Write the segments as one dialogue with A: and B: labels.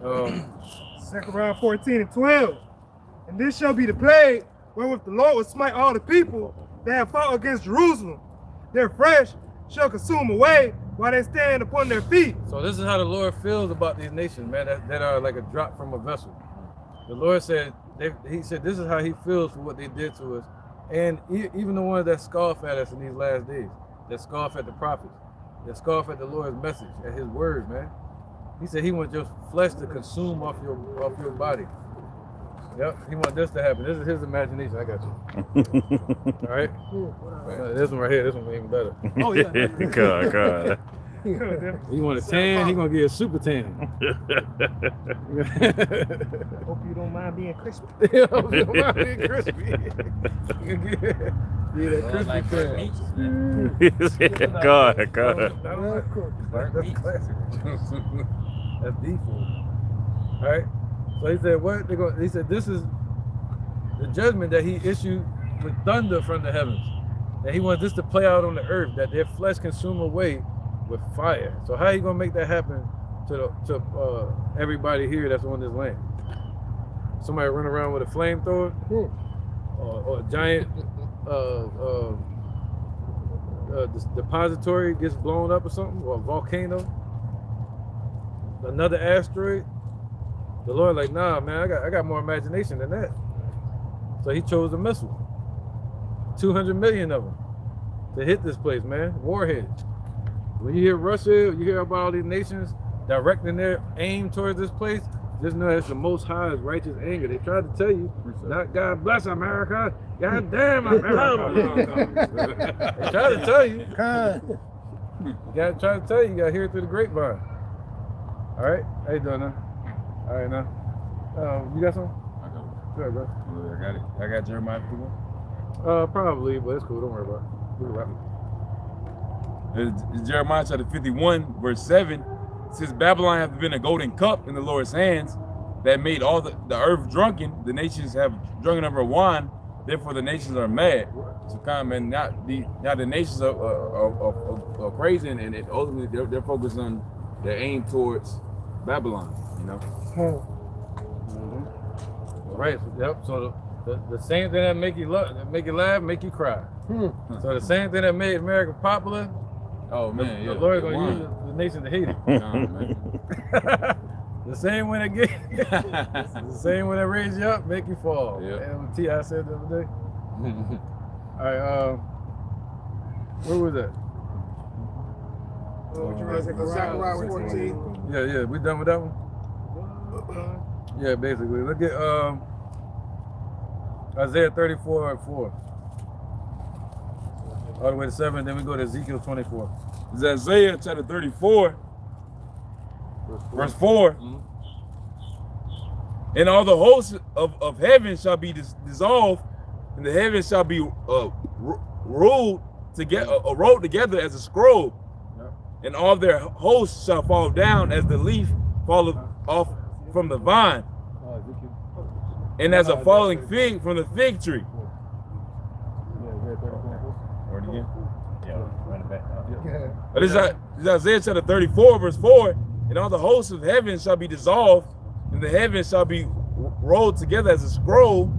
A: Zechariah 14:12. And this shall be the plague wherewith the Lord will smite all the people that have fought against Jerusalem. Their flesh shall consume away while they stand upon their feet.
B: So this is how the Lord feels about these nations, man, that are like a drop from a vessel. The Lord said, he said, this is how he feels for what they did to us. And even the ones that scoff at us in these last days, that scoff at the prophets, that scoff at the Lord's message, at his word, man. He said he wants your flesh to consume off your body. Yep, he wants this to happen. This is his imagination. I got you. All right? This one right here, this one even better.
A: Oh, yeah.
C: God.
B: He want a tan, he gonna get a super tan.
A: Hope you don't mind being crispy.
B: Yeah, being crispy. Yeah, that crispy
D: like
B: tan.
C: God.
B: That's classic. That's deep food. All right. So he said, what they going? He said, this is the judgment that he issued with thunder from the heavens. That he wants this to play out on the earth, that their flesh consume away with fire. So how are you gonna make that happen to everybody here that's on this land? Somebody run around with a flamethrower, or a giant depository gets blown up or something, or a volcano, another asteroid. The Lord like, nah, man, I got more imagination than that. So he chose a missile, 200 million of them, to hit this place, man. Warheads. When you hear Russia, you hear about all these nations directing their aim towards this place, just know that's the Most High's righteous anger. They tried to tell you, not God bless America, God damn America. They tried to tell you. You gotta try to tell you, you gotta hear it through the grapevine. All right, how you doing now? All right now. You got something?
D: I got it.
B: Good, bro.
D: I got it. I got Jeremiah 51.
B: Probably, but it's cool. Don't worry about it. We can wrap it.
D: It's Jeremiah chapter 51, verse 7. Since Babylon hath been a golden cup in the Lord's hands, that made all the earth drunken, the nations have drunken of her wine, therefore the nations are mad. So come and now the nations are crazy, and ultimately they're focused on their aim towards Babylon, you know.
B: Right. Yep. So the same thing that make you laugh, make you cry. So the same thing that made America popular.
D: Oh man,
B: the Lord gonna use the nation to hate it.
D: Nah, man.
B: The same one that the same one that raised you up, make you fall.
D: Yeah.
B: And what T.I. said the other day. All right. Where was that?
A: Zechariah 14.
B: Yeah. We done with that one? Yeah, basically. Look at Isaiah 34:4. All the way to 7, then we go to Ezekiel 24.
D: It's Isaiah chapter 34, verse 4. And all the hosts of heaven shall be dissolved, and the heavens shall be rolled together as a scroll.
B: Yep.
D: And all their hosts shall fall down as the leaf falleth off from the vine, and as a falling fig from the fig tree. Word again?
C: Yeah, run it back.
D: But it's Isaiah chapter 34, verse 4. And all the hosts of heaven shall be dissolved, and the heavens shall be rolled together as a scroll,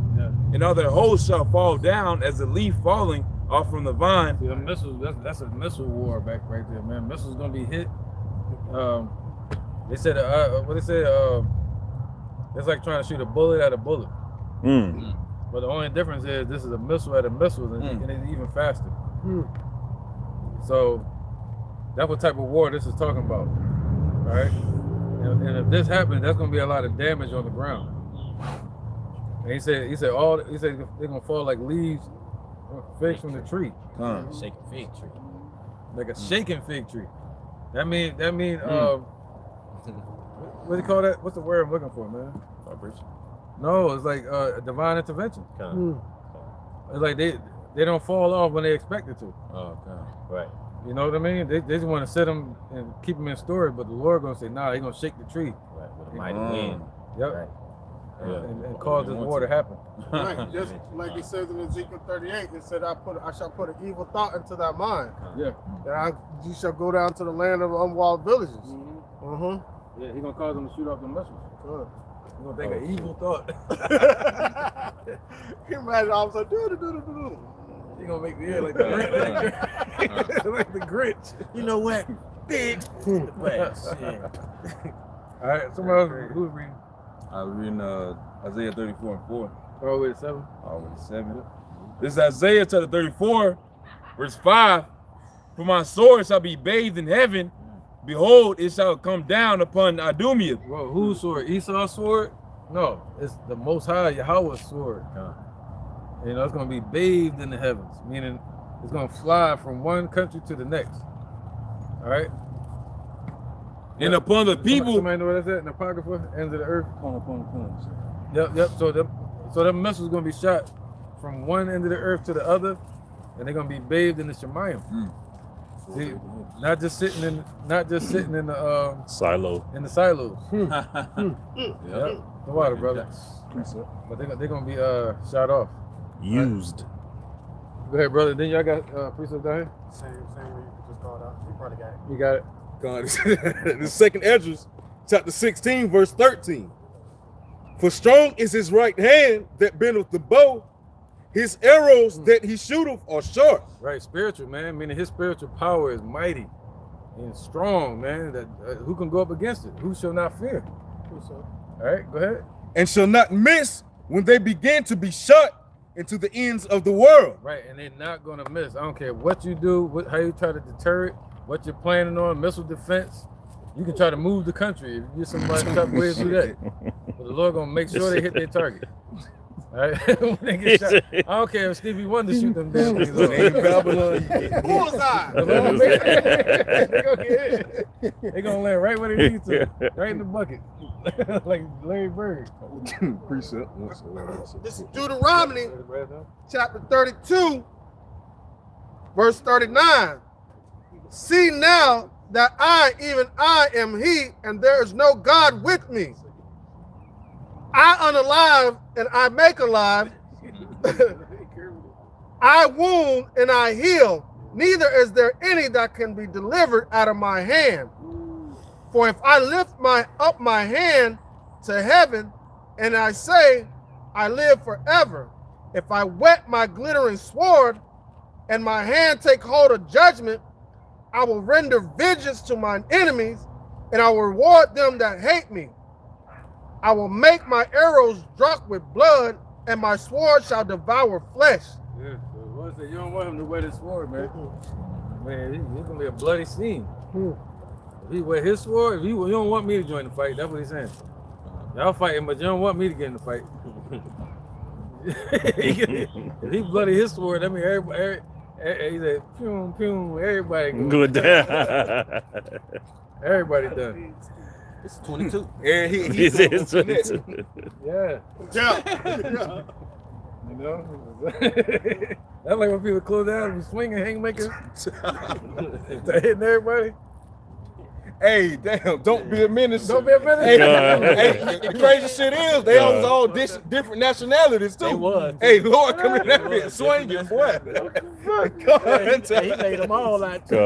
D: and all their hosts shall fall down as a leaf falling off from the vine.
B: See, the missiles, that's a missile war back right there, man. Missiles gonna be hit. They said, what they say? It's like trying to shoot a bullet at a bullet. But the only difference is this is a missile at a missile, and it's even faster. So that's what type of war this is talking about, all right? And if this happens, that's gonna be a lot of damage on the ground. And he said they're gonna fall like leaves, figs from the tree,
C: Shake a fig tree.
B: like a shaking fig tree. That mean what do you call that? What's the word I'm looking for, man?
C: Vibration.
B: No, it's like divine intervention. It's like they don't fall off when they expect it to.
C: Oh, God. Right.
B: You know what I mean? They just want to sit them and keep them in storage, but the Lord gonna say, nah, He's gonna shake the tree.
C: Right. With a mighty wind.
B: Yep.
C: Right.
B: And cause this war to happen.
A: Right, just like it says in Ezekiel 38, it said, I shall put an evil thought into thy mind.
B: Yeah.
A: That you shall go down to the land of unwalled villages.
B: Yeah, he gonna cause them to shoot off the missiles. He's gonna think an evil thought.
E: Can you imagine all of a sudden,
B: He gonna make the air like the Grinch. Like the Grinch.
C: You know what? Big. Wait, shit.
B: All right, somebody else. Who's reading?
D: I was reading Isaiah 34:4.
B: All the way to 7.
D: All the way to 7. This is Isaiah chapter 34, verse 5. For my sword shall be bathed in heaven. Behold, it shall come down upon Idumea.
B: Well, whose sword? Esau's sword? No, it's the Most High Yahweh's sword. You know, it's gonna be bathed in the heavens, meaning it's gonna fly from one country to the next. All right.
D: And upon the people.
B: Somebody know what that's at in the Apocrypha? Ends of the earth. Yep. So them missiles gonna be shot from one end of the earth to the other, and they're gonna be bathed in the Shemayim. See, not just sitting in the
F: Silo.
B: in the silos. Yep. The water, brother. But they're gonna be shot off.
F: Used.
B: Go ahead, brother. Then y'all got precept down here.
E: Same you just called out. You probably got it.
B: You got it.
G: God, the second Esdras, chapter 16, verse 13. For strong is his right hand that bendeth the bow, his arrows that he shooteth are short.
B: Right, spiritual, man. Meaning his spiritual power is mighty and strong, man. That who can go up against it? Who shall not fear? All right, go ahead.
G: And shall not miss when they begin to be shot into the ends of the world.
B: Right, and they're not gonna miss. I don't care what you do, how you try to deter it, what you're planning on, missile defense. You can try to move the country if you get somebody to ways to do that. But the Lord gonna make sure they hit their target. All right, when they get shot. I don't care if Stevie Wonder shoot them damn things off.
E: Bullseye.
B: They're gonna land right where they need to, right in the bucket, like Larry Bird.
G: Precept.
E: This is Deuteronomy chapter 32, verse 39. See now that I, even I, am he, and there is no God with me. I unalive and I make alive. I wound and I heal. Neither is there any that can be delivered out of my hand. For if I lift up my hand to heaven and I say, I live forever, if I whet my glittering sword and my hand take hold of judgment, I will render vengeance to mine enemies and I will reward them that hate me. I will make my arrows drop with blood and my sword shall devour flesh.
B: Yeah, so the Lord said, you don't want him to wear this sword, man. Man, he's gonna be a bloody scene. If he wear his sword, if you don't want me to join the fight, that's what he's saying. Y'all fighting, but you don't want me to get in the fight. If he bloody his sword, that means everybody, he said, pew, pew, everybody go.
F: Good.
B: Everybody done.
C: It's 22.
G: And
F: This is 22.
B: Yeah.
E: Yeah.
B: You know? That's like when people close down and be swinging haymakers. They're hitting everybody.
G: hey, damn, don't be a menace.
B: Don't be a menace.
G: Hey,
F: God.
G: hey, the crazy shit is they was all different nationalities too.
C: They was.
G: Hey, Lord, come in that bitch swinging, boy.
C: He laid them all out too.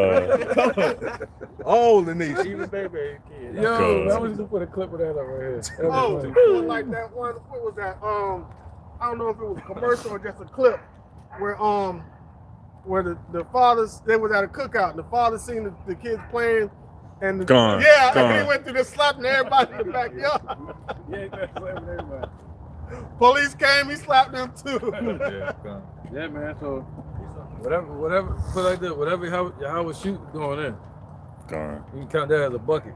F: God.
G: All in these.
C: Even baby kid.
B: Yo,
F: God.
B: I was just gonna put a clip of that up right here. That
E: Oh,
B: was
E: it
B: funny.
E: was like that one. What was that? I don't know if it was a commercial or just a clip where the fathers, they was at a cookout and the father seen the kids playing and
F: Gone.
E: yeah,
F: Gone.
E: and he went through this slapping everybody in the backyard.
B: Yeah, that's slapping everybody.
E: Police came, he slapped them too.
B: Yeah, man. So whatever, put like this, whatever Yahweh shoot going in,
F: Gone.
B: you can count that as a bucket.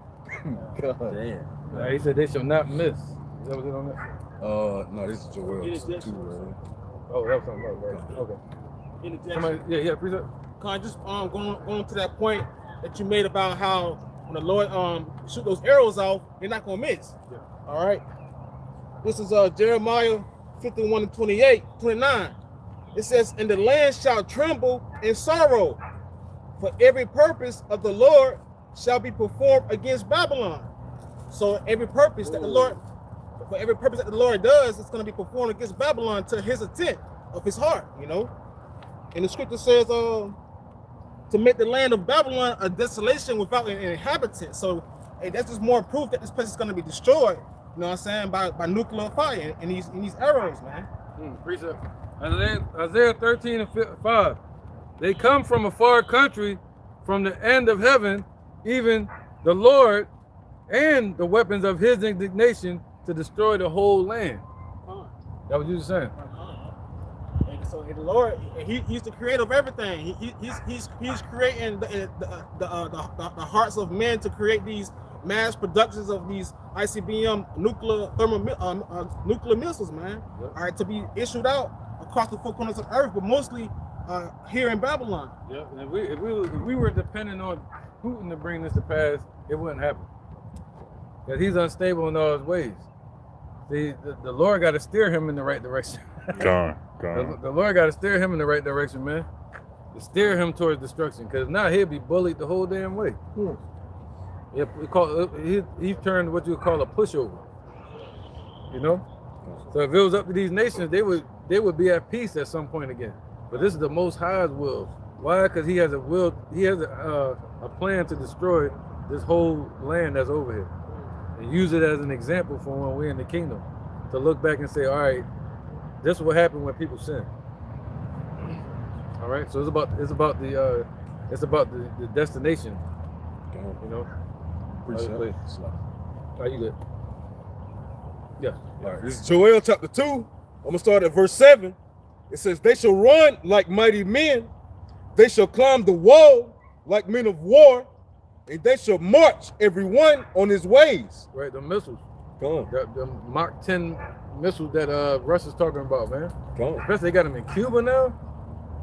C: Damn.
B: He said they shall not miss. Is that what's it on there?
G: No, this is Joel.
B: Oh, that was something else, right? Okay. Somebody, yeah, precept.
E: Just going to that point that you made about how when the Lord shoot those arrows off, they're not gonna miss.
B: Yeah.
E: All right. This is Jeremiah 51:29. It says, "And the land shall tremble in sorrow, for every purpose of the Lord shall be performed against Babylon." So every purpose that the Lord, for every purpose that the Lord does, it's going to be performed against Babylon to his intent of his heart, you know. And the scripture says, to make the land of Babylon a desolation without an inhabitant. So
C: hey, that's just more proof that this place is going to be destroyed. You know what I'm saying? By nuclear fire and these arrows, man.
B: Precept. Isaiah 13 and 5. They come from a far country, from the end of heaven, even the Lord and the weapons of his indignation to destroy the whole land. That what you were saying?
C: And so the Lord, he's the creator of everything. He's creating the hearts of men to create these mass productions of these ICBM nuclear missiles, man. Yep. All right, to be issued out across the four corners of earth, but mostly here in Babylon.
B: Yeah, and if we were depending on Putin to bring this to pass, it wouldn't happen. Because he's unstable in all his ways. See, the Lord got to steer him in the right direction.
F: Gone.
B: The Lord got to steer him in the right direction, man. To steer him towards destruction. Because now he'll be bullied the whole damn way. Yeah, he turned what you would call a pushover. You know? So if it was up to these nations, they would be at peace at some point again. But this is the Most High's will. Why? Because he has a will. He has a plan to destroy this whole land that's over here, and use it as an example for when we're in the kingdom, to look back and say, all right, this is what happened when people sin. All right. So it's about the destination. You know. Are you good? Yeah.
G: All right. This is Joel chapter 2. I'm gonna start at verse 7. It says, "They shall run like mighty men. They shall climb the wall like men of war, and they shall march every one on his ways."
B: Right, the missiles.
G: Come on.
B: The Mach 10 missiles that Russia's talking about, man.
G: Come on.
B: Especially they got them in Cuba now.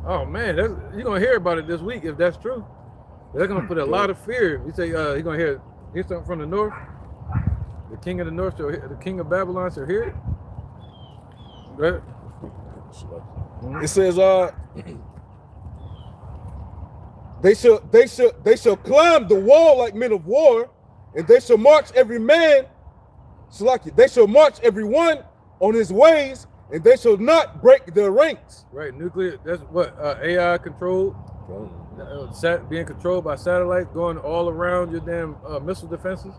B: Oh man, you're gonna hear about it this week if that's true. They're gonna put a lot of fear. You say you're gonna hear something from the north. The king of the north shall hear, the king of Babylon shall hear it. Right?
G: It says, they shall climb the wall like men of war, and they shall march every man. They shall march every one on his ways, and they shall not break their ranks.
B: Right, nuclear. That's what AI controlled. Being controlled by satellites, going all around your damn missile defenses,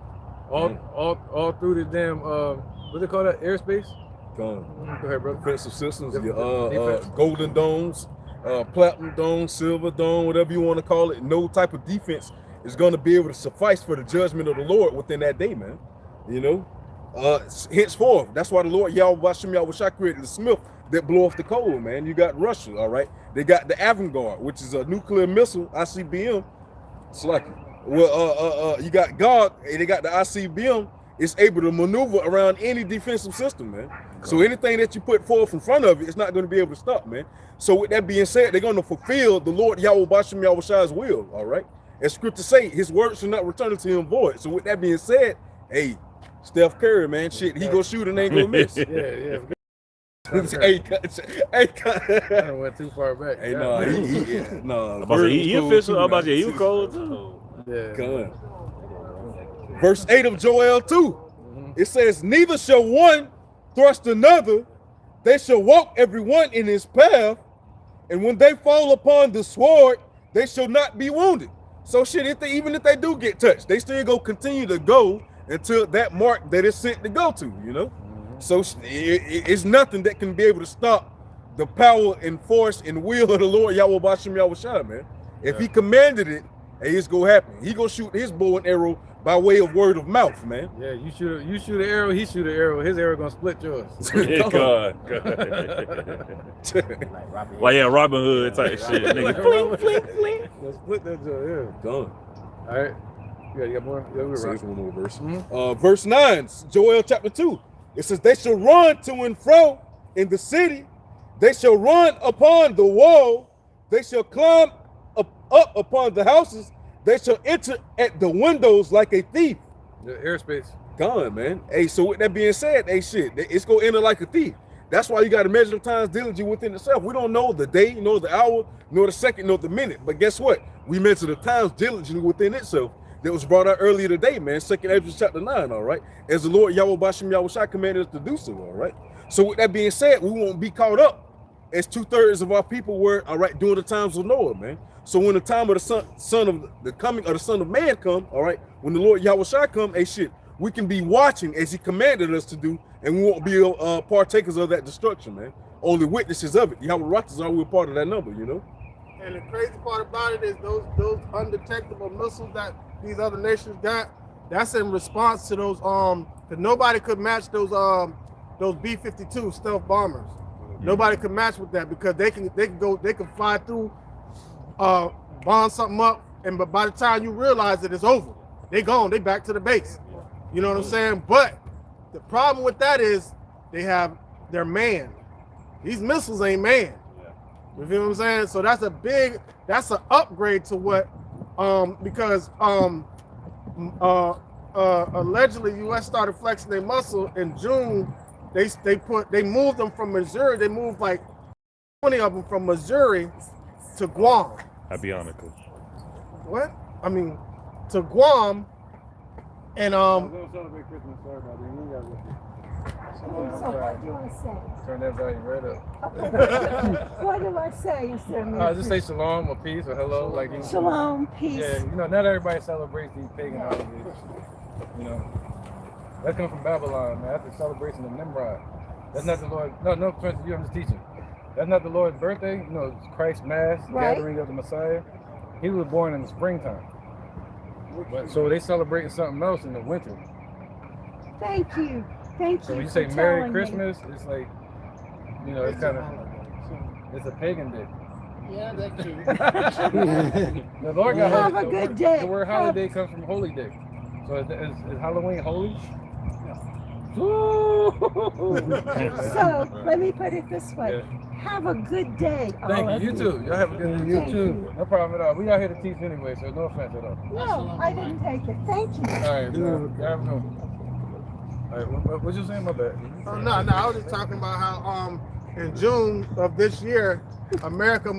B: all through the damn what they call that, airspace.
G: Go
B: ahead, brother.
G: Defensive systems, your golden domes, platinum dome, silver dome, whatever you want to call it. No type of defense is going to be able to suffice for the judgment of the Lord within that day, man. You know, henceforth, that's why the Lord Yahweh created the smith that blow off the coal, man. You got Russia, all right. They got the Avangard, which is a nuclear missile, ICBM. It's like, well, you got God, and they got the ICBM. It's able to maneuver around any defensive system, man. So anything that you put forth in front of it, it's not going to be able to stop, man. So with that being said, they're going to fulfill the Lord Yahweh Bashem Yahushai's will, all right? As scripture say, his word should not return to him void. So with that being said, hey, Steph Curry, man, shit, he go shoot and ain't gonna miss.
B: Yeah.
G: Hey,
B: I went too far back.
G: Hey, no,
F: He official. About to, he was cold too.
B: Yeah.
G: Verse 8 of Joel 2. It says, "Neither shall one thrust another, they shall walk every one in his path, and when they fall upon the sword, they shall not be wounded." So shit, even if they do get touched, they still go continue to go until that mark that it's sent to go to, you know? So it's nothing that can be able to stop the power and force and will of the Lord Yahweh Bashem Yahushua, man. If he commanded it, hey, it's gonna happen. He gonna shoot his bow and arrow by way of word of mouth, man.
B: Yeah, you shoot an arrow, he shoot an arrow, his arrow gonna split yours.
F: God. Well, yeah, Robin Hood type shit. Nigga.
B: Let's split that joint, yeah.
G: Done.
B: All right. Yeah, you got more? Yeah, we're
G: Say
B: right.
G: this one more verse. Verse 9, Joel chapter 2. It says, "They shall run to and fro in the city. They shall run upon the wall. They shall climb up upon the houses. They shall enter at the windows like a thief."
B: The airspace.
G: Gone, man. Hey, so with that being said, hey, shit, it's going to enter like a thief. That's why you got to measure the times diligently within itself. We don't know the day, nor the hour, nor the second, nor the minute. But guess what? We measure the times diligently within itself. That was brought out earlier today, man. 2nd Ezra chapter 9, all right? As the Lord Yahweh Bashem Yahushua commanded us to do so, all right? So with that being said, we won't be caught up as 2/3 of our people were, all right, during the times of Noah, man. So when the time of the son of the coming of the Son of Man come, all right, when the Lord Yahweh Shai come, hey shit, we can be watching as he commanded us to do, and we won't be partakers of that destruction, man. Only witnesses of it. Yahweh Rakhtaz are we part of that number, you know?
E: And the crazy part about it is those undetectable missiles that these other nations got, that's in response to those because nobody could match those B-52 stealth bombers. Nobody could match with that because they can fly through, bomb something up, but by the time you realize it, it's over. They gone, they back to the base. You know what I'm saying? But the problem with that is they're manned. These missiles ain't manned. You feel what I'm saying? So that's an upgrade to what, because allegedly U.S. started flexing their muscle in June. They moved them from Missouri. They moved like 20 of them from Missouri to Guam.
F: Abionically.
E: What? I mean, to Guam, and
B: celebrate Christmas. Sorry about that. You got
H: So what do you want to say?
B: turn that volume right up.
H: What do I say instead of
B: Just say shalom or peace or hello, like you.
H: Shalom, peace.
B: Yeah, not everybody celebrates these pagan holidays. That's coming from Babylon, man. That's the celebration of Nimrod. That's not the Lord. No offense to you, I'm just teaching. That's not the Lord's birthday. It's Christ's mass gathering of the Messiah. He was born in the springtime. But so they celebrating something else in the winter.
H: Thank you. Thank you.
B: So when you
H: for
B: say Merry
H: telling
B: Christmas, it's like, it's kind of, it's a pagan day.
C: Yeah, that's true.
B: The Lord got
H: Have a good day.
B: The word holiday comes from holy day. So is Halloween holy?
H: So let me put it this way.
B: Yeah.
H: Have a good day.
B: Thank you. You too. Y'all have a good day.
H: You too.
B: No problem at all. We out here to teach anyway, so no offense at all.
H: No, I didn't take it. Thank you.
B: All right. Y'all have a good one. All right. What you saying about that?
E: no, I was just talking about how in June of this year, America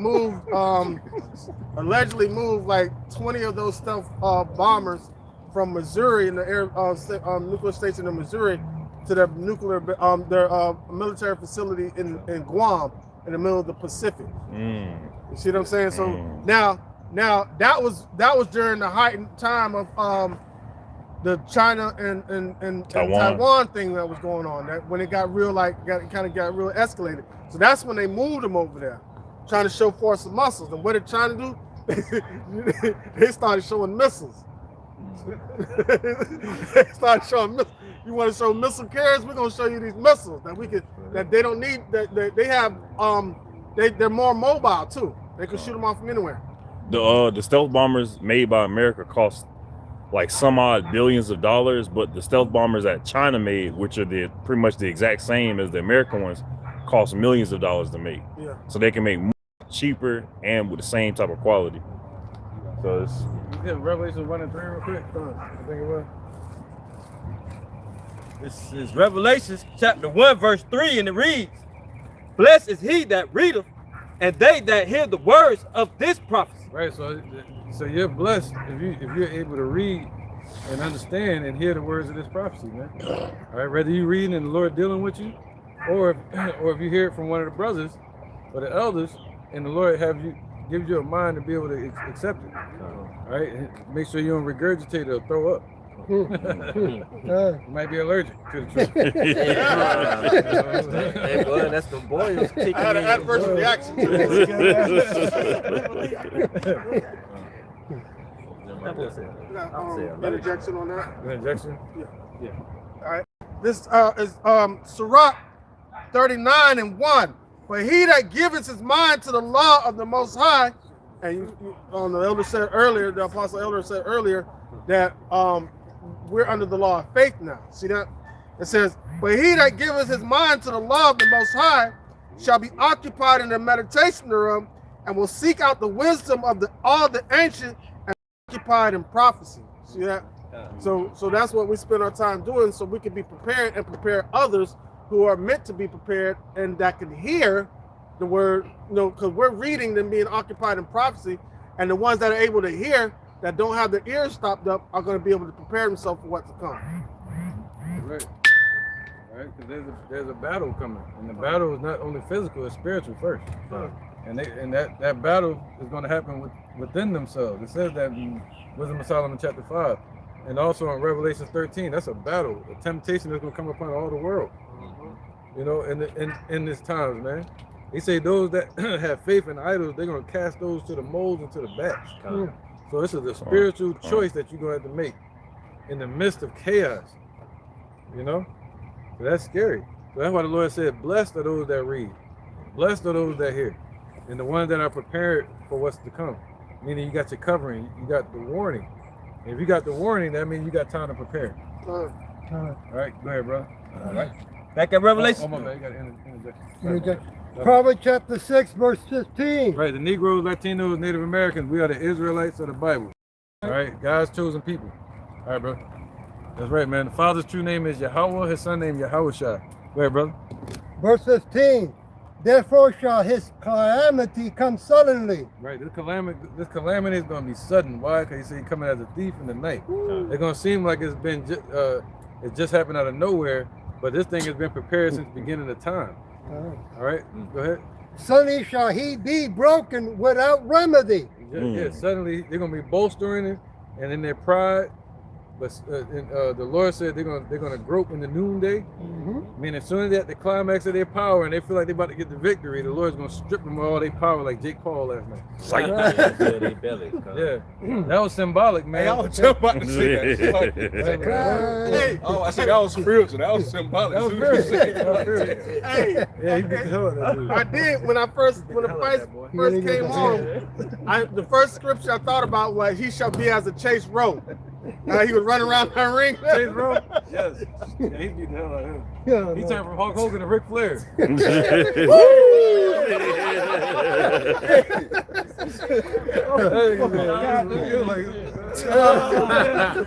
E: allegedly moved like 20 of those stealth bombers from Missouri in the nuclear station in Missouri to their military facility in Guam in the middle of the Pacific. You see what I'm saying? So now that was during the heightened time of the China and Taiwan thing that was going on. That when it got real, kind of got real escalated. So that's when they moved them over there, trying to show force of muscles. And what did China do? They started showing missiles. They started showing missiles. You want to show missile carriers? We're gonna show you these missiles that they don't need. That they have. They're more mobile too. They can shoot them off from anywhere.
F: The stealth bombers made by America cost like some odd billions of dollars, but the stealth bombers that China made, which are pretty much the exact same as the American ones, cost millions of dollars to make.
E: Yeah.
F: So they can make more cheaper and with the same type of quality. So it's
B: You hit Revelation 1 and 3 real quick. I think it was.
I: This is Revelations chapter 1, verse 3, and it reads, "Blessed is he that readeth, and they that hear the words of this prophecy."
B: Right. So you're blessed if you're able to read and understand and hear the words of this prophecy, man. All right. Whether you reading and the Lord dealing with you, or if you hear it from one of the brothers or the elders, and the Lord gives you a mind to be able to accept it. All right. And make sure you don't regurgitate or throw up. You might be allergic to the truth.
I: Hey, boy, that's the boys kicking
E: I had an adverse reaction to interjection on that.
B: Interjection?
E: Yeah. All right. This is Sirach 39 and 1. But he that giveth his mind to the law of the Most High, and the elder said earlier, the apostle elder said earlier that we're under the law of faith now. See that? It says, but he that giveth his mind to the law of the Most High shall be occupied in the meditation thereof, and will seek out the wisdom of all the ancient, and occupied in prophecy. See that? So that's what we spend our time doing, so we can be prepared and prepare others who are meant to be prepared and that can hear the word, because we're reading them being occupied in prophecy, and the ones that are able to hear, that don't have their ears stopped up, are going to be able to prepare themselves for what to come.
B: Right. right? Because there's a battle coming, and the battle is not only physical; it's spiritual first. And that battle is going to happen within themselves. It says that in Wisdom of Solomon chapter 5, and also in Revelation 13. That's a battle, a temptation that's going to come upon all the world. You know, in this times, man. He say those that have faith in idols, they're going to cast those to the moles and to the bats. So this is a spiritual choice that you're going to have to make in the midst of chaos. You know, so that's scary. So that's why the Lord said, "Blessed are those that read, blessed are those that hear, and the ones that are prepared for what's to come." Meaning you got your covering, you got the warning. And if you got the warning, that means you got time to prepare. All right, go ahead, bro.
I: All right. Back at Revelation.
B: Oh, my bad, you got to interject.
J: Proverbs chapter 6, verse 15.
B: Right, the Negroes, Latinos, Native Americans, we are the Israelites of the Bible. All right, God's chosen people. All right, bro. That's right, man. The Father's true name is Yahweh, his son name Yahushua. Go ahead, brother.
J: Verse 15. Therefore shall his calamity come suddenly.
B: Right, this calamity is going to be sudden. Why? Because he said he's coming as a thief in the night. It's going to seem like it's been, it just happened out of nowhere, but this thing has been prepared since the beginning of time. All right, go ahead.
J: Suddenly shall he be broken without remedy.
B: Yeah, suddenly they're gonna be bolstering it, and in their pride. But the Lord said they're gonna grope in the noonday. Meaning as soon as they're at the climax of their power and they feel like they're about to get the victory, the Lord's gonna strip them of all their power like Jake Paul last night. Yeah, that was symbolic, man.
G: Hey, I was just about to say that. Hey, oh, I said that was spiritual. That was symbolic.
B: That was spiritual.
E: Hey,
B: Yeah, he beat the hell out of that dude.
E: I did when it first came on. The first scripture I thought about was, "He shall be as a chase rope." He was running around that ring.
B: Chase Rowe? Yes. Yeah, he beat the hell out of him.
J: Yeah,
B: He turned from Hulk Hogan to Ric Flair.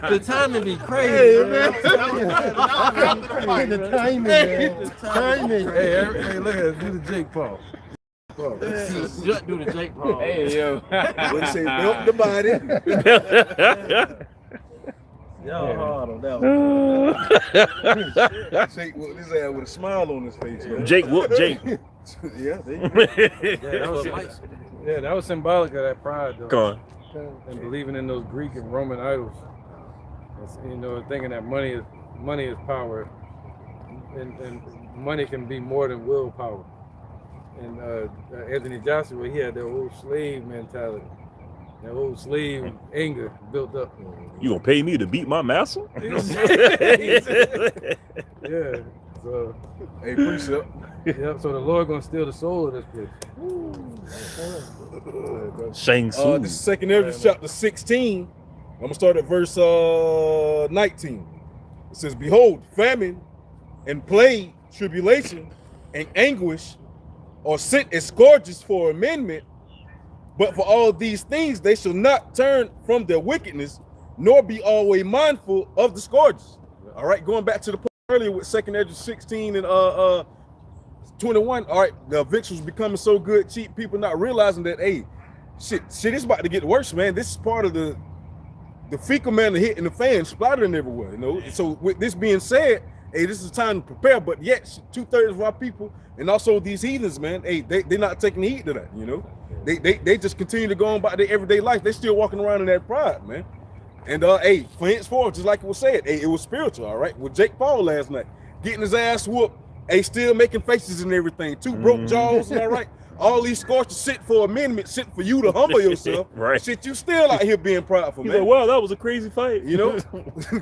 I: The timing be crazy.
E: Hey, man.
J: the timing, man. Timing.
B: Hey, look at us. Do the Jake Paul.
I: Just do the Jake Paul.
D: Hey, yo.
G: What he say? Milk the body.
I: Y'all hard on that one.
G: Jake whooped his ass with a smile on his face. Man.
F: Jake whoop Jake.
G: Yeah, there you go.
B: That was symbolic of that pride, though.
F: Come on.
B: And believing in those Greek and Roman idols. You know, thinking that money is power, and money can be more than willpower. And Anthony Joshua, he had that old slave mentality, that old slave anger built up.
F: You gonna pay me to beat my master?
B: Yeah. So,
G: Hey, precept.
B: yeah. So the Lord gonna steal the soul of this place.
F: Shang Tsung.
G: This is Second Ezra chapter 16. I'm gonna start at verse 19. It says, "Behold, famine and plague, tribulation and anguish are sent as scourges for amendment, but for all these things they shall not turn from their wickedness, nor be always mindful of the scourges." All right, going back to the point earlier with Second Ezra 16 and 21. All right, the evictions becoming so good, cheap, people not realizing that, hey, shit is about to get worse, man. This is part of the fecal matter hitting the fan, splattering everywhere, you know. So with this being said, hey, this is time to prepare, but yet 2/3 of our people and also these heathens, man, hey, they're not taking heed to that, you know. They just continue to go on about their everyday life. They still walking around in that pride, man. And hey, for henceforth, just like it was said, hey, it was spiritual, all right. With Jake Paul last night, getting his ass whooped, hey, still making faces and everything, two broke jaws, and all right. All these scorches sit for amendment, sit for you to humble yourself.
F: Right.
G: Shit, you still out here being prideful,
F: He's
G: man.
F: like, wow, that was a crazy fight.
G: You know,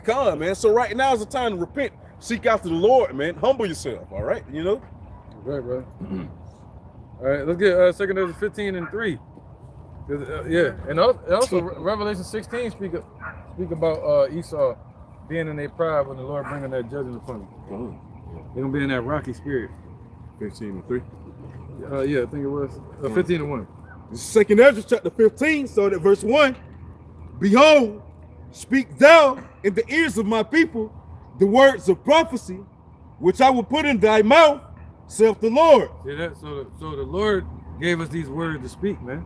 G: come on, man. So right now is the time to repent, seek after the Lord, man. Humble yourself, all right. You know.
B: Right, bro. All right, let's get 2 Ezra 15 and 3. Yeah, and also Revelation 16 speak about Esau being in their pride when the Lord bringing that judgment upon them. They're gonna be in that rocky spirit.
G: 15 and 3.
B: Yeah, I think it was 15 and 1.
G: Second Ezra chapter 15, started at verse 1. "Behold, speak thou in the ears of my people the words of prophecy, which I will put in thy mouth, saith the Lord."
B: See that? So the Lord gave us these words to speak, man.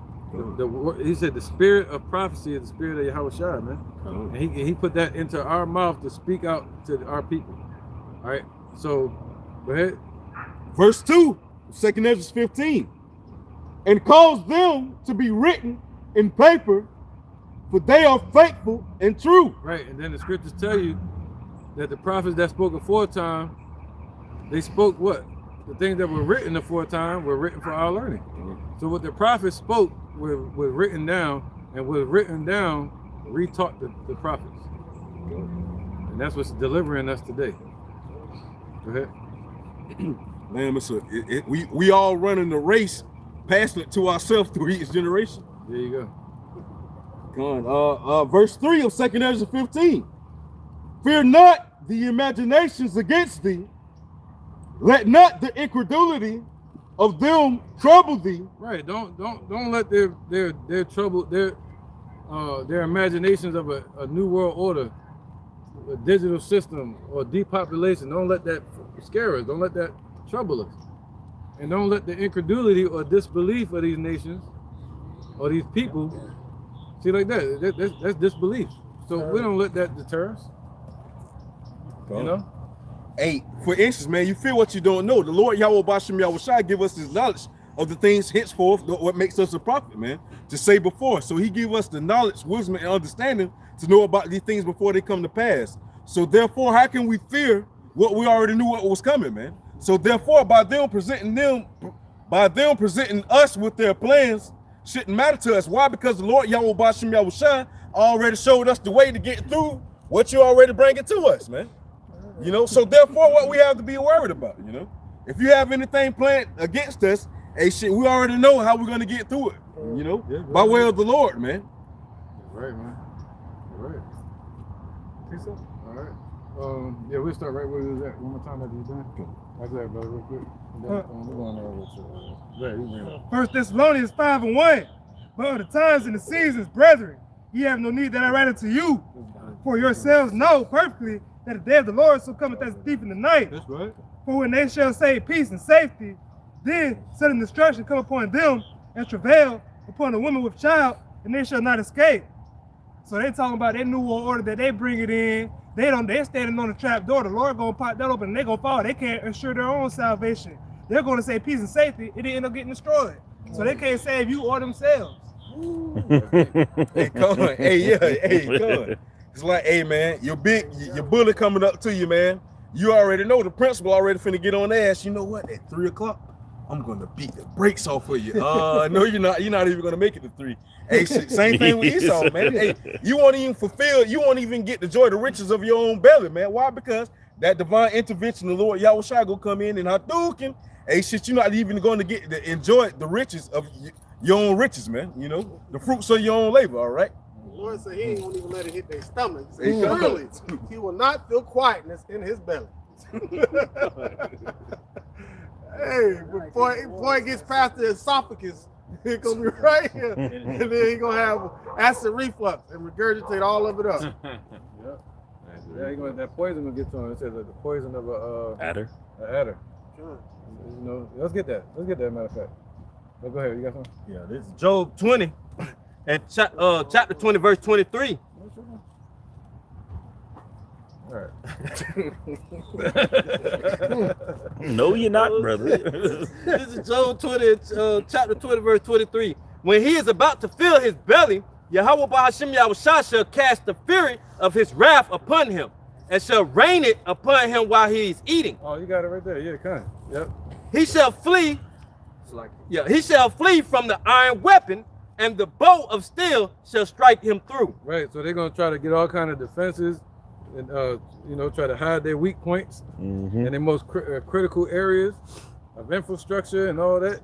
B: He said the spirit of prophecy is the spirit of Yahushua, man. And he put that into our mouth to speak out to our people. All right. So Go ahead.
G: Verse 2, 2nd Ezra 15. And cause them to be written in paper, for they are faithful and true.
B: Right, and then the scriptures tell you that the prophets that spoke aforetime, they spoke what? The things that were written aforetime were written for our learning. So what the prophets spoke were written down, and was written down retaught the prophets. And that's what's delivering us today. Go ahead.
G: Man, we all running the race, passing it to ourselves through each generation.
B: There you go.
G: Come on. Verse 3 of 2nd Ezra 15. Fear not the imaginations against thee. Let not the incredulity of them trouble thee.
B: Right. Don't let their trouble, their imaginations of a new world order, a digital system, or depopulation. Don't let that scare us. Don't let that trouble us. And don't let the incredulity or disbelief of these nations or these people see like that. That's disbelief. So we don't let that deter us. You know?
G: Hey, for instance, man, you feel what you don't know. The Lord Yahweh Bashem Yahushua give us his knowledge of the things henceforth, what makes us a prophet, man, to say before. So he give us the knowledge, wisdom, and understanding to know about these things before they come to pass. So therefore, how can we fear what we already knew what was coming, man? So therefore, by them presenting us with their plans, shouldn't matter to us. Why? Because the Lord Yahweh Bashem Yahushua already showed us the way to get through what you already bringing to us, man. You know, so therefore, what we have to be worried about, you know, if you have anything planned against us, hey, shit, we already know how we're gonna get through it, you know, by way of the Lord, man.
B: Right, man. Right. Think so? All right. Yeah, we'll start right where we was at. One more time after you're done. Like that, brother, real quick. And then, we're going over to right, you bring it up.
A: 1 Thessalonians 5:1. But of the times and the seasons, brethren, ye have no need that I write unto you. For yourselves know perfectly that the day of the Lord shall cometh as a thief in the night.
B: That's right.
A: For when they shall say peace and safety, then sudden destruction come upon them, and travail upon the woman with child, and they shall not escape. So they talking about that new world order that they bring it in. They're standing on the trap door. The Lord gonna pop that open and they gonna fall. They can't assure their own salvation. They're gonna say peace and safety, it end up getting destroyed. So they can't save you or themselves.
G: Hey, come on. Hey, yeah, hey, come on. It's like, hey, man, your bully coming up to you, man. You already know the principal already finna get on their ass. You know what? At 3 o'clock, I'm gonna beat the brakes off of you. No, you're not. You're not even gonna make it to 3. Hey, same thing with Esau, man. Hey, you won't even get the joy, the riches of your own belly, man. Why? Because that divine intervention, the Lord Yahweh Shai go come in and Hadouken. Hey, shit, you're not even going to get to enjoy the riches of your own riches, man. You know, the fruits of your own labor. All right.
E: The Lord said he ain't gonna even let it hit their stomach. He said, surely he will not feel quietness in his belly. Hey, before it gets past the esophagus, it's gonna be right here, and then he's gonna have acid reflux and regurgitate all of it up.
B: Yeah, that poison will get to him. It says that the poison of a
F: adder.
B: Adder. Sure. You know, let's get that. Matter of fact. But go ahead. You got something?
I: Yeah, this is Job 20 and chapter 20, verse 23.
B: All right.
F: No, you're not, brother.
I: This is Job 20, chapter 20, verse 23. When he is about to fill his belly, Yahweh Bahashim Yahushua shall cast the fury of his wrath upon him, and shall rain it upon him while he is eating.
B: Oh, you got it right there. Yeah, kind of. Yep.
I: He shall flee. He shall flee from the iron weapon, and the bow of steel shall strike him through.
B: Right. So they're gonna try to get all kind of defenses, and try to hide their weak points and their most critical areas of infrastructure and all that.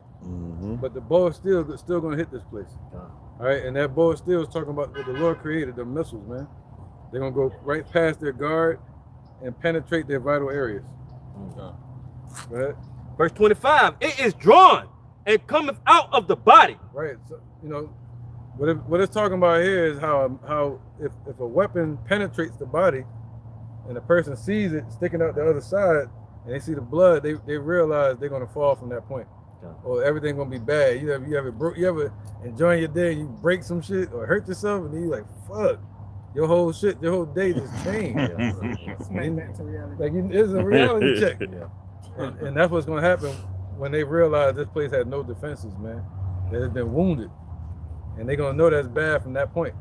B: But the bow is still gonna hit this place. All right, and that bow of steel is talking about what the Lord created, the missiles, man. They're gonna go right past their guard and penetrate their vital areas. Go ahead.
I: Verse 25, it is drawn and cometh out of the body.
B: Right, so, what it's talking about here is how if a weapon penetrates the body and the person sees it sticking out the other side and they see the blood, they realize they're gonna fall from that point. Or everything gonna be bad. You ever enjoying your day and you break some shit or hurt yourself and then you like, fuck, your whole day just changed. Like it's a reality check. And that's what's gonna happen when they realize this place had no defenses, man. That has been wounded. And they're gonna know that's bad from that point.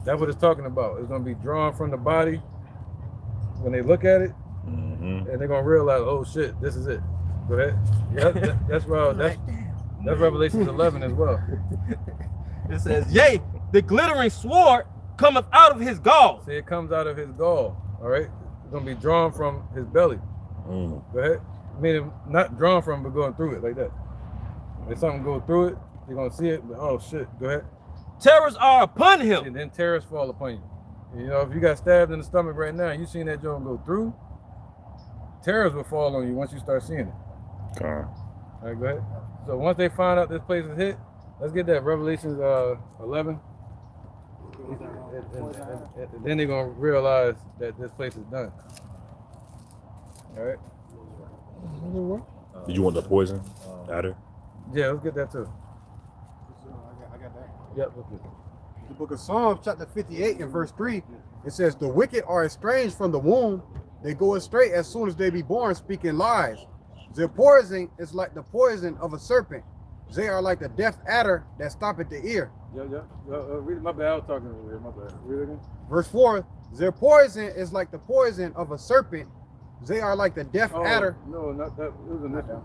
B: That's what it's talking about. It's gonna be drawn from the body when they look at it, and they're gonna realize, oh shit, this is it. Go ahead. That's Revelation 11 as well.
I: It says, yea, the glittering sword cometh out of his gall.
B: See, it comes out of his gall. All right, it's gonna be drawn from his belly. Go ahead. Meaning not drawn from, but going through it like that. If something goes through it, you're gonna see it. But, oh shit, go ahead.
I: Terrors are upon him.
B: And then terrors fall upon you. You know, if you got stabbed in the stomach right now, and you seen that joint go through, terrors will fall on you once you start seeing it. All right, go ahead. So once they find out this place is hit, let's get that Revelations 11. And then they're gonna realize that this place is done. All right.
F: Did you want the poison adder?
B: Yeah, let's get that too.
K: I got that.
B: Yep. Let's get it.
K: The book of Psalms, chapter 58 and verse 3, it says, the wicked are estranged from the womb. They go astray as soon as they be born, speaking lies. Their poison is like the poison of a serpent. They are like the deaf adder that stoppeth the ear.
B: Read it. My bad. I was talking over here. My bad. Read it again.
K: Verse 4, their poison is like the poison of a serpent. They are like the deaf adder.
B: No, not that. It was in this one.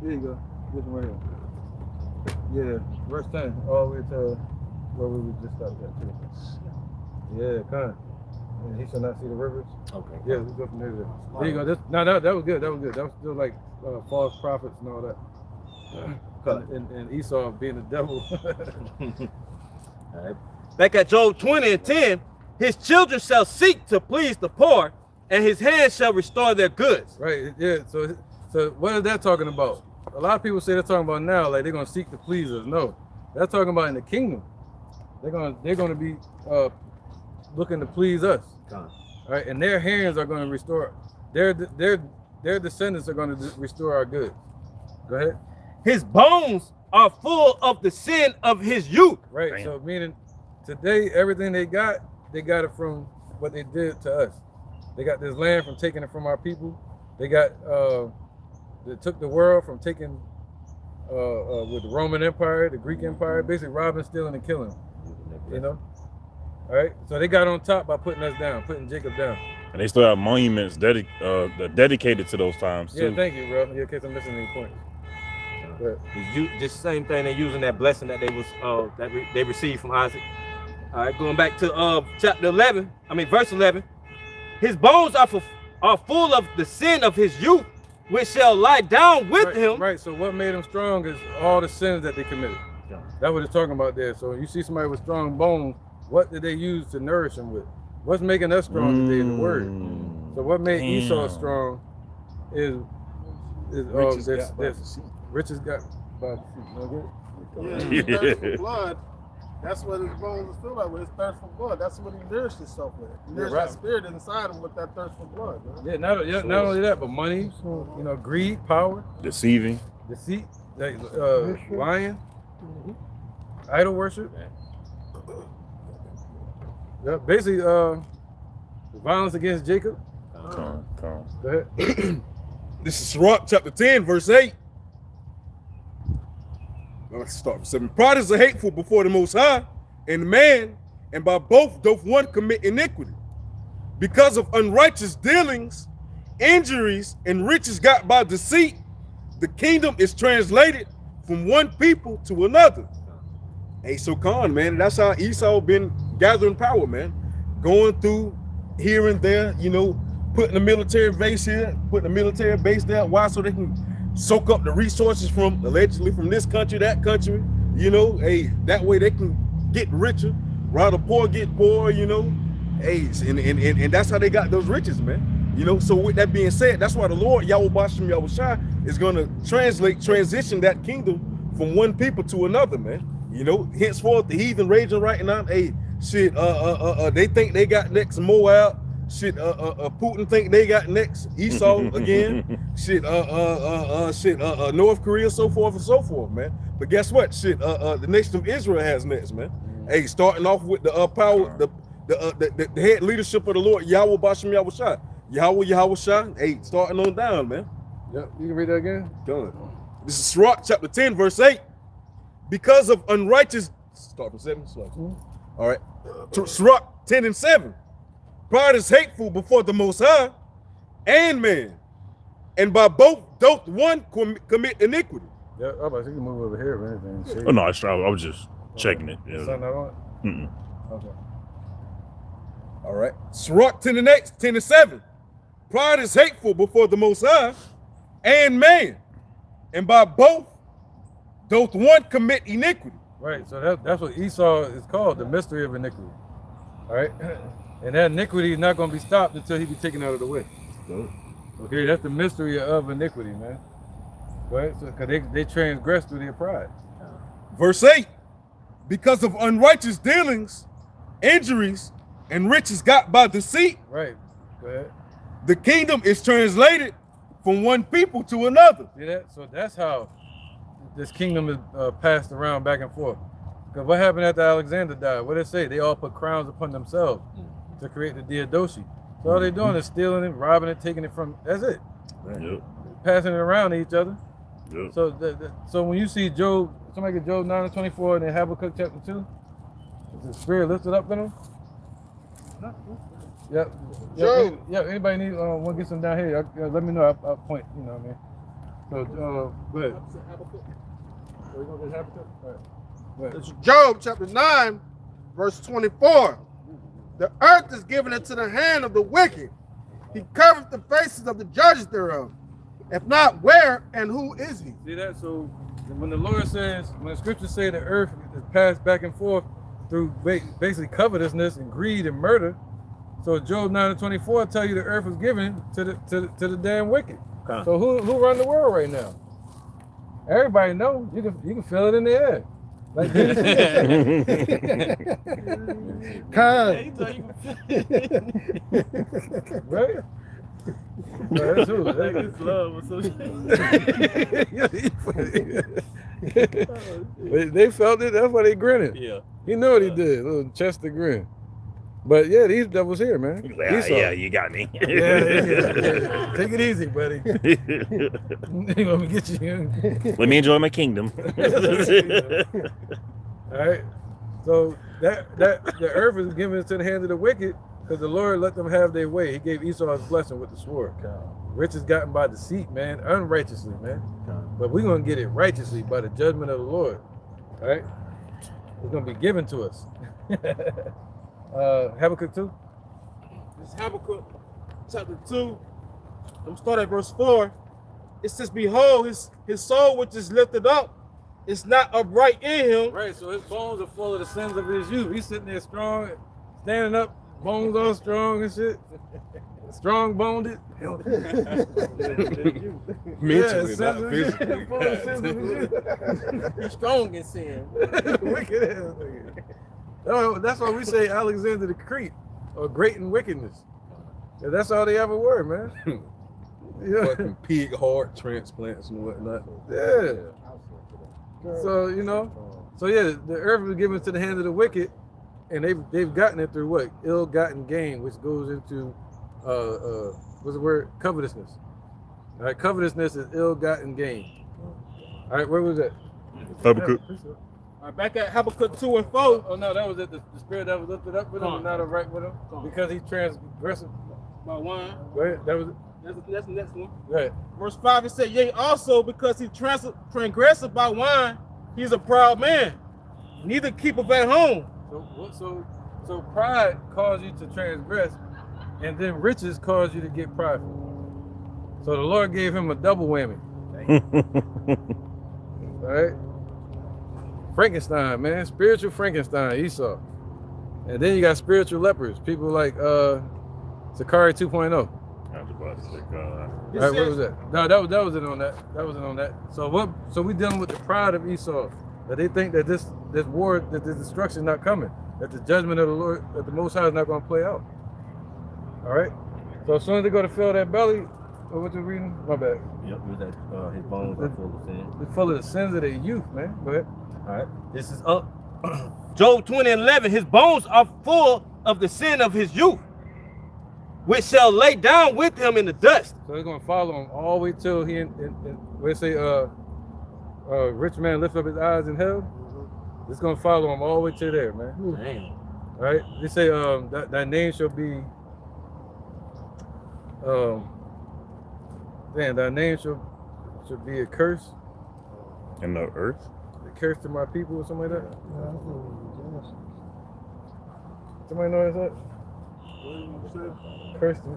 B: There you go. This one right here. Yeah, verse 10, all the way to where we just stopped at too. Yeah, kind of. And he shall not see the rivers. Okay. Yeah, let's go from there to there. There you go. That was good. That was good. That was still like false prophets and all that. And Esau being the devil.
I: All right. Back at Job 20 and 10, his children shall seek to please the poor, and his hands shall restore their goods.
B: Right. Yeah. So what is that talking about? A lot of people say they're talking about now, like they're gonna seek to please us. No, they're talking about in the kingdom. They're gonna be looking to please us. All right, and their hands are gonna restore. Their descendants are gonna restore our goods. Go ahead.
I: His bones are full of the sin of his youth.
B: Right. Damn. So meaning today everything they got it from what they did to us. They got this land from taking it from our people. They got they took the world from taking with the Roman Empire, the Greek Empire, basically robbing, stealing, and killing. You know? All right. So they got on top by putting us down, putting Jacob down.
F: And they still have monuments dedicated to those times too.
B: Yeah, thank you, bro. In case I'm missing any points.
I: Just same thing, they're using that blessing that they received from Isaac. All right, going back to verse 11. His bones are full of the sin of his youth, which shall lie down with him.
B: Right. So what made him strong is all the sins that they committed. Yeah. That's what it's talking about there. So you see somebody with strong bones, what did they use to nourish him with? What's making us strong today in the word? So what made Esau strong is riches got by the
E: seed. Thirst for blood. That's what his bones is filled like with. His thirst for blood. That's what he nourished himself with. He nourished that spirit inside him with that thirst for blood. Man.
B: Yeah, not only that, but money, greed, power,
F: deceit,
B: lying, idol worship. Yeah, basically, violence against Jacob.
F: Come.
B: Go ahead.
G: This is Sirach chapter 10, verse 8. Let's start with 7. Pride is hateful before the Most High, and man, and by both doth one commit iniquity. Because of unrighteous dealings, injuries, and riches got by deceit, the kingdom is translated from one people to another. Hey, so Khan, man, that's how Esau been gathering power, man. Going through here and there, putting a military base here, putting a military base there. Why? So they can soak up the resources from allegedly from this country, that country, hey, that way they can get richer, while the poor get poor, hey, and that's how they got those riches, man. So with that being said, that's why the Lord, Yahweh Bashem Yahushua, is gonna transition that kingdom from one people to another, man. Henceforth the heathen raging right now, hey, shit, they think they got next Moab. Shit, Putin think they got next Esau again. Shit, North Korea, so forth and so forth, man. But guess what? Shit, the nation of Israel has next, man. Hey, starting off with the power, the head leadership of the Lord, Yahweh Bashem Yahushua. Yahweh Yahushua. Hey, starting on down, man.
B: Yep, you can read that again.
G: Done. This is Sirach chapter 10, verse 8. Because of unrighteous, start from 7. All right. Sirach 10 and 7. Pride is hateful before the Most High and man, and by both doth one commit iniquity.
B: Yeah, I'm about to move over here or anything.
F: Oh no, I was just checking it. Yeah.
B: Something I want? Okay.
G: All right. Sirach 10 and 7. Pride is hateful before the Most High and man, and by both doth one commit iniquity.
B: Right. So that's what Esau is called, the mystery of iniquity. All right. And that iniquity is not going to be stopped until he be taken out of the way. Okay, that's the mystery of iniquity, man. Right? So, because they transgress through their pride.
G: Verse 8. Because of unrighteous dealings, injuries, and riches got by deceit.
B: Right. Go ahead.
G: The kingdom is translated from one people to another.
B: See that? So that's how this kingdom is passed around back and forth. Because what happened after Alexander died? What did it say? They all put crowns upon themselves to create the Diadochi. So all they're doing is stealing it, robbing it, taking it from, that's it.
F: Yep.
B: Passing it around to each other.
F: Yep.
B: So so when you see Job, somebody get Job 9 and 24 and then Habakkuk chapter 2, is the spirit lifted up in them? Yep.
E: Job.
B: Yeah, anybody need want to get some down here, let me know, I'll point, you know what I mean? So, go ahead. Are we going to get Habakkuk? All right. Go ahead.
E: It's Job chapter 9, verse 24. The earth is given into the hand of the wicked. He covereth the faces of the judges thereof. If not, where and who is he?
B: See that? So when the Lord says, when the scriptures say the earth is passed back and forth through basically covetousness and greed and murder, so Job 9 and 24 tell you the earth was given to the damn wicked.
I: Okay.
B: So who run the world right now? Everybody know. You can feel it in the air. Like right? No, that's who. That's love. They felt it. That's why they grinning.
I: Yeah.
B: He know what he did. Little Chester grin. But yeah, these devils here, man.
F: He's like, yeah, you got me.
B: Yeah. Take it easy, buddy. Let me get you.
F: Let me enjoy my kingdom.
B: All right. So that the earth is given into the hands of the wicked because the Lord let them have their way. He gave Esau his blessing with the sword. Riches gotten by deceit, man, unrighteously, man. But we're gonna get it righteously by the judgment of the Lord. All right. It's gonna be given to us. Habakkuk 2.
C: This is Habakkuk chapter 2. I'm gonna start at verse 4. It says, behold, his soul which is lifted up is not upright in him.
B: Right, so his bones are full of the sins of his youth. He's sitting there strong, standing up, bones all strong and shit. Strong boned it.
G: Mentally, not physically.
C: He's strong in sin.
B: Wicked ass nigga. Oh, that's why we say Alexander the Great, or great in wickedness. Yeah, that's all they ever were, man. Yeah.
G: Fucking pig heart transplants and whatnot.
B: Yeah. So, you know, the earth was given to the hand of the wicked, and they've gotten it through what? Ill-gotten gain, which goes into what's the word? Covetousness. All right, covetousness is ill-gotten gain. All right, where was that?
F: Habakkuk.
C: All right, back at Habakkuk 2 and 4.
B: Oh no, that was it. The spirit that was lifted up with him, and not upright with him, because he transgressed
C: By wine.
B: Go ahead. That was it.
C: That's the next one.
B: Right.
C: Verse 5, it said, yea, also because he transgressed by wine, he's a proud man, neither keepeth at home.
B: So pride caused you to transgress, and then riches caused you to get prideful. So the Lord gave him a double whammy. All right. Frankenstein, man, spiritual Frankenstein, Esau. And then you got spiritual lepers, people like Sakari 2.0.
F: I was about to say, God.
B: All right, what was that? No, that was it on that. That wasn't on that. So we dealing with the pride of Esau, that they think that this war, that this destruction is not coming, that the judgment of the Lord, that the Most High is not going to play out. All right. So as soon as they go to fill that belly, what you reading? My bad.
I: Yep, his bones are full of sin.
B: They're full of the sins of their youth, man. Go ahead.
I: All right. This is Job 20:11. His bones are full of the sin of his youth, which shall lay down with him in the dust.
B: So it's gonna follow him all the way till he where it say rich man lift up his eyes in hell. It's gonna follow him all the way to there, man.
I: Damn.
B: Right? They say that name shall be that name should be a curse.
F: In the earth.
B: A curse to my people or something like that. Somebody know what that? Curse to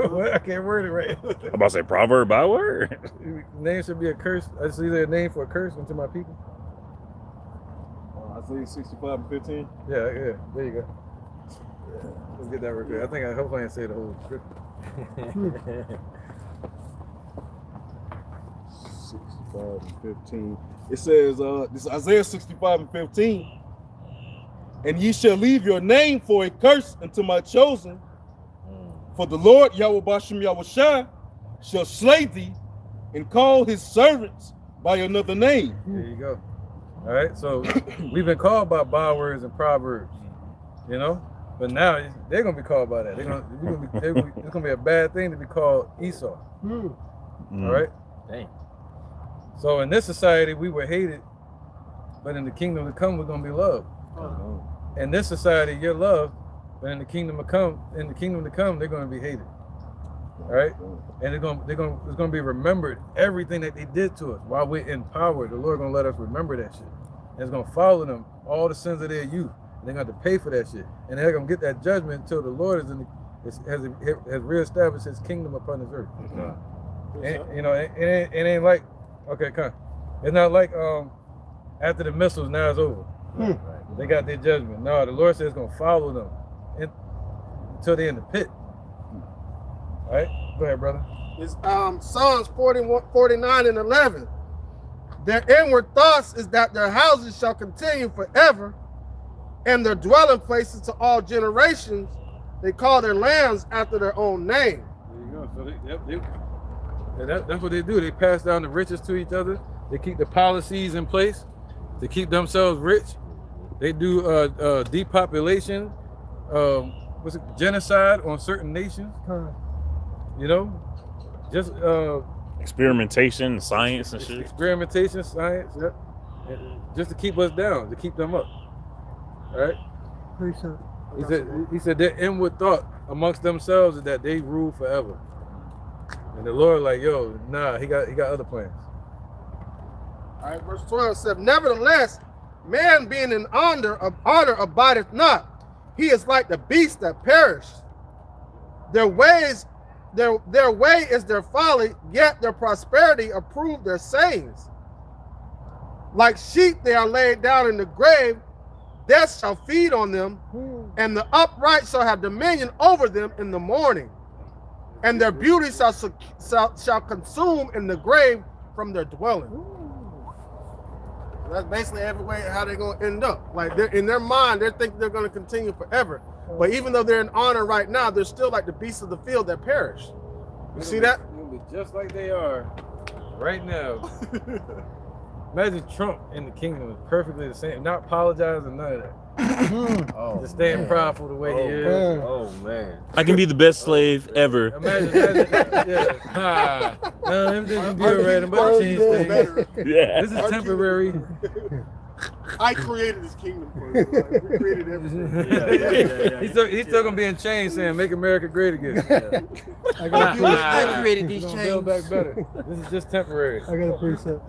B: what? I can't word it right.
F: I'm about to say proverb by word.
B: Name should be a curse. I see their name for a curse unto my people.
G: Isaiah 65 and 15.
B: Yeah, there you go. Let's get that real quick. I think I hope I didn't say the whole script.
G: 65 and 15. It says, this is Isaiah 65 and 15. And ye shall leave your name for a curse unto my chosen. For the Lord Yahweh Bashem Yahushua shall slay thee and call his servants by another name.
B: There you go. All right, so we've been called by bywords and proverbs, you know, but now they're gonna be called by that. It's gonna be a bad thing to be called Esau. All right.
I: Dang.
B: So in this society we were hated, but in the kingdom to come we're gonna be loved. In this society you're loved, but in the kingdom to come they're gonna be hated. All right, and it's gonna be remembered everything that they did to us while we're in power. The Lord gonna let us remember that shit, and it's gonna follow them all the sins of their youth. And they're gonna have to pay for that shit, and they're gonna get that judgment until the Lord has reestablished His kingdom upon this earth. And, you know, it ain't like it's not like after the missiles now it's over. They got their judgment. No, the Lord says it's gonna follow them until they're in the pit. All right, go ahead, brother.
E: It's Psalms 41, 49 and 11. Their inward thoughts is that their houses shall continue forever, and their dwelling places to all generations. They call their lands after their own name.
B: There you go. So that's what they do. They pass down the riches to each other. They keep the policies in place to keep themselves rich. They do depopulation, genocide on certain nations. You know, just
F: experimentation, science and shit.
B: Experimentation, science, yep. Just to keep us down, to keep them up. All right. He said their inward thought amongst themselves is that they rule forever. And the Lord like, yo, nah, he got other plans.
E: All right, verse 12 says, nevertheless, man being in honor abideth not. He is like the beast that perish. Their way is their folly, yet their prosperity approve their sayings. Like sheep they are laid down in the grave, death shall feed on them, and the upright shall have dominion over them in the morning. And their beauty shall consume in the grave from their dwelling. That's basically every way how they're going to end up. Like in their mind, they think they're going to continue forever. But even though they're in honor right now, they're still like the beasts of the field that perish. You see that?
B: It'll be just like they are right now. Imagine Trump in the kingdom is perfectly the same, not apologizing, none of that. Just staying prideful the way he is.
I: Oh man.
F: I can be the best slave ever.
B: Imagine yeah. No, everything can be alright. I'm about to change things.
F: Yeah.
B: This is temporary.
K: I created this kingdom for you. Like, we created everything.
B: He's still gonna be in chains saying "Make America Great Again."
J: I
I: created these
B: We're gonna build back better. This is just temporary.
J: got a precept.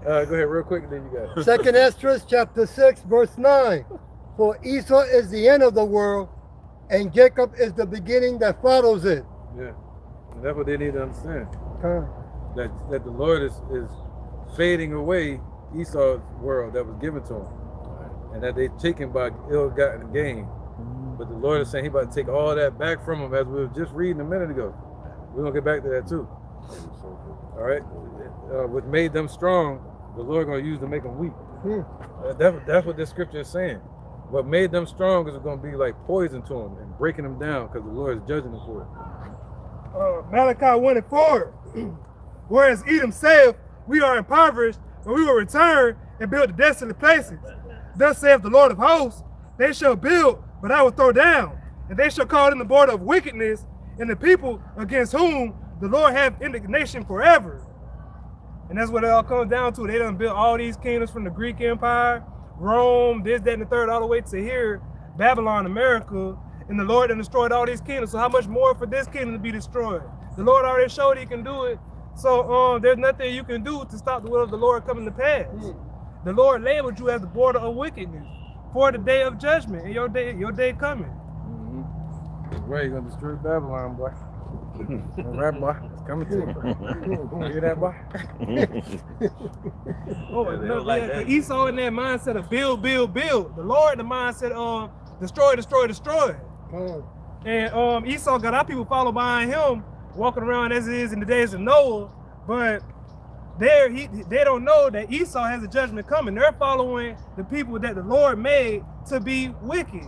B: Go ahead, real quick, and then you got it.
J: Second Esdras chapter 6, verse 9. For Esau is the end of the world, and Jacob is the beginning that follows it.
B: Yeah, and that's what they need to understand. That the Lord is fading away Esau's world that was given to him, and that they're taken by ill-gotten gain. But the Lord is saying He about to take all that back from him, as we were just reading a minute ago. We're gonna get back to that too. All right, what made them strong, the Lord gonna use to make them weak. That's what this scripture is saying. What made them strong is going to be like poison to them and breaking them down because the Lord is judging them for it.
A: Malachi 1 and 4. Whereas Edom saith, we are impoverished, and we will return and build the desolate places. Thus saith the Lord of hosts, they shall build, but I will throw down. And they shall call in the border of wickedness, and the people against whom the Lord hath indignation forever. And that's what it all comes down to. They done built all these kingdoms from the Greek Empire, Rome, this, that, and the third, all the way to here, Babylon, America, and the Lord done destroyed all these kingdoms. So how much more for this kingdom to be destroyed? The Lord already showed he can do it. So there's nothing you can do to stop the will of the Lord coming to pass. The Lord labeled you as the border of wickedness for the day of judgment, and your day coming.
B: Right, you're gonna destroy Babylon, boy. Right, boy. It's coming to you. Hear that, boy?
A: The Esau in that mindset of build, build, build. The Lord in the mindset of destroy, destroy, destroy. And Esau got our people follow behind him, walking around as it is in the days of Noah, but they don't know that Esau has a judgment coming. They're following the people that the Lord made to be wicked.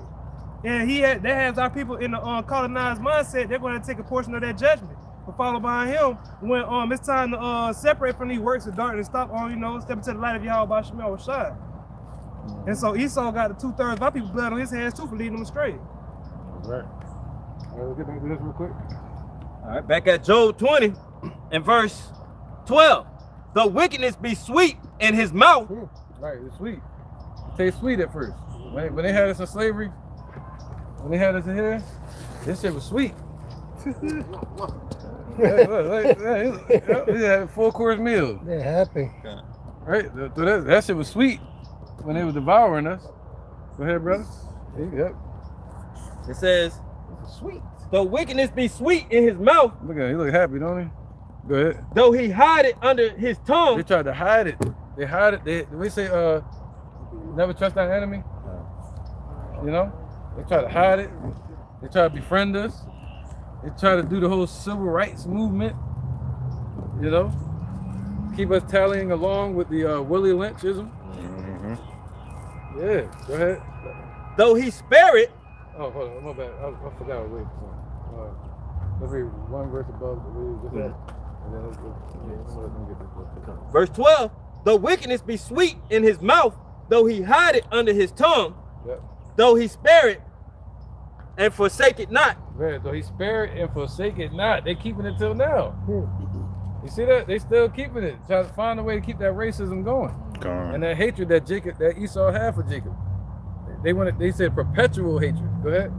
A: And that has our people in the colonized mindset. They're going to take a portion of that judgment, but follow behind him when it's time to separate from these works of darkness, stop step into the light of Yahweh Shemel Shai. And so Esau got the 2/3 of our people's blood on his hands too for leading them astray.
B: Right. All right, let's get back to this real quick.
I: All right, back at Job 20 and verse 12. The wickedness be sweet in his mouth.
B: Right, it's sweet. It tastes sweet at first. When they had us in slavery, when they had us in here, this shit was sweet. They had a 4-course meal.
J: They're happy.
B: Right, so that shit was sweet when they were devouring us. Go ahead, brother. Yep.
I: It says, sweet. The wickedness be sweet in his mouth.
B: Look at him, he look happy, don't he? Go ahead.
I: Though he hide it under his tongue.
B: They tried to hide it. They hide it. We say, never trust our enemy. You know? They try to hide it. They try to befriend us. They try to do the whole civil rights movement. You know? Keep us tallying along with the Willie Lynchism. Yeah, go ahead.
I: Though he spare it.
B: Oh, hold on, my bad. I forgot I was waiting for something. Let's read one verse above the read just that. And then let's get this book.
I: Verse 12. The wickedness be sweet in his mouth, though he hide it under his tongue.
B: Yep.
I: Though he spare it and forsake it not.
B: Right, though he spare it and forsake it not. They keeping it till now. You see that? They still keeping it. Trying to find a way to keep that racism going. And that hatred that Esau had for Jacob. They said perpetual hatred. Go ahead.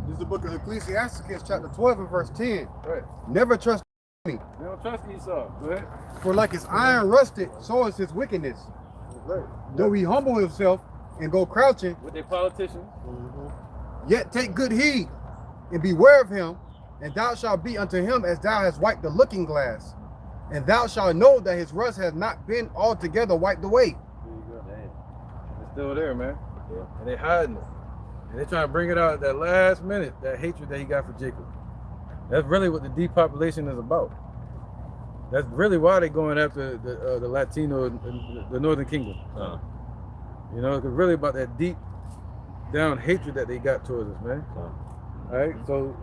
K: This is the book of Ecclesiastes, chapter 12 and verse 10.
B: Right.
K: Never trust me.
B: They don't trust Esau. Go ahead.
K: For like his iron rusted, so is his wickedness.
B: Right.
K: Though he humble himself and go crouching,
B: With their politicians.
K: yet take good heed and beware of him, and thou shalt be unto him as thou hast wiped the looking glass, and thou shalt know that his rust has not been altogether wiped away.
B: There you go. It's still there, man. Yeah. And they hiding it. And they trying to bring it out at that last minute, that hatred that he got for Jacob. That's really what the depopulation is about. That's really why they're going after the Latino, the Northern Kingdom. You know, it's really about that deep down hatred that they got towards us, man. All right, so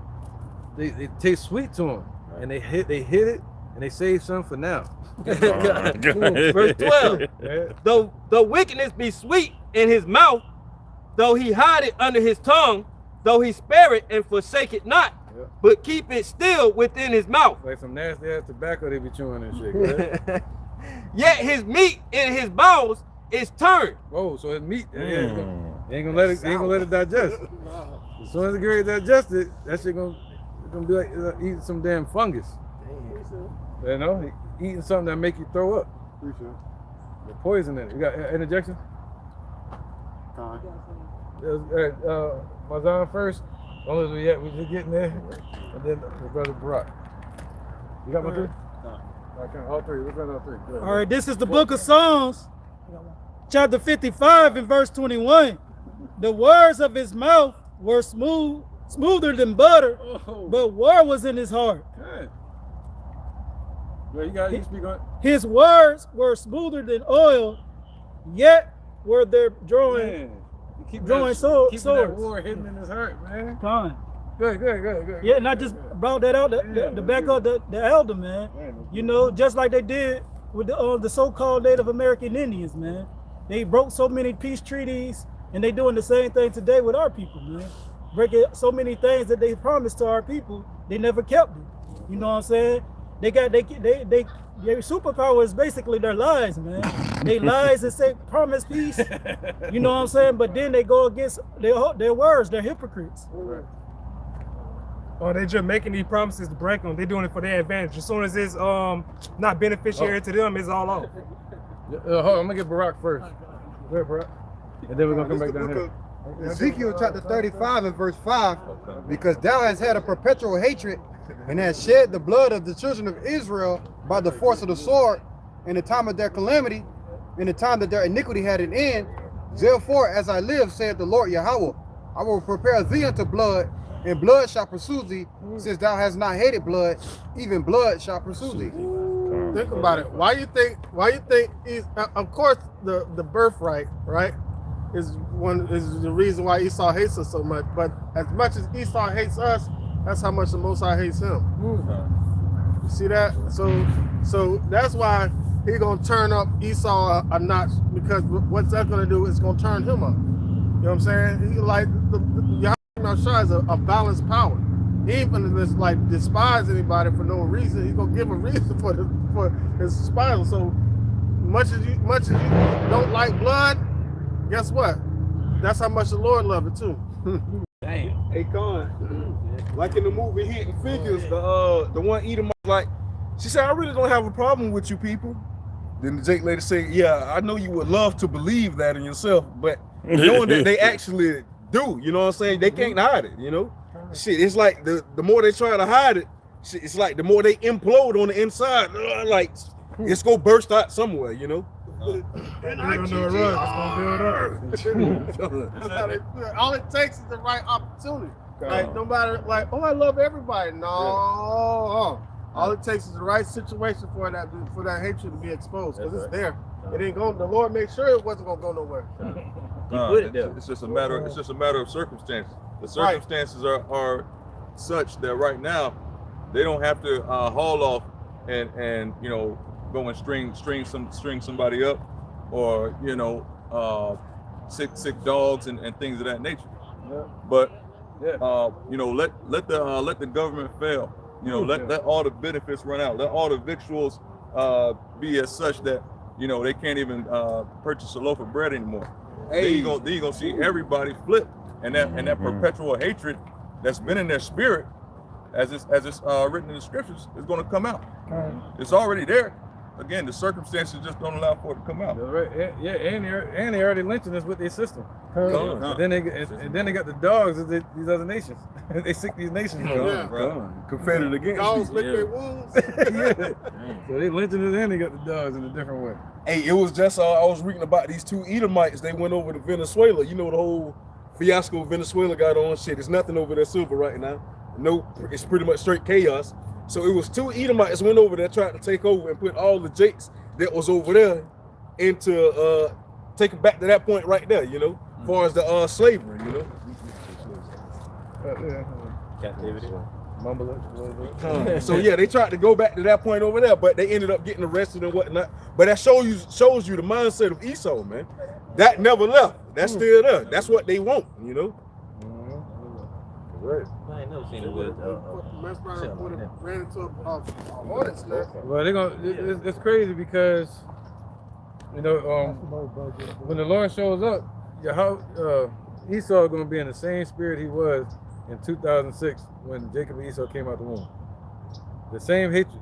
B: they taste sweet to them, and they hit it, and they save some for now.
I: Verse 12.
B: Yeah.
I: Though the wickedness be sweet in his mouth, though he hide it under his tongue, though he spare it and forsake it not, but keep it still within his mouth.
B: Like some nasty ass tobacco they be chewing and shit. Right?
I: Yet his meat in his bowels is turned.
B: Whoa, so his meat, ain't gonna let it digest. As soon as it gets digested, that shit gonna be like eating some damn fungus. You know, eating something that make you throw up. The poison in it. You got interjection? Mazan first. Only we just getting there, and then my brother Barack. You got my three? No. All three. Let's run all three. Good.
L: All right, this is the book of Psalms, chapter 55 and verse 21. The words of his mouth were smoother than butter, but war was in his heart.
B: Good. Well, you speak on it.
L: His words were smoother than oil, yet were there drawing swords.
B: Keeping that war hidden in his heart, man.
L: Con.
B: Good.
L: Yeah, and I just brought that out to back up the elder, man. You know, just like they did with the so-called Native American Indians, man. They broke so many peace treaties And they doing the same thing today with our people, man. Breaking so many things that they promised to our people, they never kept it. You know what I'm saying? Their superpower is basically their lies, man. They lies and say promise peace. You know what I'm saying? But then they go against their words. They're hypocrites.
A: Oh, they just making these promises to break them. They're doing it for their advantage. As soon as it's not beneficiary to them, it's all off.
B: Hold on, I'm gonna get Barack first. Go ahead, Barack. And then we're gonna come back down here.
K: Ezekiel chapter 35 and verse 5, because thou hast had a perpetual hatred and hast shed the blood of the children of Israel by the force of the sword in the time of their calamity, in the time that their iniquity had an end. Therefore, as I live, saith the Lord Yahweh, I will prepare thee unto blood, and blood shall pursue thee, since thou hast not hated blood, even blood shall pursue thee.
E: Think about it. Why you think of course the birthright, right? Is the reason why Esau hates us so much. But as much as Esau hates us, that's how much the Most High hates him. You see that? So that's why he gonna turn up Esau a notch, because what's that gonna do is gonna turn him up. You know what I'm saying? He like Yahweh Shah is a balanced power. He ain't gonna just like despise anybody for no reason. He's gonna give a reason for his despisal. So much as you don't like blood, guess what? That's how much the Lord loves it too.
I: Damn.
G: Hey, Con, like in the movie Hidden Figures, the one Edomite, like, she said, I really don't have a problem with you people. Then the Jake lady said, yeah, I know you would love to believe that in yourself, but knowing that they actually do, you know what I'm saying? They can't hide it, you know? Shit, it's like the more they try to hide it, shit, it's like the more they implode on the inside, like, it's gonna burst out somewhere, you know?
E: All it takes is the right opportunity. Like no matter, like, oh, I love everybody. No, all it takes is the right situation for that hatred to be exposed, because it's there. It ain't going. The Lord made sure it wasn't gonna go nowhere.
M: It's just a matter. It's just a matter of circumstances. The circumstances are such that right now they don't have to haul off and you know, go and string somebody up, or you know, sick dogs and things of that nature. But you know, let the government fail. You know, let all the benefits run out. Let all the victuals be as such that, you know, they can't even purchase a loaf of bread anymore. Then you're gonna see everybody flip, and that perpetual hatred that's been in their spirit, as it's written in the scriptures, is going to come out. It's already there. Again, the circumstances just don't allow for it to come out.
B: Right. Yeah, and they already lynching us with their system. And then they got the dogs of these other nations. They sick these nations.
G: Confederate against
E: dogs lick their wounds.
B: So they lynching us, and they got the dogs in a different way.
G: Hey, it was just I was reading about these two Edomites. They went over to Venezuela. You know, the whole fiasco Venezuela got on. Shit, there's nothing over there silver right now. No, it's pretty much straight chaos. So it was two Edomites went over there, tried to take over and put all the jakes that was over there into take it back to that point right there, you know, as far as the slavery, you know.
I: Captivity.
G: So yeah, they tried to go back to that point over there, but they ended up getting arrested and whatnot. But that shows you the mindset of Esau, man. That never left. That's still there. That's what they want, you know.
B: Right.
I: I ain't never seen it with
E: Ran into a hornet's nest.
B: Well, they're gonna. It's crazy because, you know, when the Lord shows up, Esau is gonna be in the same spirit he was in 2006 when Jacob and Esau came out the womb. The same hatred.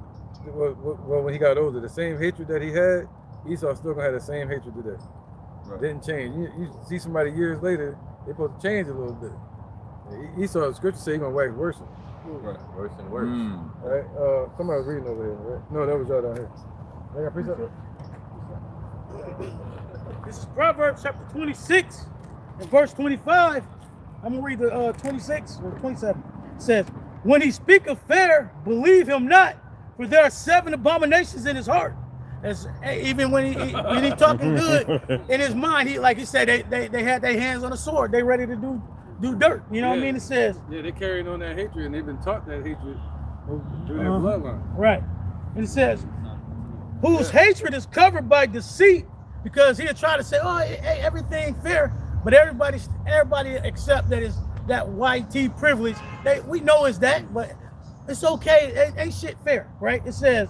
B: Well, when he got older, the same hatred that he had, Esau still gonna have the same hatred today. Right. Didn't change. You see somebody years later, they're supposed to change a little bit. Esau, the scripture say he's gonna wax worse.
I: Right, worse and worse.
B: Right? Somebody was reading over here, right? No, that was y'all down here. I got precept.
L: This is Proverbs chapter 26 and verse 25. I'm gonna read the 26 or 27. It says, when he speaketh fair, believe him not, for there are 7 abominations in his heart. As even when he talking good in his mind, he, like he said, they had their hands on the sword. They ready to do dirt. You know what I mean? It says.
B: Yeah, they carrying on that hatred, and they've been taught that hatred through their bloodline.
L: Right. And it says, whose hatred is covered by deceit, because he'll try to say, oh, hey, everything fair, But everybody accept that it's that YT privilege. We know it's that, but it's okay. It ain't shit fair, right? It says,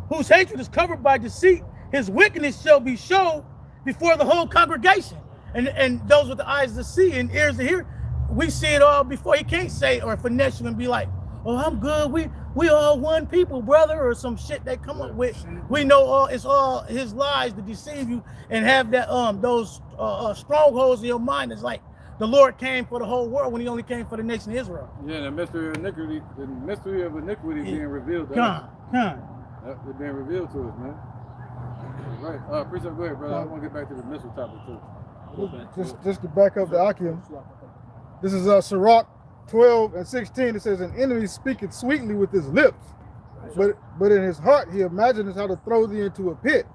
L: whose hatred is covered by deceit, his wickedness shall be shown before the whole congregation. And those with the eyes to see and ears to hear, we see it all before. He can't say or finesse you and be like, oh, I'm good. We all one people, brother, or some shit they come up with. We know it's all his lies to deceive you and have that those strongholds in your mind. It's like the Lord came for the whole world when he only came for the nation of Israel.
B: Yeah, the mystery of iniquity being revealed.
L: Come.
B: It's being revealed to us, man. Right. Precept, go ahead, brother. I want to get back to the missile topic too.
A: Just to back up the Akim. This is Sirach 12 and 16. It says, an enemy speaketh sweetly with his lips, but in his heart he imagines how to throw thee into a pit.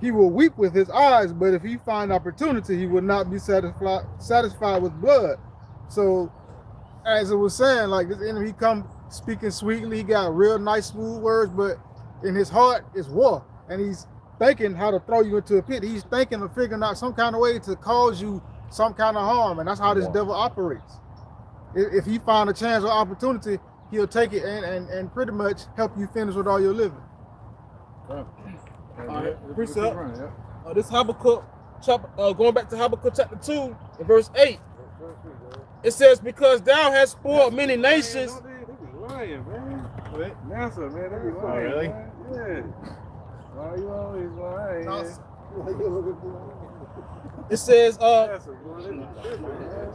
A: He will weep with his eyes, but if he find opportunity, he will not be satisfied with blood. So, as it was saying, like this enemy, he come speaking sweetly, he got real nice, smooth words, but in his heart is war, and he's thinking how to throw you into a pit. He's thinking of figuring out some kind of way to cause you some kind of harm, and that's how this devil operates. If he find a chance or opportunity, he'll take it and pretty much help you finish with all your living.
C: Precept. This Habakkuk, going back to Habakkuk chapter 2 and verse 8. It says, because thou hast spoiled many nations.
B: Lying, man. NASA, man, they be lying.
C: Really?
B: Man. Yeah. Why you always lying?
C: It says,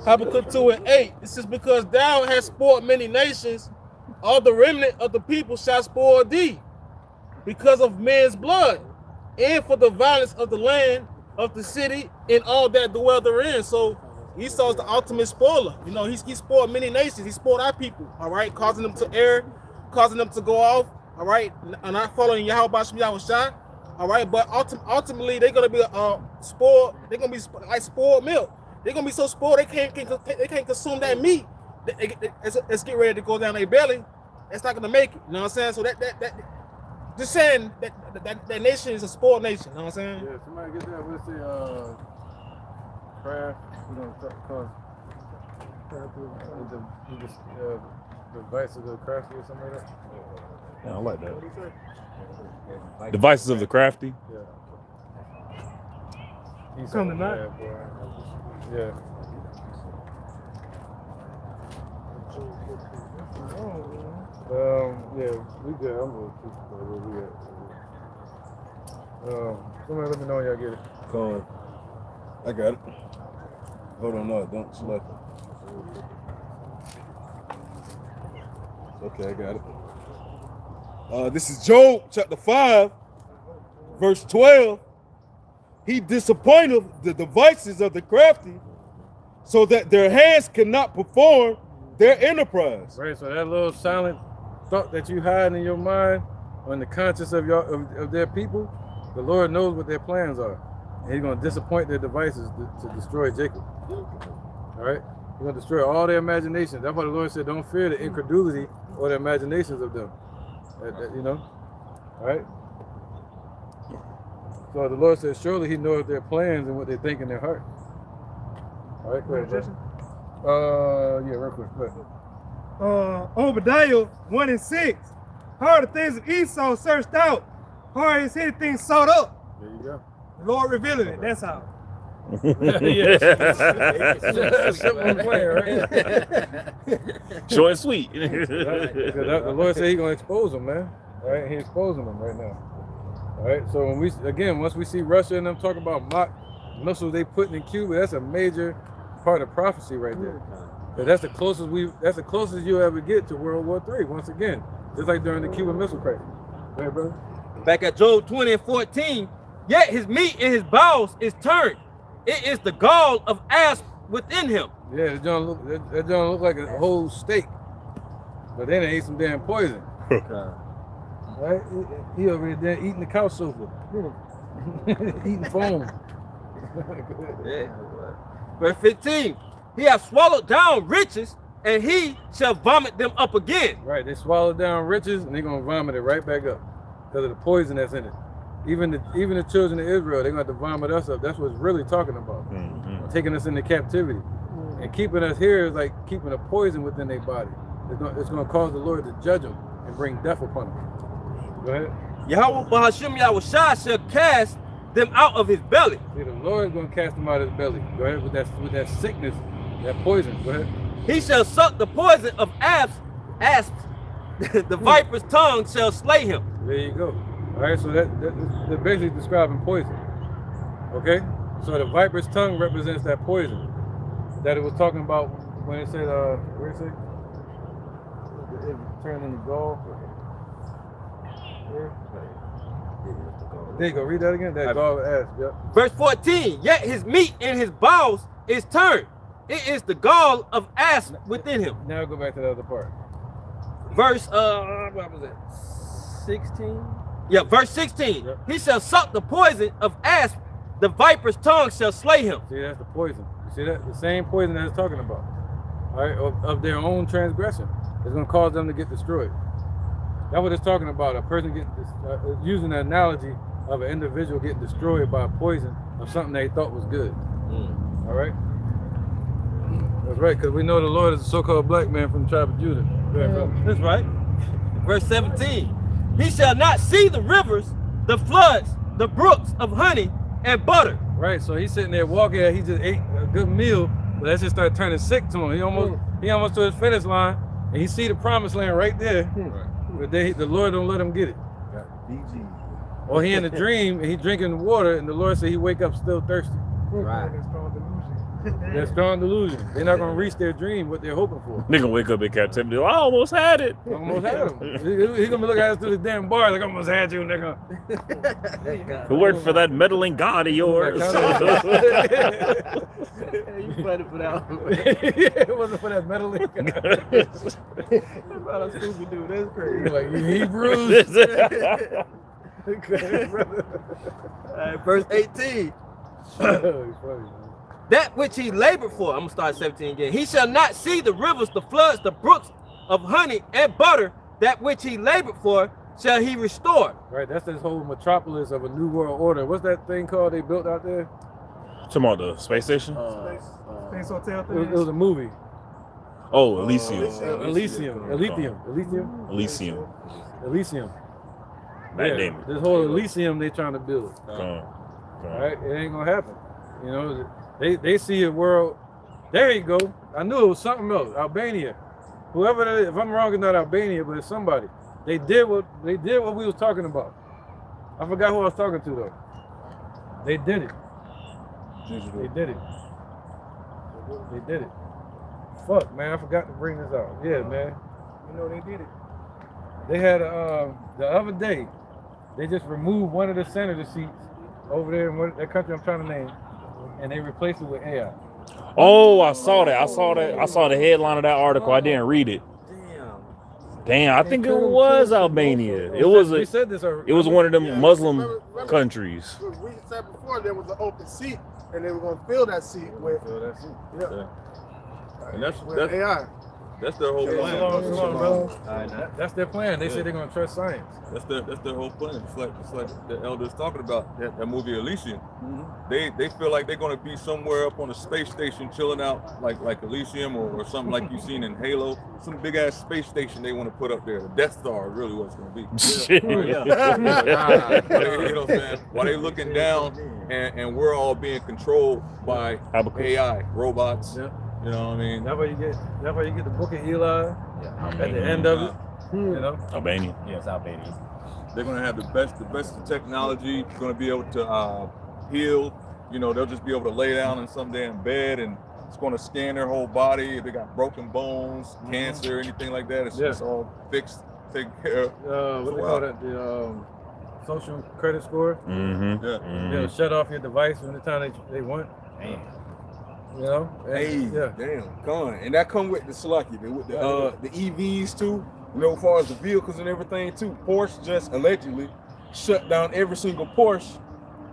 C: Habakkuk 2 and 8. It says, because thou hast spoiled many nations, all the remnant of the people shall spoil thee, because of men's blood, and for the violence of the land, of the city, and all that dwell therein. So Esau is the ultimate spoiler. You know, he spoiled many nations. He spoiled our people, all right, causing them to err, causing them to go off, all right, and not following Yahweh Bashim Yahushua, all right. But ultimately, they're gonna be spoiled. They're gonna be like spoiled milk. They're gonna be so spoiled they can't consume that meat. Let's get ready to go down their belly. It's not gonna make it. You know what I'm saying? So that just saying that nation is a spoiled nation. You know what I'm saying?
B: Yeah. Somebody get that. Let's say craft. You know, cause the vice of the crafty or something like that.
F: Yeah, I like that. Devices of the crafty.
B: Yeah.
A: Come tonight.
B: Yeah. Yeah, we good. I'm going to keep where we at. Somebody let me know when y'all get it.
G: Come on. I got it. Hold on, no, don't select it. Okay, I got it. This is Job chapter 5, verse 12. He disappointed the devices of the crafty, so that their hands cannot perform their enterprise.
B: Right, so that little silent thought that you hide in your mind, or in the conscience of their people, the Lord knows what their plans are. And he's going to disappoint their devices to destroy Jacob. All right? He's going to destroy all their imaginations. That's why the Lord said, don't fear the incredulity or the imaginations of them. You know? All right? So the Lord said, surely he knows their plans and what they think in their heart. All right, go ahead, bro. Yeah, real quick. Go ahead.
A: Obadiah 1 and 6. How are the things of Esau searched out? How are his hidden things sought up?
B: There you go.
A: The Lord revealing it. That's how.
F: Short and sweet.
B: The Lord said he's going to expose them, man. All right, he's exposing them right now. All right, so once we see Russia and them talking about mock missiles they putting in Cuba, that's a major part of prophecy right there. But that's the closest you'll ever get to World War III. Once again, just like during the Cuban Missile Crisis. Go ahead, brother.
I: Back at Job 20 and 14, yet his meat and his bowels is turned. It is the gall of asp within him.
B: Yeah, that don't look like a whole steak. But then they ate some damn poison. Right? He over there eating the couch sofa. Eating foam.
I: Yeah. Verse 15, he has swallowed down riches, and he shall vomit them up again.
B: Right, they swallowed down riches, and they're going to vomit it right back up because of the poison that's in it. even the children of Israel, they're going to have to vomit us up. That's what it's really talking about. Taking us into captivity. And keeping us here is like keeping a poison within their body. It's going to cause the Lord to judge them and bring death upon them. Go ahead.
I: Yahweh Bahashim Yahushua shall cast them out of his belly.
B: See, the Lord is going to cast them out of his belly. Go ahead with that sickness, that poison. Go ahead.
I: He shall suck the poison of asps. The viper's tongue shall slay him.
B: There you go. All right, so they're basically describing poison. Okay? So the viper's tongue represents that poison that it was talking about when it said, where it said? It turned into gall. There you go, read that again. That gall of asp, yep.
I: Verse 14, yet his meat in his bowels is turned. It is the gall of asp within him.
B: Now go back to the other part.
I: Verse, what was it? 16? Yeah, verse 16. Yep. He shall suck the poison of asp, the viper's tongue shall slay him.
B: See, that's the poison. You see that? The same poison that it's talking about. All right, of their own transgression. It's going to cause them to get destroyed. That's what it's talking about. A person getting using the analogy of an individual getting destroyed by a poison of something they thought was good. All right? That's right, because we know the Lord is a so-called black man from the tribe of Judah.
I: That's right. Verse 17. He shall not see the rivers, the floods, the brooks of honey and butter.
B: Right, so he's sitting there walking, he just ate a good meal, but that just started turning sick to him. He almost to his finish line, and he see the promised land right there, but the Lord don't let him get it. Or he in a dream, and he drinking water, and the Lord said he wake up still thirsty.
I: Right.
B: That's strong delusion. They're not gonna reach their dream, what they're hoping for.
F: They gonna wake up in captivity. I almost had it.
B: Almost had him. He's gonna look at us through the damn bar like I almost had you, nigga.
F: Who worked for that meddling God of yours?
I: You funny for that one.
B: It wasn't for that meddling God.
I: About a stupid dude. That's crazy.
B: Like you Hebrews.
I: Verse 18. That which he labored for, I'm gonna start 17 again. He shall not see the rivers, the floods, the brooks of honey and butter. That which he labored for shall he restore.
B: Right, that's this whole metropolis of a new world order. What's that thing called they built out there?
F: Talking about the space station?
A: Space Hotel thing.
B: It was a movie.
F: Oh, Elysium.
B: Elysium.
F: Matt Damon.
B: This whole Elysium they trying to build. Right, it ain't gonna happen. You know, they see a world. There you go. I knew it was something else. Albania. Whoever that is, if I'm wrong, it's not Albania, but it's somebody. They did what we was talking about. I forgot who I was talking to though. They did it. They did it. They did it. Fuck, man, I forgot to bring this out. Yeah, man.
A: You know they did it.
B: They had the other day, they just removed one of the senator seats over there in that country I'm trying to name, and they replaced it with AI.
F: Oh, I saw that. I saw the headline of that article. I didn't read it. Damn, I think it was Albania. It was one of them Muslim countries.
E: We said before there was an open seat, and they were going to fill that seat with
M: And that's
E: AI.
M: That's their whole plan.
B: That's their plan. They say they're gonna trust science.
M: That's their whole plan. It's like the elders talking about that movie Elysium. They feel like they're gonna be somewhere up on a space station chilling out like Elysium or something like you've seen in Halo. Some big ass space station they want to put up there. The Death Star is really what it's gonna be. You know what I'm saying? While they looking down and we're all being controlled by AI, robots.
B: Yeah.
M: You know what I mean?
B: That's why you get the Book of Eli at the end of it. You know?
F: Albania.
N: Yes, Albania.
M: They're gonna have the best technology. Gonna be able to heal. You know, they'll just be able to lay down in some damn bed and it's gonna scan their whole body. If they got broken bones, cancer, anything like that, it's just all fixed, taken care of.
B: What they call that? The social credit score. They'll shut off your device anytime they want.
N: Man.
B: You know?
G: Damn, con. And that come with the Salaki, with the EVs too. You know, as far as the vehicles and everything too. Porsche just allegedly shut down every single Porsche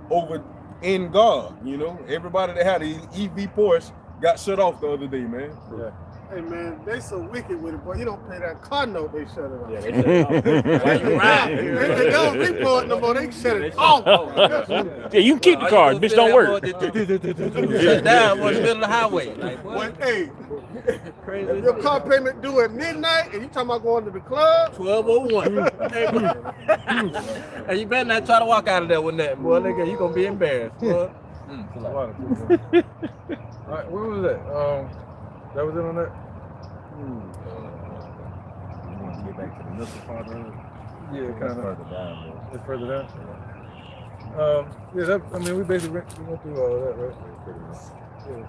G: over in God. You know, everybody that had an EV Porsche got shut off the other day, man.
E: Hey man, they so wicked with it, boy. You don't pay that car note, they shut it off.
I: Yeah, they shut it off.
E: Right. They don't repo it no more. They shut it off.
F: Yeah, you can keep the card, bitch. Don't work.
I: Shut down on the middle of the highway. Like,
E: When, hey,
I: crazy.
E: if your car payment due at midnight and you talking about going to the club,
I: 12:01. Hey, you better not try to walk out of there with that, boy. Nigga, you gonna be embarrassed, boy.
B: All right, where was that? That was it on that?
N: You want to get back to the middle part of it?
B: Yeah,
N: It's
B: kind of.
N: further down.
B: It's further down. Yeah, that, I mean, we basically went through all of that, right? Yeah.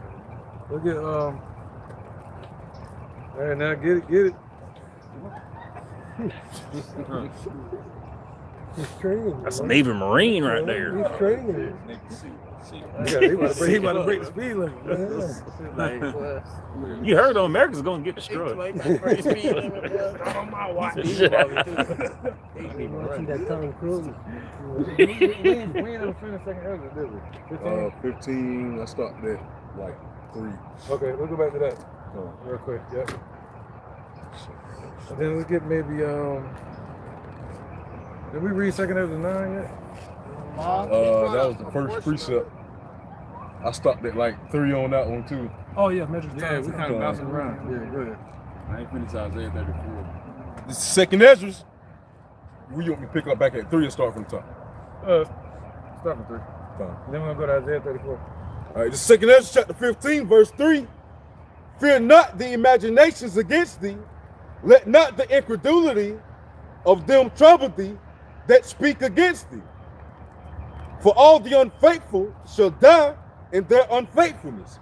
B: We'll get all right, now get it.
L: He's training.
F: That's a Navy Marine right there.
L: He's training.
B: Yeah, he about to break the speed limit.
F: You heard though, America's gonna get destroyed.
I: On my watch.
L: Watching that Tom Cruise.
B: We ain't ever finished second Ezra, did we?
G: 15. I stopped at like 3.
B: Okay, we'll go back to that real quick. Yep. And then let's get maybe did we read second Ezra 9 yet?
G: That was the first precept. I stopped at like 3 on that one too.
B: Oh yeah, measure time. Yeah, we kind of bouncing around. Yeah, go ahead.
D: I ain't finished Isaiah 34.
G: This is second Ezra's. We want me to pick up back at 3 and start from the top.
B: Start from 3.
G: Fine.
B: Then we're gonna go to Isaiah 34.
G: All right, the second Ezra chapter 15, verse 3. Fear not the imaginations against thee. Let not the incredulity of them trouble thee that speak against thee. For all the unfaithful shall die in their unfaithfulness.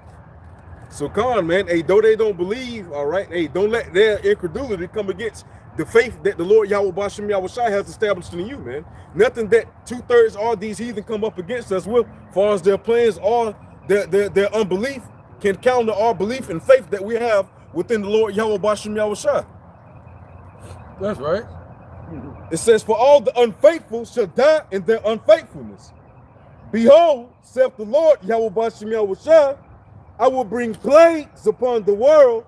G: So come on, man. Hey, though they don't believe, all right, hey, don't let their incredulity come against the faith that the Lord Yahweh Bashem Yahushai has established in you, man. Nothing that 2/3 all these heathen come up against us with, as far as their plans or their unbelief, can counter our belief and faith that we have within the Lord Yahweh Bashem Yahushai.
B: That's right.
G: It says, for all the unfaithful shall die in their unfaithfulness. Behold, saith the Lord Yahweh Bashem Yahushai, I will bring plagues upon the world,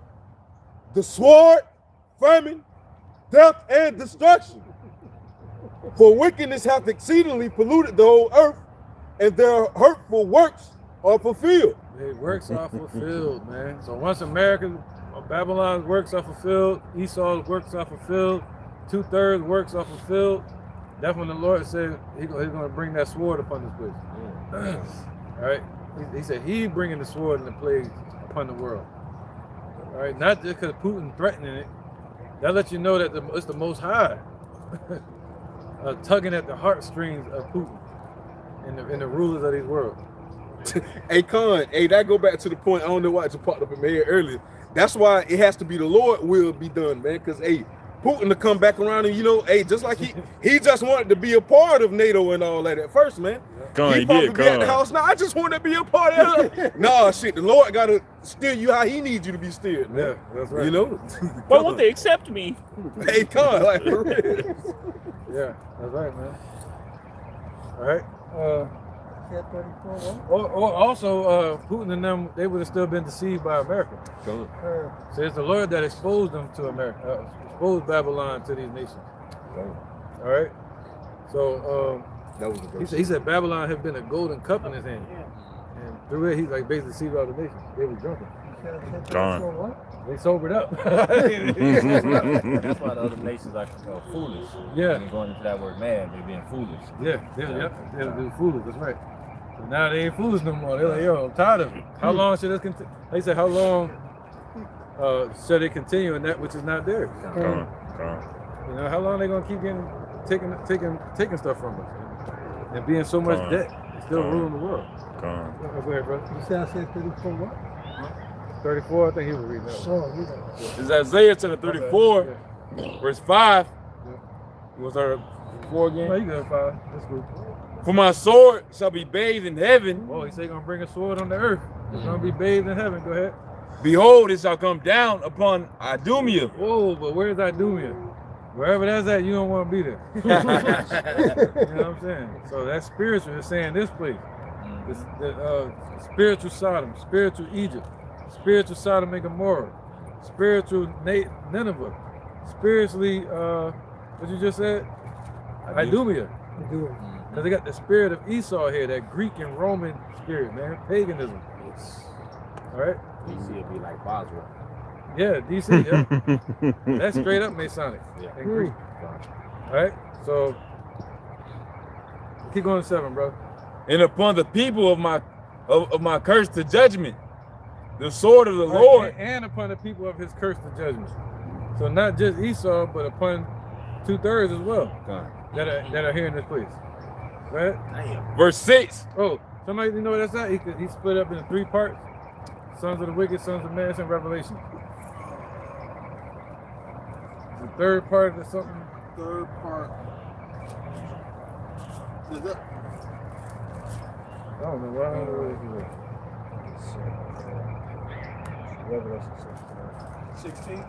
G: the sword, famine, death, and destruction. For wickedness hath exceedingly polluted the whole earth, and their hurtful works are fulfilled.
B: The works are fulfilled, man. So once Babylon's works are fulfilled, Esau's works are fulfilled, 2/3 works are fulfilled. That's when the Lord said he's going to bring that sword upon this place. All right. He said he bringing the sword and the plagues upon the world. All right. Not just because Putin threatening it. That lets you know that it's the Most High tugging at the heartstrings of Putin and the rulers of this world.
G: Hey, Con, hey, that go back to the point. I don't know why it just popped up in my head earlier. That's why it has to be the Lord will be done, man. Because, hey, Putin to come back around and, you know, hey, just like he just wanted to be a part of NATO and all that at first, man. He probably be at the house now. I just want to be a part of it. Nah, shit, the Lord got to steer you how he needs you to be steered, man.
B: Yeah, that's right.
G: You know?
F: Why won't they accept me?
G: Hey, Con, like, for real.
B: Yeah, that's right, man. All right. Or also, Putin and them, they would have still been deceived by America. So it's the Lord that exposed them to America, exposed Babylon to these nations. All right. So
G: that was the
B: he said Babylon had been a golden cup in his hand, and through it he like basically deceived all the nations. They were drunken.
F: Gone.
B: They sobered up.
N: That's why the other nations are foolish.
B: Yeah.
N: When they're going into that word man, they're being foolish.
B: Yeah, they're foolish. That's right. So now they ain't foolish no more. They're like, yo, I'm tired of it. How long should this continue? They said, how long should it continue in that which is not theirs? You know, how long are they gonna keep taking stuff from us and being so much debt, and still ruling the world? Go ahead, brother.
L: You said I said 34 what?
B: 34, I think he was reading that.
D: It's Isaiah chapter 34, verse 5. Was our 4 again?
B: No, you got 5. That's good.
D: For my sword shall be bathed in heaven.
B: Oh, he said he's gonna bring a sword on the earth. It's gonna be bathed in heaven. Go ahead.
D: Behold, it shall come down upon Idumea.
B: Whoa, but where's Idumea? Wherever that's at, you don't want to be there. You know what I'm saying? So that's spiritual. It's saying this place. The spiritual Sodom, spiritual Egypt, spiritual Sodom and Gomorrah. spiritual Nineveh, spiritually, what you just said? Idumea. Because they got the spirit of Esau here, that Greek and Roman spirit, man, paganism. All right?
N: DC will be like Boswell.
B: Yeah, DC, yeah. That's straight up Masonic and Greek. All right? So, keep going to 7, bro.
D: And upon the people of my curse to judgment, the sword of the Lord.
B: And upon the people of his curse to judgment. So not just Esau, but upon 2/3 as well that are here in this place. Right?
D: Verse 6.
B: Oh, somebody know what that's at? He split up into 3 parts. Sons of the wicked, sons of man, and Revelation. The 3rd part of something.
E: 3rd part. Is that?
B: I don't know. I don't know what it is.
A: Revelation 16.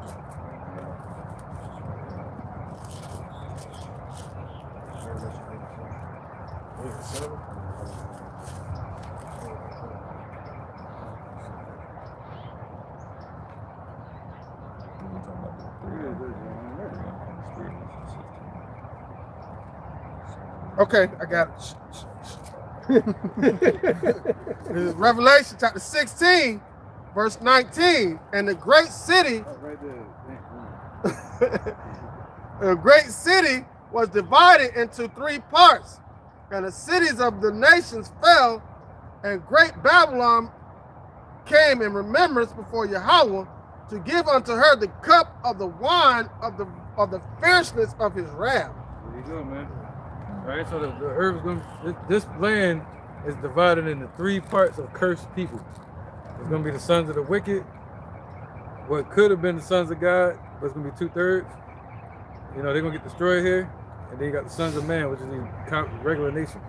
E: Okay, I got it. This is Revelation chapter 16, verse 19. And the great city, the great city was divided into 3 parts, and the cities of the nations fell, and great Babylon came in remembrance before Yahweh to give unto her the cup of the wine of the fierceness of his wrath.
B: There you go, man. All right, so the earth is going to, this land is divided into 3 parts of cursed people. It's going to be the sons of the wicked, what could have been the sons of God, but it's going to be 2/3. You know, they're going to get destroyed here. And then you got the sons of man, which is the regular nation.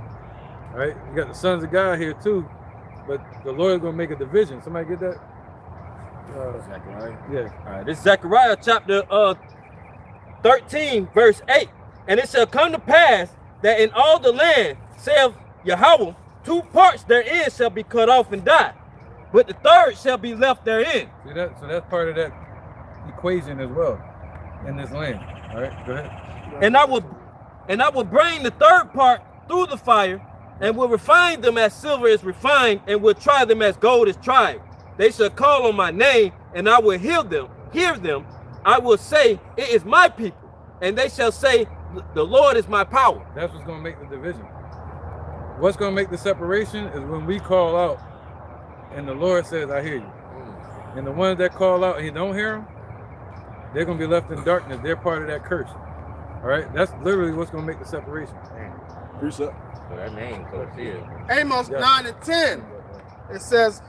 B: All right, you got the sons of God here too, but the Lord is going to make a division. Somebody get that?
I: Zechariah.
B: Yeah.
I: All right, this is Zechariah chapter 13, verse 8. And it shall come to pass that in all the land, saith Yahweh, 2 parts therein shall be cut off and die, but the 3rd shall be left therein.
B: See that? So that's part of that equation as well in this land. All right, go ahead.
I: And I will bring the 3rd part through the fire, and will refine them as silver is refined, and will try them as gold is tried. They shall call on my name, and I will hear them. I will say, it is my people, and they shall say, the Lord is my power.
B: That's what's going to make the division. What's going to make the separation is when we call out, and the Lord says, I hear you. And the ones that call out and you don't hear them, they're going to be left in darkness. They're part of that curse. All right, that's literally what's going to make the separation.
N: So that name goes here.
E: Amos 9 and 10. It says,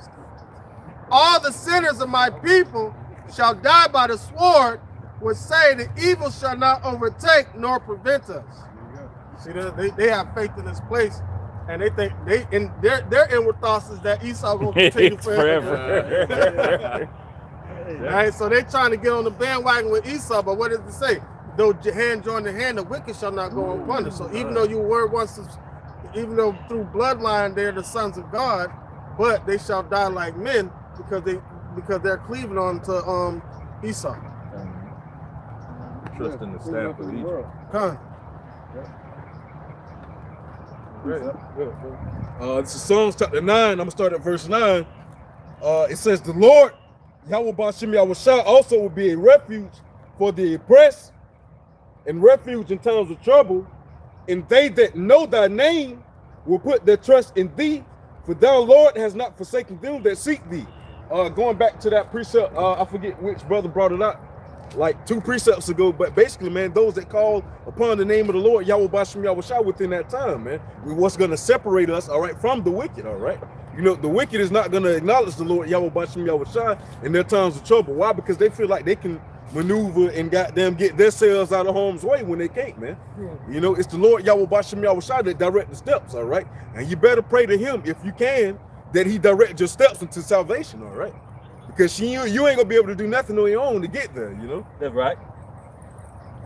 E: all the sinners of my people shall die by the sword, which say the evil shall not overtake nor prevent us. See, they have faith in this place, and they think their inward thoughts is that Esau will continue forever. Right, so they're trying to get on the bandwagon with Esau, but what does it say? Though hand join the hand, the wicked shall not go unpunished. So even though you were once, even though through bloodline they're the sons of God, but they shall die like men because they're cleaving on to Esau.
M: Trust in the staff of Egypt.
E: Come.
G: This is Psalms chapter 9. I'm gonna start at verse 9. It says, the Lord, Yahweh Ba'Shem Yahushua, also will be a refuge for the oppressed and refuge in times of trouble. And they that know thy name will put their trust in thee, for thou, Lord, has not forsaken them that seek thee. Going back to that precept, I forget which brother brought it up, like 2 precepts ago, but basically, man, those that call upon the name of the Lord, Yahweh Ba'Shem Yahushua, within that time, man, what's going to separate us, all right, from the wicked, all right? You know, the wicked is not going to acknowledge the Lord, Yahweh Ba'Shem Yahushua, in their times of trouble. Why? Because they feel like they can maneuver and goddamn get themselves out of harm's way when they can't, man. You know, it's the Lord, Yahweh Ba'Shem Yahushua, that direct the steps, all right? And you better pray to him, if you can, that he direct your steps into salvation, all right? Because you ain't gonna be able to do nothing on your own to get there, you know?
I: That's right.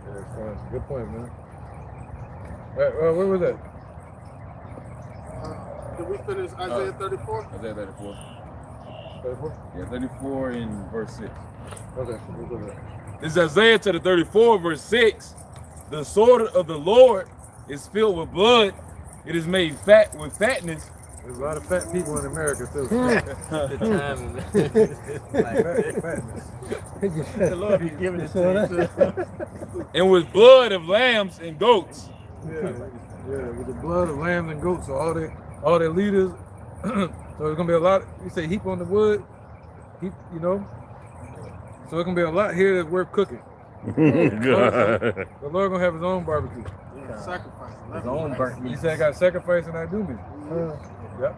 B: Yeah, good point, man. All right, where was that?
E: Did we finish Isaiah 34?
D: Isaiah 34.
B: 34?
D: Yeah, 34 in verse 6.
B: Okay. We'll go there.
D: This is Isaiah chapter 34, verse 6. The sword of the Lord is filled with blood. It is made fat with fatness.
B: There's a lot of fat people in America too.
N: The Lord be giving it to you.
D: And with blood of lambs and goats.
B: Yeah, with the blood of lambs and goats. So all their leaders. So there's gonna be a lot. You say heap on the wood, heap, you know. So there's gonna be a lot here that's worth cooking. The Lord gonna have his own barbecue.
C: Sacrifice.
N: His own burnt
B: He
N: meat.
B: said, "I got sacrifice in Idumea." Yep.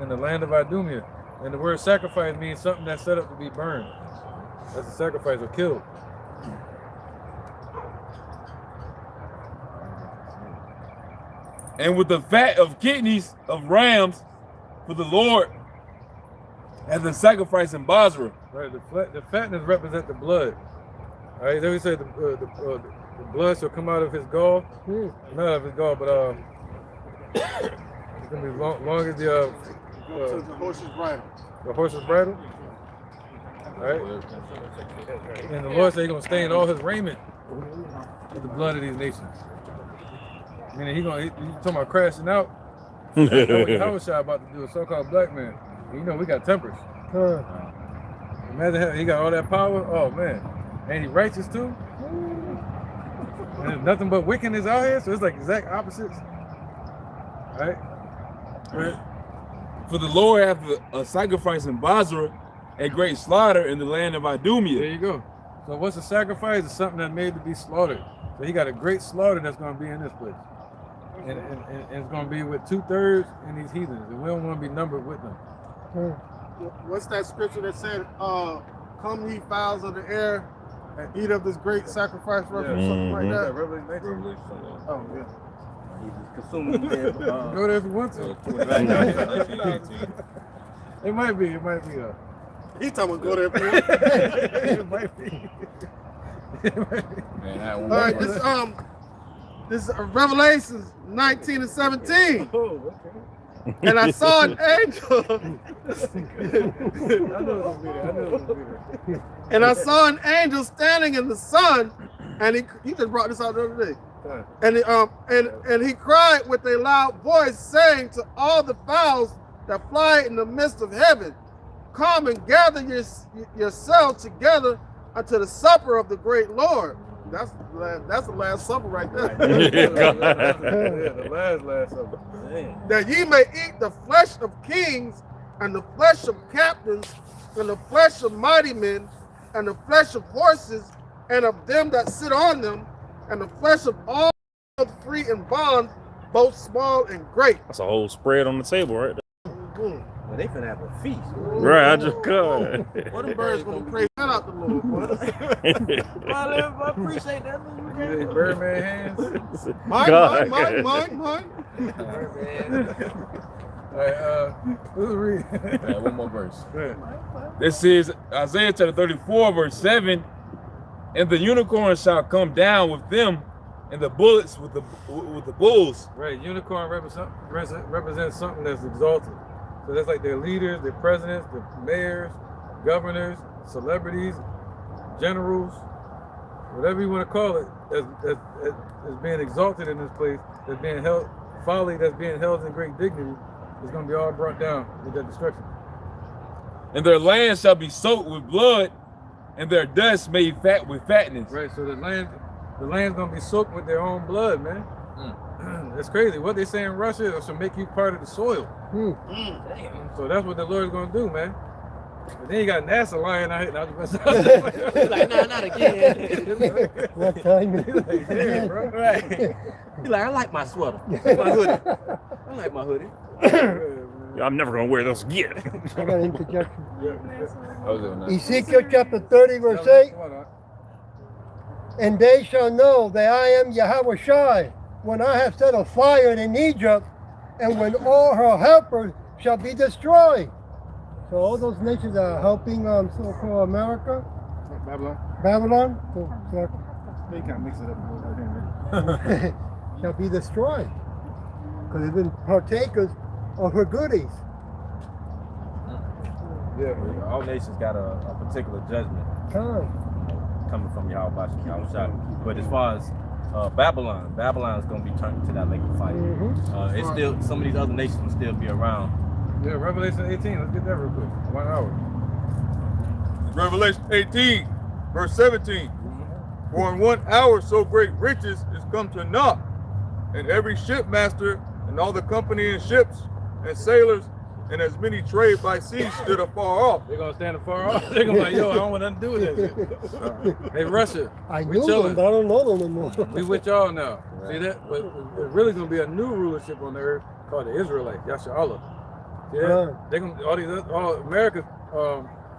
B: In the land of Idumea. And the word sacrifice means something that's set up to be burned. That's a sacrifice or killed.
D: And with the fat of kidneys of rams for the Lord as a sacrifice in Basra.
B: Right. The fatness represents the blood. All right. Then we say the blood shall come out of his gall. Not out of his gall, but it's gonna be long as
E: The horse's bridle.
B: the horse's bridle. All right. And the Lord said he's gonna stain all his raiment with the blood of these nations. Meaning he's talking about crashing out. How was I about to do a so-called black man? You know we got tempers. Imagine he got all that power. Oh man, and he righteous too. And there's nothing but wickedness out here, so it's like exact opposites. Right?
D: For the Lord hath a sacrifice in Basra, a great slaughter in the land of Idumea.
B: There you go. So what's a sacrifice? It's something that's made to be slaughtered. So he got a great slaughter that's going to be in this place. And it's going to be with 2/3 in these heathens. And we don't want to be numbered with them.
E: What's that scripture that said, come ye fowls of the air and eat of this great sacrifice, something like that?
B: Revelation.
E: Oh, yeah.
N: Consuming
B: Go there if you want to. It might be.
E: He talking about go there for
B: It might be.
N: Man, I
E: All right, this is Revelations 19 and 17.
B: Oh, okay.
E: And I saw an angel. And I saw an angel standing in the sun, and he just brought this out the other day. And he cried with a loud voice, saying to all the fowls that fly in the midst of heaven, come and gather yourselves together unto the supper of the great Lord. That's the last supper right there.
B: The last supper.
E: That ye may eat the flesh of kings, and the flesh of captains, and the flesh of mighty men, and the flesh of horses, and of them that sit on them, and the flesh of all free and bond, both small and great.
F: That's a whole spread on the table right there.
N: Well, they finna have a feast.
F: Right, I just cut.
E: What the birds gonna praise that out the Lord?
N: Well, I appreciate that.
B: Yeah, Birdman hands.
E: Mine.
B: All right, who's reading?
N: One more verse.
D: This is Isaiah chapter 34, verse 7. And the unicorn shall come down with them, and the bullets with the bulls.
B: Right, unicorn represents something that's exalted. So that's like their leaders, their presidents, their mayors, governors, celebrities, generals, whatever you want to call it, that's being exalted in this place, that's being held, folly that's being held in great dignity, is going to be all brought down with that destruction.
D: And their land shall be soaked with blood, and their dust made fat with fatness.
B: Right, so the land's going to be soaked with their own blood, man. That's crazy. What they say in Russia is to make you part of the soil. So that's what the Lord's going to do, man. But then you got NASA lying out here.
N: He's like, nah, not again.
J: What time?
B: He's like, damn, bro.
N: Right. He's like, I like my sweater. My hoodie. I like my hoodie.
F: I'm never gonna wear those again.
J: I got an interjection.
N: Yeah.
J: Ezekiel chapter 30, verse 8. And they shall know that I am Yahweh Shai, when I have set a fire in Egypt, and when all her helpers shall be destroyed. So all those nations that are helping so-called America, Babylon, so
B: They kind of mix it up a little bit.
J: shall be destroyed, because they've been partakers of her goodies.
B: Yeah.
I: All nations got a particular judgment
J: Come.
I: coming from Yahweh Shai. But as far as Babylon's gonna be turned into that lake of fire. It's still some of these other nations will still be around.
B: Yeah, Revelation 18. Let's get that real quick. 1 hour.
M: Revelation 18, verse 17. For in 1 hour so great riches is come to naught, and every shipmaster and all the company in ships and sailors and as many trade by sea stood afar off.
B: They're gonna stand afar off. They're gonna be like, yo, I don't want nothing to do with this. Hey, Russia.
J: I
B: we
J: knew
B: chilling.
J: them, but I don't know them anymore.
B: We with y'all now. See that? But it's really gonna be a new rulership on the earth called the Israelites, Yasha Allah. Yeah, they're gonna all America's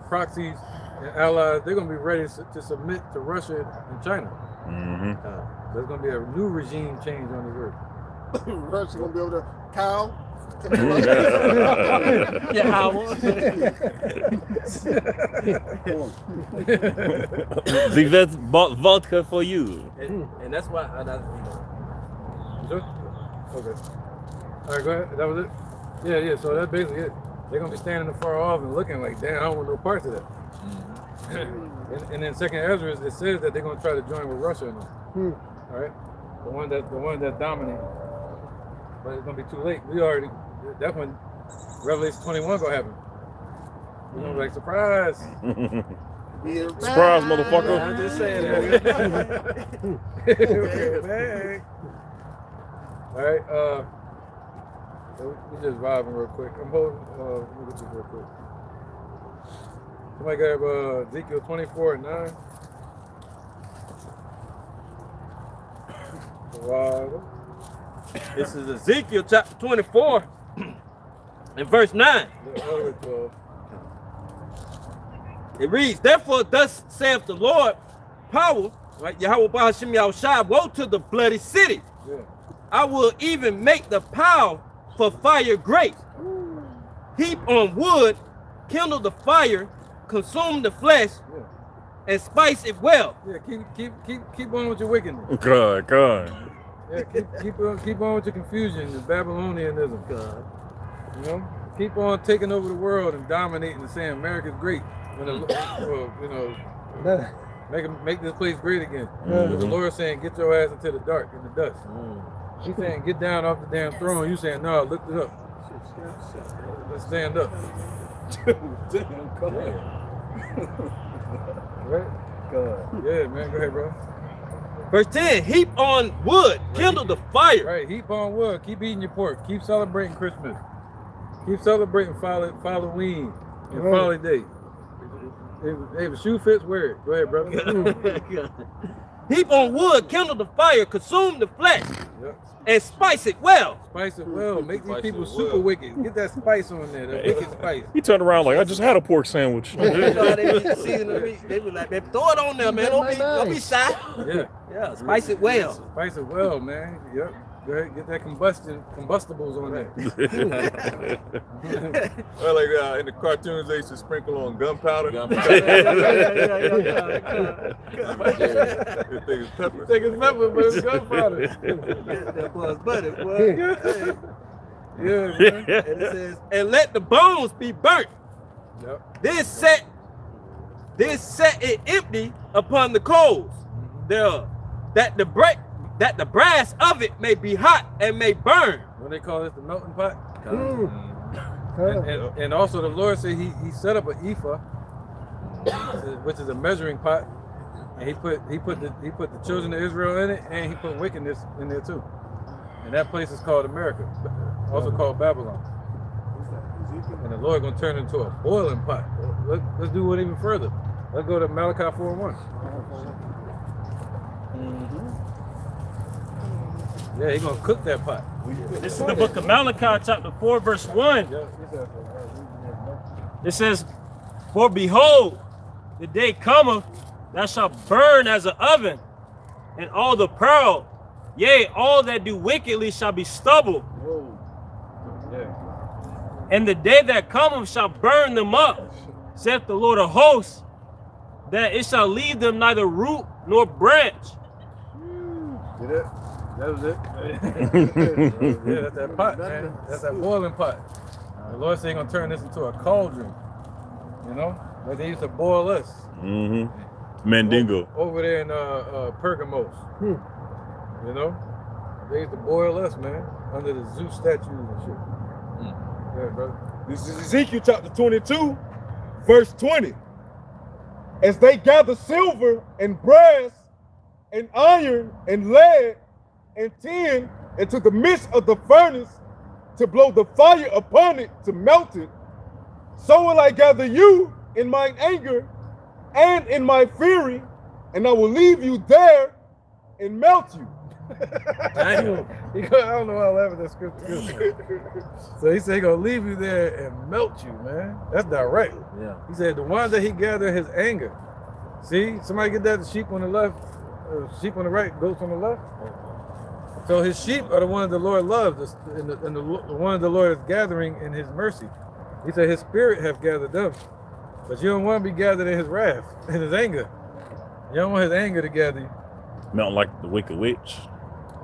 B: proxies and allies. They're gonna be ready to submit to Russia and China. There's gonna be a new regime change on the earth.
K: Russia gonna be able to cow.
I: Yeah, Howard.
F: The vet vodka for you.
I: And that's why
B: Sure? Okay. All right, go ahead. That was it? Yeah. So that's basically it. They're going to be standing afar off and looking like, damn, I don't want no parts of that. and then Second Ezra, it says that they're going to try to join with Russia. All right? The one that dominates. But it's going to be too late. That's when Revelation 21 going to happen. We're going to be like, surprise.
F: Surprise, motherfucker.
I: I'm just saying
B: that. All right, we just vibing real quick. I'm holding, let me get this real quick. Somebody got Ezekiel 24:9. Wow.
I: This is Ezekiel chapter 24 and verse 9. It reads, therefore thus saith the Lord, power, right? Yahweh Bahashim Yahushai, woe to the bloody city.
B: Yeah.
I: I will even make the pile for fire great. Heap on wood, kindle the fire, consume the flesh, and spice it well.
B: Yeah, keep on with your wickedness.
F: God.
B: Yeah, keep on with your confusion, the Babylonianism. God. You know, keep on taking over the world and dominating and saying America's great. When make this place great again. But the Lord saying, get your ass into the dark, in the dust. He's saying, get down off the damn throne. You saying, no, lift it up. Let's stand up. Right? Yeah, man, go ahead, bro.
I: Verse 10, heap on wood, kindle the fire.
B: Right, heap on wood, keep eating your pork, keep celebrating Christmas, keep celebrating Halloween and Folly Day. If a shoe fits, wear it. Go ahead, brother.
I: Heap on wood, kindle the fire, consume the flesh, and spice it well.
B: Spice it well. Make these people super wicked. Get that spice on there, that wicked spice.
F: He turned around like, I just had a pork sandwich.
I: They be like, man, throw it on there, man. Don't be shy. Yeah, spice it well.
B: Spice it well, man. Yep. Go ahead, get that combustibles on there.
M: Well, like in the cartoons, they used to sprinkle on gunpowder.
B: Pepper. Think it's pepper, but it's gunpowder.
I: That was butter, boy.
B: Yeah, man.
I: And it says, and let the bones be burnt.
B: Yep.
I: This set it empty upon the coals thereof, that the brass of it may be hot and may burn.
B: What they call this, the melting pot? And also the Lord said he set up an ephah, which is a measuring pot, and he put the children of Israel in it, and he put wickedness in there too. And that place is called America, also called Babylon. And the Lord gonna turn it into a boiling pot. Let's do it even further. Let's go to Malachi 4:1. Yeah, he's gonna cook that pot.
O: This is the book of Malachi, chapter 4, verse 1. It says, for behold, the day cometh, thou shalt burn as an oven, and all the proud, yea, all that do wickedly shall be stubble. And the day that cometh shall burn them up, saith the Lord of hosts, that it shall leave them neither root nor branch.
B: See that? That was it. Yeah, that's that pot, man. That's that boiling pot. The Lord said he's gonna turn this into a cauldron. You know, but they used to boil us.
F: Mm-hmm. Mandingo.
B: Over there in Pergamos. You know, they used to boil us, man, under the Zeus statues and shit. Yeah, brother.
G: This is Ezekiel chapter 22, verse 20. As they gather silver and brass and iron and lead and tin into the midst of the furnace to blow the fire upon it to melt it, so will I gather you in mine anger and in my fury, and I will leave you there and melt you.
B: I don't know why I laugh at that scripture. So he said he gonna leave you there and melt you, man. That's direct.
I: Yeah.
B: He said the ones that he gathered his anger. See, somebody get that? The sheep on the left, sheep on the right, goats on the left. So his sheep are the ones the Lord loves, and the ones the Lord is gathering in his mercy. He said his spirit have gathered them. But you don't want to be gathered in his wrath, in his anger. You don't want his anger to gather you.
F: Not like the wicked witch.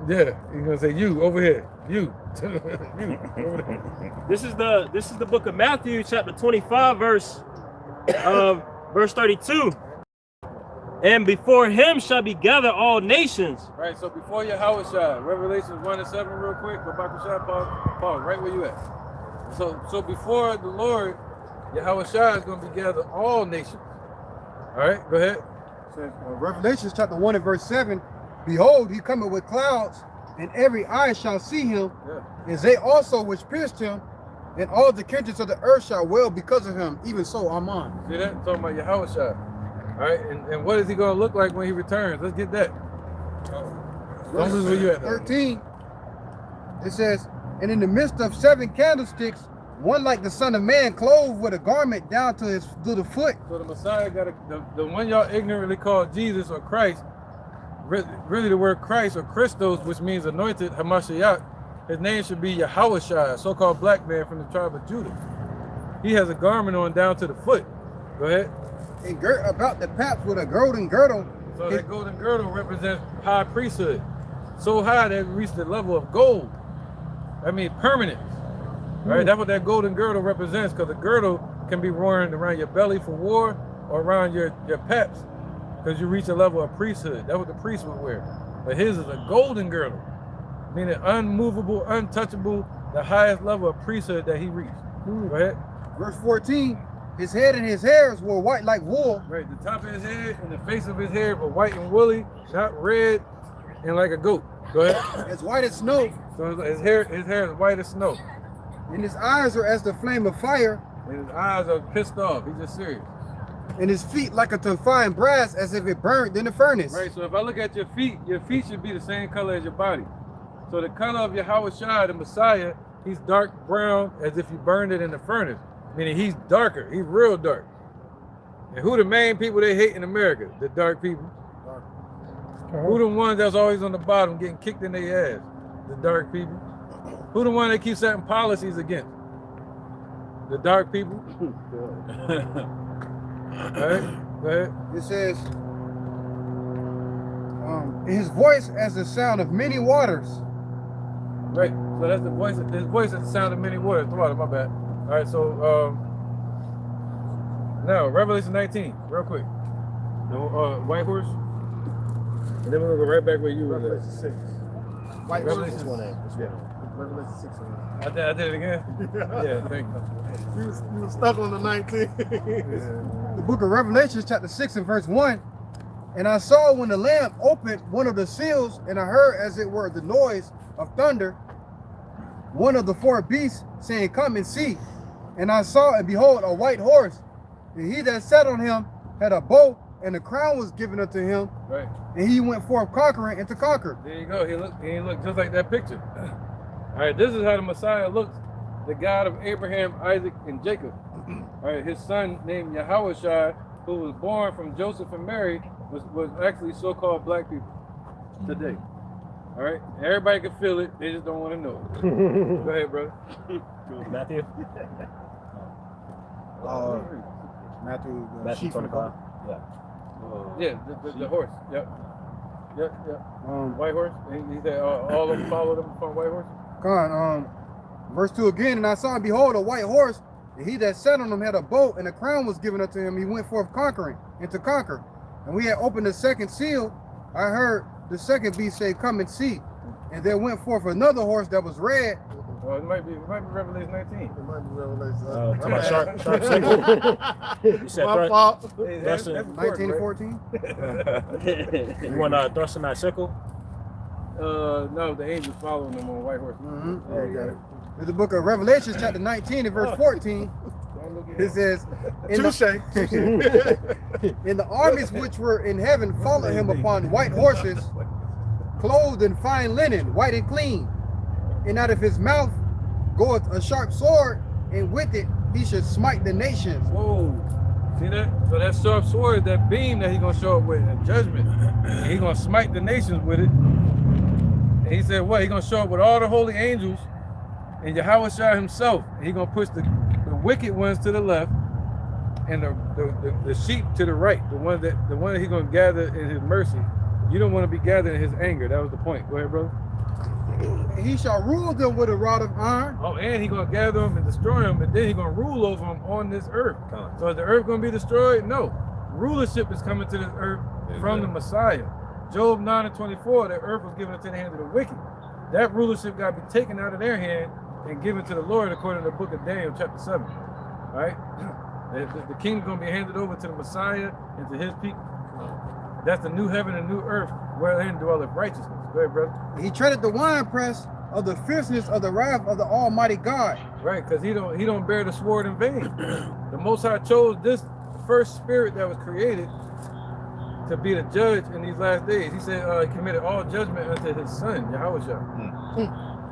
B: Yeah, he's gonna say you over here, you, you over there.
O: This is the book of Matthew, chapter 25, verse 32. And before him shall be gathered all nations.
B: Right, so before Yahweh Shai, Revelations 1 and 7 real quick, go back to Shai, pause, right where you at. So before the Lord, Yahweh Shai is going to be gathered all nations. All right, go ahead.
K: Says, Revelation chapter 1 and verse 7, behold, he cometh with clouds, and every eye shall see him, and they also which pierced him, and all the kindreds of the earth shall wail because of him, even so, Amen.
B: See that? Talking about Yahweh Shai. All right, and what is he going to look like when he returns? Let's get that. Don't lose where you at.
K: 13, it says, and in the midst of 7 candlesticks, one like the Son of Man, clothed with a garment down to the foot.
B: So the Messiah got the one y'all ignorantly call Jesus or Christ. Really, the word Christ or Christos, which means anointed, Hamashiach. His name should be Yahweh Shai, a so-called black man from the tribe of Judah. He has a garment on down to the foot. Go ahead.
K: And girt about the paps with a golden girdle.
B: So that golden girdle represents high priesthood. So high that it reached the level of gold. I mean permanent. Right? That's what that golden girdle represents, because the girdle can be worn around your belly for war or around your paps, because you reach a level of priesthood. That's what the priest would wear. But his is a golden girdle, meaning unmovable, untouchable, the highest level of priesthood that he reached. Go ahead.
K: Verse 14, his head and his hairs were white like wool.
B: Right, the top of his head and the face of his hair were white and woolly, not red and like a goat. Go ahead.
K: As white as snow.
B: So his hair is white as snow.
K: And his eyes are as the flame of fire.
B: And his eyes are pissed off. He's just serious.
K: And his feet like a confined brass, as if it burned in the furnace.
B: Right, so if I look at your feet should be the same color as your body. So the color of Yahweh Shai, the Messiah, he's dark brown as if you burned it in the furnace. Meaning he's darker, he's real dark. And who the main people they hate in America? The dark people. Who the ones that's always on the bottom getting kicked in their ass? The dark people. Who the one that keeps setting policies against? The dark people. All right, go ahead.
K: It says, his voice as the sound of many waters.
B: Right, so that's the voice. His voice is the sound of many waters. My bad. All right, so now Revelation 19, real quick. The white horse, and then we're gonna go right back where you were.
K: Revelation 6. White
B: Revelation
K: horse.
B: 6. Yeah.
K: Revelation 6.
B: I did it again. Yeah, thank you.
K: You were stuck on the 19. The book of Revelation, chapter 6 and verse 1. And I saw when the Lamb opened one of the seals, and I heard as it were the noise of thunder, one of the 4 beasts saying, come and see. And I saw, and behold, a white horse. And he that sat on him had a bow, and a crown was given unto him.
B: Right.
K: And he went forth conquering and to conquer.
B: There you go. He looked just like that picture. All right, this is how the Messiah looks, the God of Abraham, Isaac, and Jacob. All right, his son named Yahweh Shai, who was born from Joseph and Mary, was actually so-called black people today. All right, everybody can feel it, they just don't want to know it. Go ahead, brother.
O: Matthew.
K: Matthew 25.
B: Yeah, the horse. Yep. White horse. He said all of them followed him from white horse.
K: Verse 2 again, and I saw, and behold, a white horse, And he that sat on him had a boat, and a crown was given unto him. He went forth conquering and to conquer. And we had opened the second seal. I heard the second beast say, "Come and see." And there went forth another horse that was red.
B: Well, it might be Revelation 19.
E: It might be Revelation.
F: Talking about sharp sickle. You said
E: My fault.
B: That's
K: 19 and 14.
F: You want thrusting that sickle?
B: No, the angels following them on white horses.
K: In the book of Revelation, chapter 19 and verse 14, it says, in the armies which were in heaven followed him upon white horses, clothed in fine linen, white and clean. And out of his mouth goeth a sharp sword, and with it he should smite the nations.
B: Whoa. See that? So that sharp sword, that beam that he's going to show up with in judgment, he's going to smite the nations with it. And he said, what? He's going to show up with all the holy angels and Yahweh Shai himself. And he's going to push the wicked ones to the left and the sheep to the right, the one that he's going to gather in his mercy. You don't want to be gathered in his anger. That was the point. Go ahead, brother.
K: He shall rule them with a rod of iron.
B: Oh, and he's going to gather them and destroy them, and then he's going to rule over them on this earth. So is the earth going to be destroyed? No. Rulership is coming to this earth from the Messiah. Job 9 and 24, the earth was given into the hand of the wicked. That rulership got to be taken out of their hand and given to the Lord according to the book of Daniel chapter 7. All right? The kingdom going to be handed over to the Messiah and to his people. That's the new heaven and new earth wherein dwelleth righteousness. Go ahead, brother.
K: He treaded the winepress of the fierceness of the wrath of the Almighty God.
B: Right, because he don't bear the sword in vain. The Most High chose this first spirit that was created to be the judge in these last days. He said he committed all judgment unto his son, Yahweh Shai.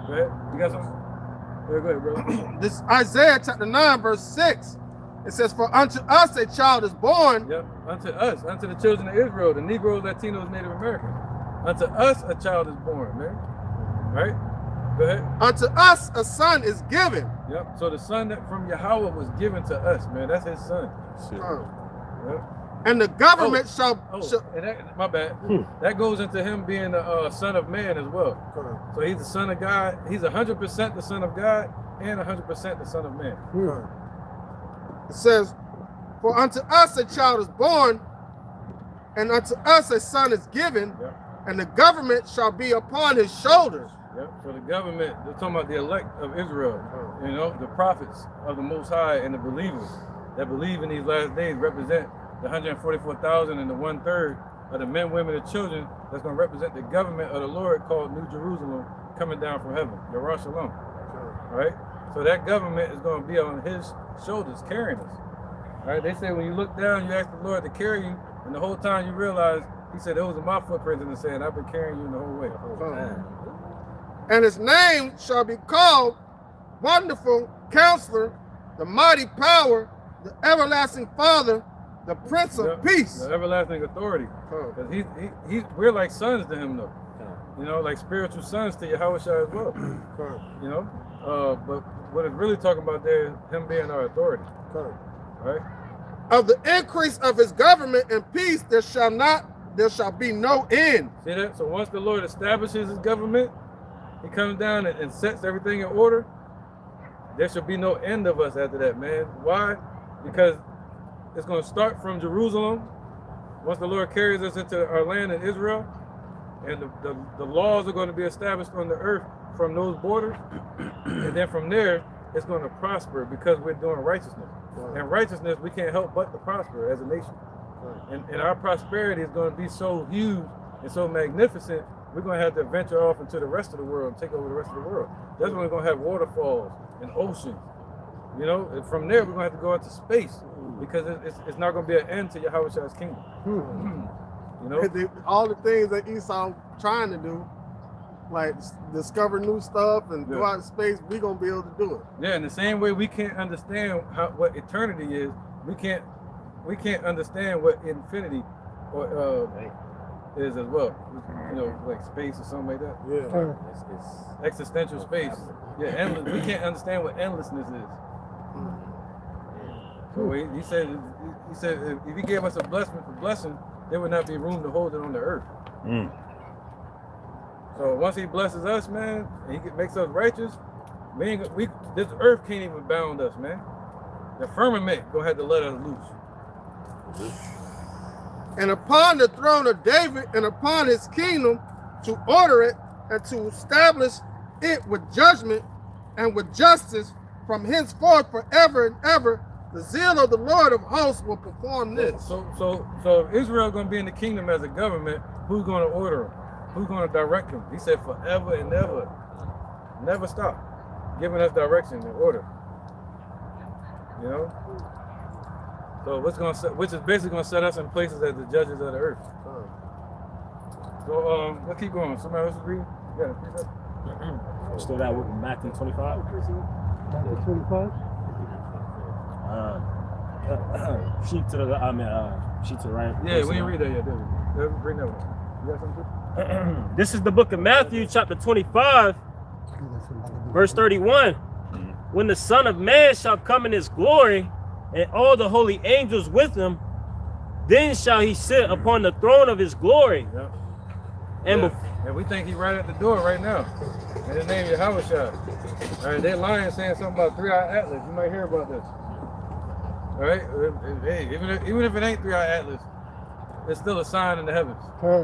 B: Go ahead. You got something? Go ahead, brother.
E: This Isaiah chapter 9, verse 6. It says, "For unto us a child is born."
B: Yep, unto us, unto the children of Israel, the Negroes, Latinos, Native Americans. Unto us a child is born, man. Right? Go ahead.
E: Unto us a son is given.
B: Yep. So the son that from Yahweh was given to us, man. That's his son. Yep.
E: And the government shall.
B: And that, my bad. That goes into him being the son of man as well. So he's the son of God. He's 100% the son of God and 100% the son of man.
E: It says, "For unto us a child is born, and unto us a son is given, and the government shall be upon his shoulders."
B: Yep. So the government, they're talking about the elect of Israel, you know, the prophets of the Most High and the believers that believe in these last days represent the 144,000 and the 1/3 of the men, women, and children that's going to represent the government of the Lord called New Jerusalem coming down from heaven, Yerushalayim. Right? So that government is going to be on his shoulders carrying us. Right? They say when you look down, you ask the Lord to carry you, and the whole time you realize, he said, those are my footprints in the sand. I've been carrying you the whole way.
E: And his name shall be called Wonderful Counselor, the Mighty Power, the Everlasting Father, the Prince of Peace.
B: The everlasting authority. Because we're like sons to him, though. You know, like spiritual sons to Yahweh Shai as well. You know? But what it's really talking about there is him being our authority. Right?
E: Of the increase of his government and peace, there shall be no end.
B: See that? So once the Lord establishes his government, he comes down and sets everything in order, there should be no end of us after that, man. Why? Because it's going to start from Jerusalem. Once the Lord carries us into our land in Israel, and the laws are going to be established on the earth from those borders, and then from there, it's going to prosper because we're doing righteousness. And righteousness, we can't help but to prosper as a nation. And our prosperity is going to be so huge and so magnificent, we're going to have to venture off into the rest of the world and take over the rest of the world. That's when we're going to have waterfalls and oceans. You know, and from there, we're going to have to go into space because it's not going to be an end to Yahweh Shai's kingdom. You know?
E: All the things that Esau trying to do, like discover new stuff and go out in space, we're going to be able to do it.
B: Yeah, in the same way we can't understand what eternity is, we can't understand what infinity is as well. You know, like space or something like that.
E: Yeah.
B: It's existential space. Yeah, endless. We can't understand what endlessness is. So he said if he gave us a blessing, there would not be room to hold it on the earth. So once he blesses us, man, and he makes us righteous, this earth can't even bound us, man. The firmament gonna have to let us loose.
E: And upon the throne of David and upon his kingdom, to order it and to establish it with judgment and with justice from henceforth forever and ever. The zeal of the Lord of hosts will perform this.
B: So if Israel gonna be in the kingdom as a government, who's gonna order them? Who's gonna direct them? He said forever and ever. Never stop giving us direction and order. You know? So which is basically gonna set us in places as the judges of the earth. So let's keep going. Somebody else read? Yeah.
O: Start out with Matthew 25.
J: Matthew 25.
O: Sheep to the sheep to the right.
B: Yeah, we didn't read that yet, did we? Bring that one. You got something too?
O: This is the book of Matthew, chapter 25, verse 31. When the Son of Man shall come in his glory, and all the holy angels with him, then shall he sit upon the throne of his glory.
B: Yeah.
O: And
B: we think he's right at the door right now. And his name is Yahushua. All right, they're lying saying something about 3-Eye Atlas. You might hear about this. All right, hey, even if it ain't 3-Eye Atlas, it's still a sign in the heavens. All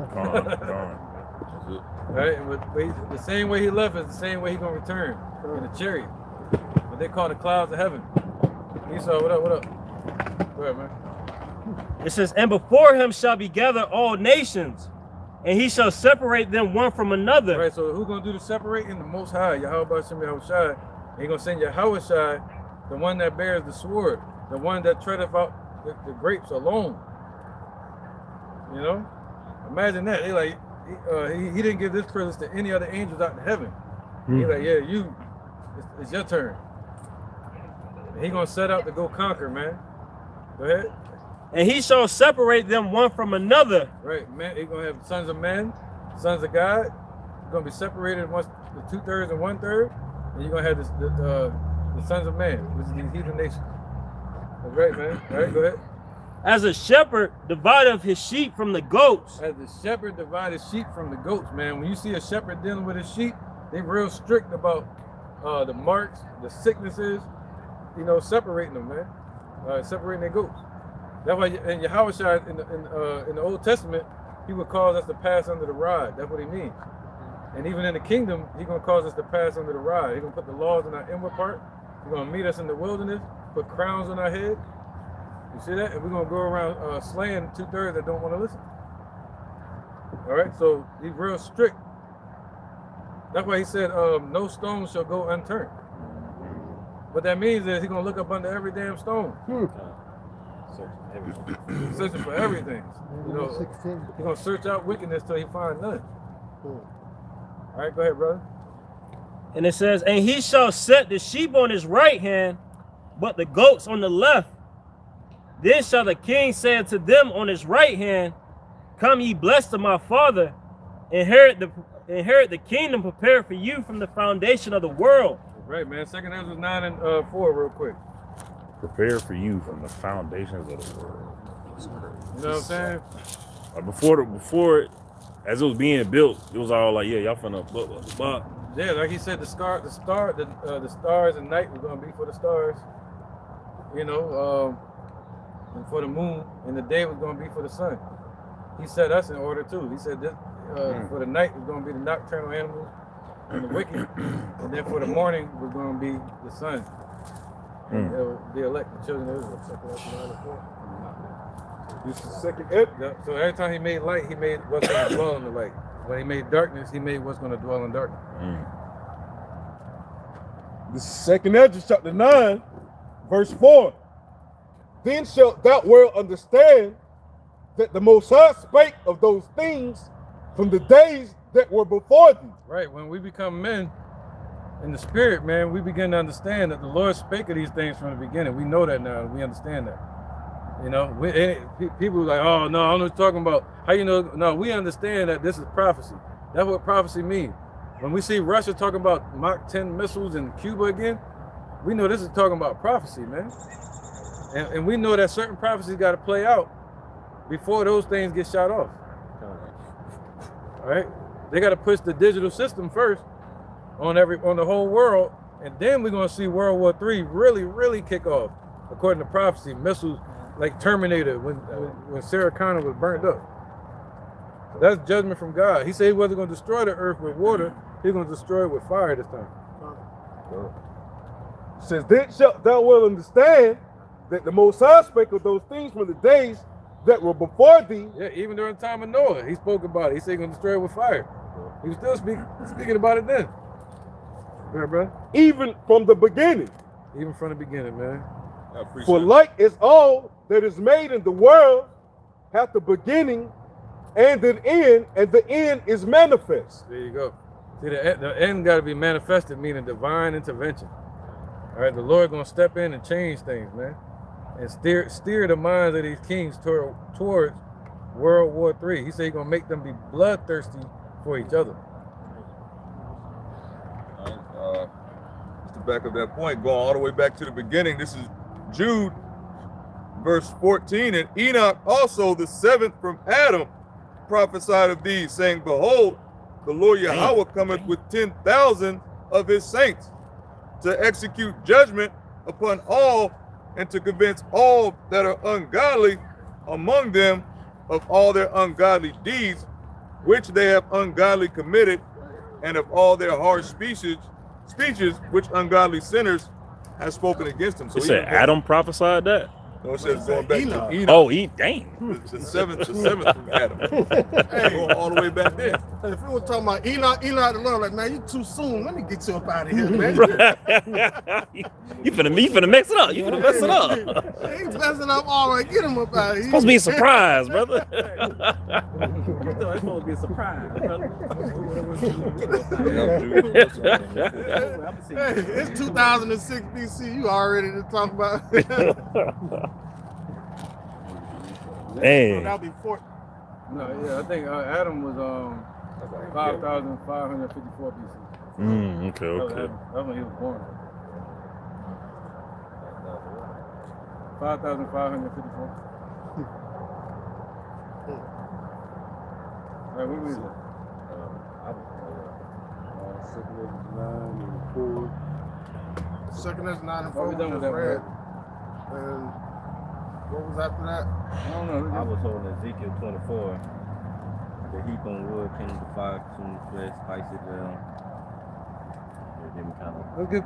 B: right, but the same way he left is the same way he's gonna return in the chariot. What they call the clouds of heaven. Esau, what up? What up? Go ahead, man.
O: It says, and before him shall be gathered all nations, and he shall separate them one from another.
B: Right, so who's gonna do the separating? The Most High, Yahweh Shem Yahushai. And he's gonna send Yahushai, the one that bears the sword, the one that treadeth out the grapes alone. You know? Imagine that. They like, he didn't give this privilege to any other angels out in heaven. He's like, yeah, it's your turn. And he gonna set out to go conquer, man. Go ahead.
O: And he shall separate them one from another.
B: Right, man. He's gonna have sons of men, sons of God. He's gonna be separated once the 2/3 and 1/3, and you're gonna have the sons of man, which is these heathen nations. That's right, man. All right, go ahead.
O: As a shepherd divideth his sheep from the goats.
B: As the shepherd divided sheep from the goats, man. When you see a shepherd dealing with his sheep, they real strict about the marks, the sicknesses, you know, separating them, man. Separating their goats. That's why in Yahushua in the Old Testament, he would cause us to pass under the rod. That's what he means. And even in the kingdom, he's gonna cause us to pass under the rod. He's gonna put the laws in our inward part. He's gonna meet us in the wilderness, put crowns on our head. You see that? And we're gonna go around slaying 2/3 that don't want to listen. All right, so he's real strict. That's why he said, no stone shall go unturned. What that means is he's gonna look up under every damn stone. Searching for everything. You know, he's gonna search out wickedness till he find none. All right, go ahead, brother.
O: And it says, and he shall set the sheep on his right hand, but the goats on the left. Then shall the king say unto them on his right hand, come ye blessed of my father, inherit the kingdom prepared for you from the foundation of the world.
B: Right, man. 2 Ezra 9 and 4 real quick.
F: Prepare for you from the foundations of the world.
B: You know what I'm saying?
F: Before, as it was being built, it was all like, yeah, y'all finna blah.
B: Yeah, like he said, the stars and night was gonna be for the stars. You know, and for the moon, and the day was gonna be for the sun. He set us in order too. He said this for the night was gonna be the nocturnal animals and the wicked, and then for the morning was gonna be the sun. The elect, the children of Israel.
G: This is second ep.
B: So every time he made light, he made what's going to dwell in the light. When he made darkness, he made what's going to dwell in darkness.
G: This is second Ezra chapter 9, verse 4. Then shalt thou well understand that the Most High spake of those things from the days that were before thee.
B: Right, when we become men in the spirit, man, we begin to understand that the Lord spake of these things from the beginning. We know that now. We understand that. You know, people are like, oh, no, I don't know what you're talking about. How you know? No, we understand that this is prophecy. That's what prophecy means. When we see Russia talking about Mach 10 missiles in Cuba again, we know this is talking about prophecy, man. And we know that certain prophecies got to play out before those things get shot off. All right? They got to push the digital system first on the whole world, and then we're going to see World War III really kick off. according to prophecy, missiles like Terminator when Sarah Connor was burnt up. So that's judgment from God. He said he wasn't going to destroy the earth with water. He's going to destroy it with fire this time.
G: Says, then shalt thou well understand that the Most High spake of those things from the days that were before thee.
B: Yeah, even during the time of Noah, he spoke about it. He said he's going to destroy it with fire. He was still speaking about it then. Right, bro?
G: Even from the beginning.
B: Even from the beginning, man.
G: For like as all that is made in the world hath the beginning and an end, and the end is manifest.
B: There you go. See, the end got to be manifested, meaning divine intervention. All right, the Lord gonna step in and change things, man, and steer the minds of these kings towards World War III. He said he's gonna make them be bloodthirsty for each other.
M: Just to back up that point, going all the way back to the beginning, this is Jude, verse 14. And Enoch also, the seventh from Adam, prophesied of these, saying, behold, the Lord Yahweh cometh with 10,000 of his saints to execute judgment upon all and to convince all that are ungodly among them of all their ungodly deeds, which they have ungodly committed, and of all their harsh speeches which ungodly sinners have spoken against him. So
F: it said Adam prophesied that?
M: No, it says going back to Enoch.
F: Oh, dang.
M: The seventh from Adam. Going all the way back there.
E: If we were talking about Enoch the Lord, like, man, you too soon. Let me get you up out of here, man.
F: you finna mix it up. You finna mess it up.
E: He's messing up all right. Get him up out of here.
F: It's supposed to be a surprise, brother.
N: It's supposed to be a surprise, brother.
E: Hey, it's 2006 BC. You all ready to talk about?
F: Dang.
E: That'll be 4.
B: No, yeah, I think Adam was 5,554 BC.
F: Okay.
B: That's when he was born. 5,554. All right, what was it?
E: Second is 9 and 4.
B: What we done with that,
E: red.
B: bro?
E: And what was after that?
B: I don't know.
P: I was holding Ezekiel 24. The heap on wood, kindle the fire, consume the flesh, spice it well.
B: Let's get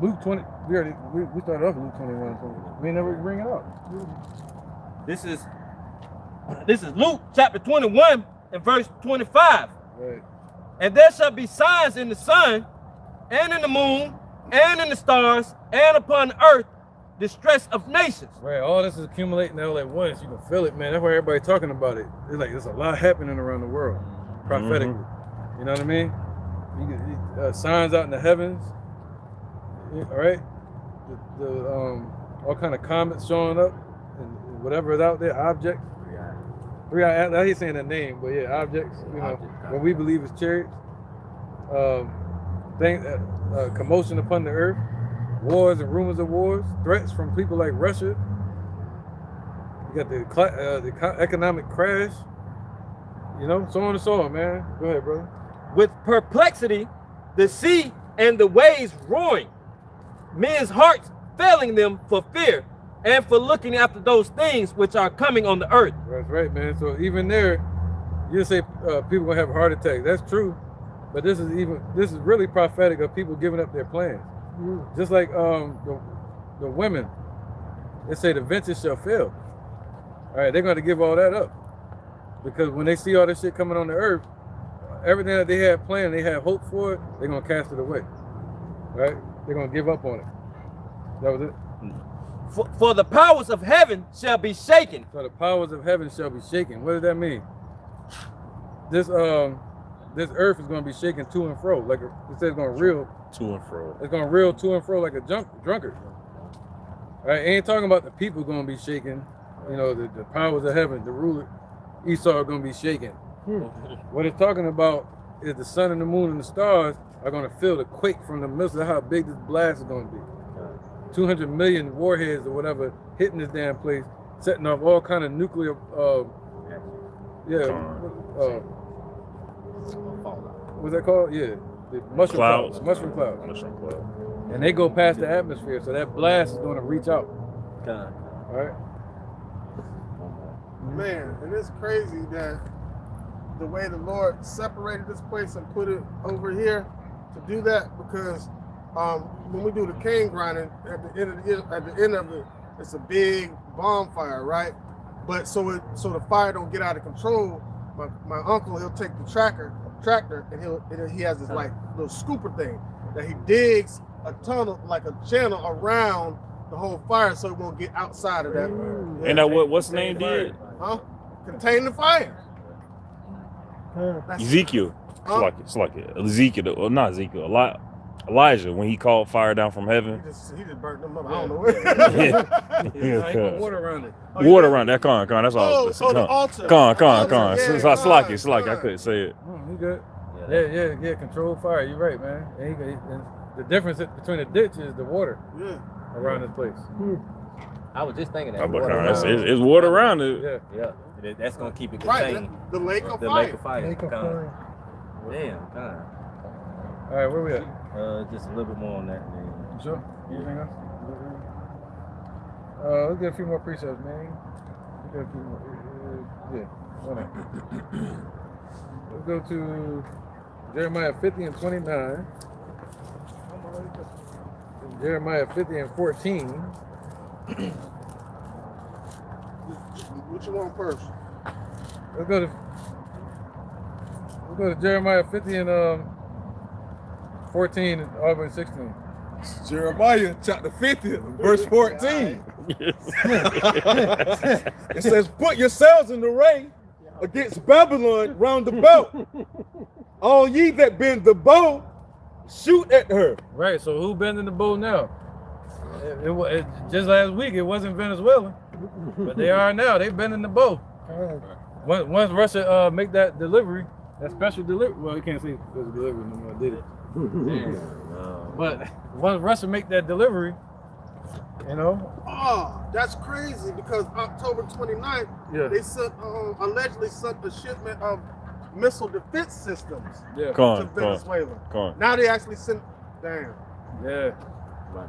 B: Luke 20. We started off with Luke 21. So we never bring it up.
I: This is Luke chapter 21 and verse 25.
B: Right.
I: And there shall be signs in the sun, and in the moon, and in the stars, and upon the earth, distress of nations.
B: Right, all this is accumulating all at once. You can feel it, man. That's why everybody talking about it. It's like there's a lot happening around the world, prophetically. You know what I mean? You get signs out in the heavens. All right, all kind of comets showing up, and whatever is out there, objects. I hate saying that name, but yeah, objects. You know, what we believe is chariots. Commotion upon the earth, wars and rumors of wars, threats from people like Russia. You got the economic crash. You know, so on and so on, man. Go ahead, brother.
I: With perplexity, the sea and the waves roaring, men's hearts failing them for fear and for looking after those things which are coming on the earth.
B: That's right, man. So even there, you say people gonna have heart attacks. That's true, but this is really prophetic of people giving up their plans. Just like the women, they say the ventures shall fail. All right, they're going to give all that up because when they see all this shit coming on the earth, everything that they had planned, they had hope for it, they're going to cast it away. Right? They're going to give up on it. That was it.
I: For the powers of heaven shall be shaken.
B: So the powers of heaven shall be shaken. What does that mean? This earth is going to be shaken to and fro, like it says it's going to reel
F: to and fro.
B: It's going to reel to and fro like a drunkard. All right, ain't talking about the people going to be shaken. You know, the powers of heaven, the ruler, Esau are going to be shaken. What it's talking about is the sun and the moon and the stars are going to feel the quake from the missile. That's how big this blast is going to be. 200 million warheads or whatever hitting this damn place, setting off all kind of nuclear, what's that called? Yeah, the mushroom clouds. Mushroom clouds.
F: Mushroom cloud.
B: and they go past the atmosphere, so that blast is going to reach out. All right.
E: Man, and it's crazy that the way the Lord separated this place and put it over here to do that, because when we do the cane grinding at the end of it, it's a big bonfire, right? But so the fire don't get out of control. My uncle, he'll take the tractor, and he has this like little scooper thing that he digs a tunnel, like a channel around the whole fire, so it won't get outside of that.
F: And that what's the name did?
E: Huh? Contain the fire.
F: Ezekiel. It's like Ezekiel, or not Ezekiel, Elijah, when he called fire down from heaven.
E: He just burnt them up. I don't know.
B: He put water around it.
F: Water around that. Con. That's all.
E: The altar.
F: Con.
E: Yeah,
F: It's like I couldn't say it.
B: You good? Yeah. Control fire. You're right, man. And the difference between the ditch is the water around this place.
N: I was just thinking that.
F: It's water around it.
N: Yeah. That's gonna keep it
E: Right,
N: contained.
E: the lake of
N: The
E: fire.
N: lake of fire.
J: Lake of fire.
N: Damn, God.
B: All right, where we at?
N: Just a little bit more on that.
B: You sure? Anything else? Let's get a few more precepts, man. Let's get a few more. Why not? Let's go to Jeremiah 50 and 29. Jeremiah 50 and 14.
E: What you want first?
B: Let's go to Jeremiah 50 and 14 and all the way to 16.
G: Jeremiah chapter 50, verse 14. It says, put yourselves in array against Babylon round about. All ye that bend the bow, shoot at her.
B: Right, so who bending the bow now? Just last week, it wasn't Venezuela, but they are now. They bending the bow. Once Russia make that delivery, that special delivery, well, you can't say it was a delivery no more, did it? But once Russia make that delivery, you know.
E: Oh, that's crazy, because October 29th, they sent, allegedly sent a shipment of missile defense systems to Venezuela. Now they actually sent, damn.
B: Yeah.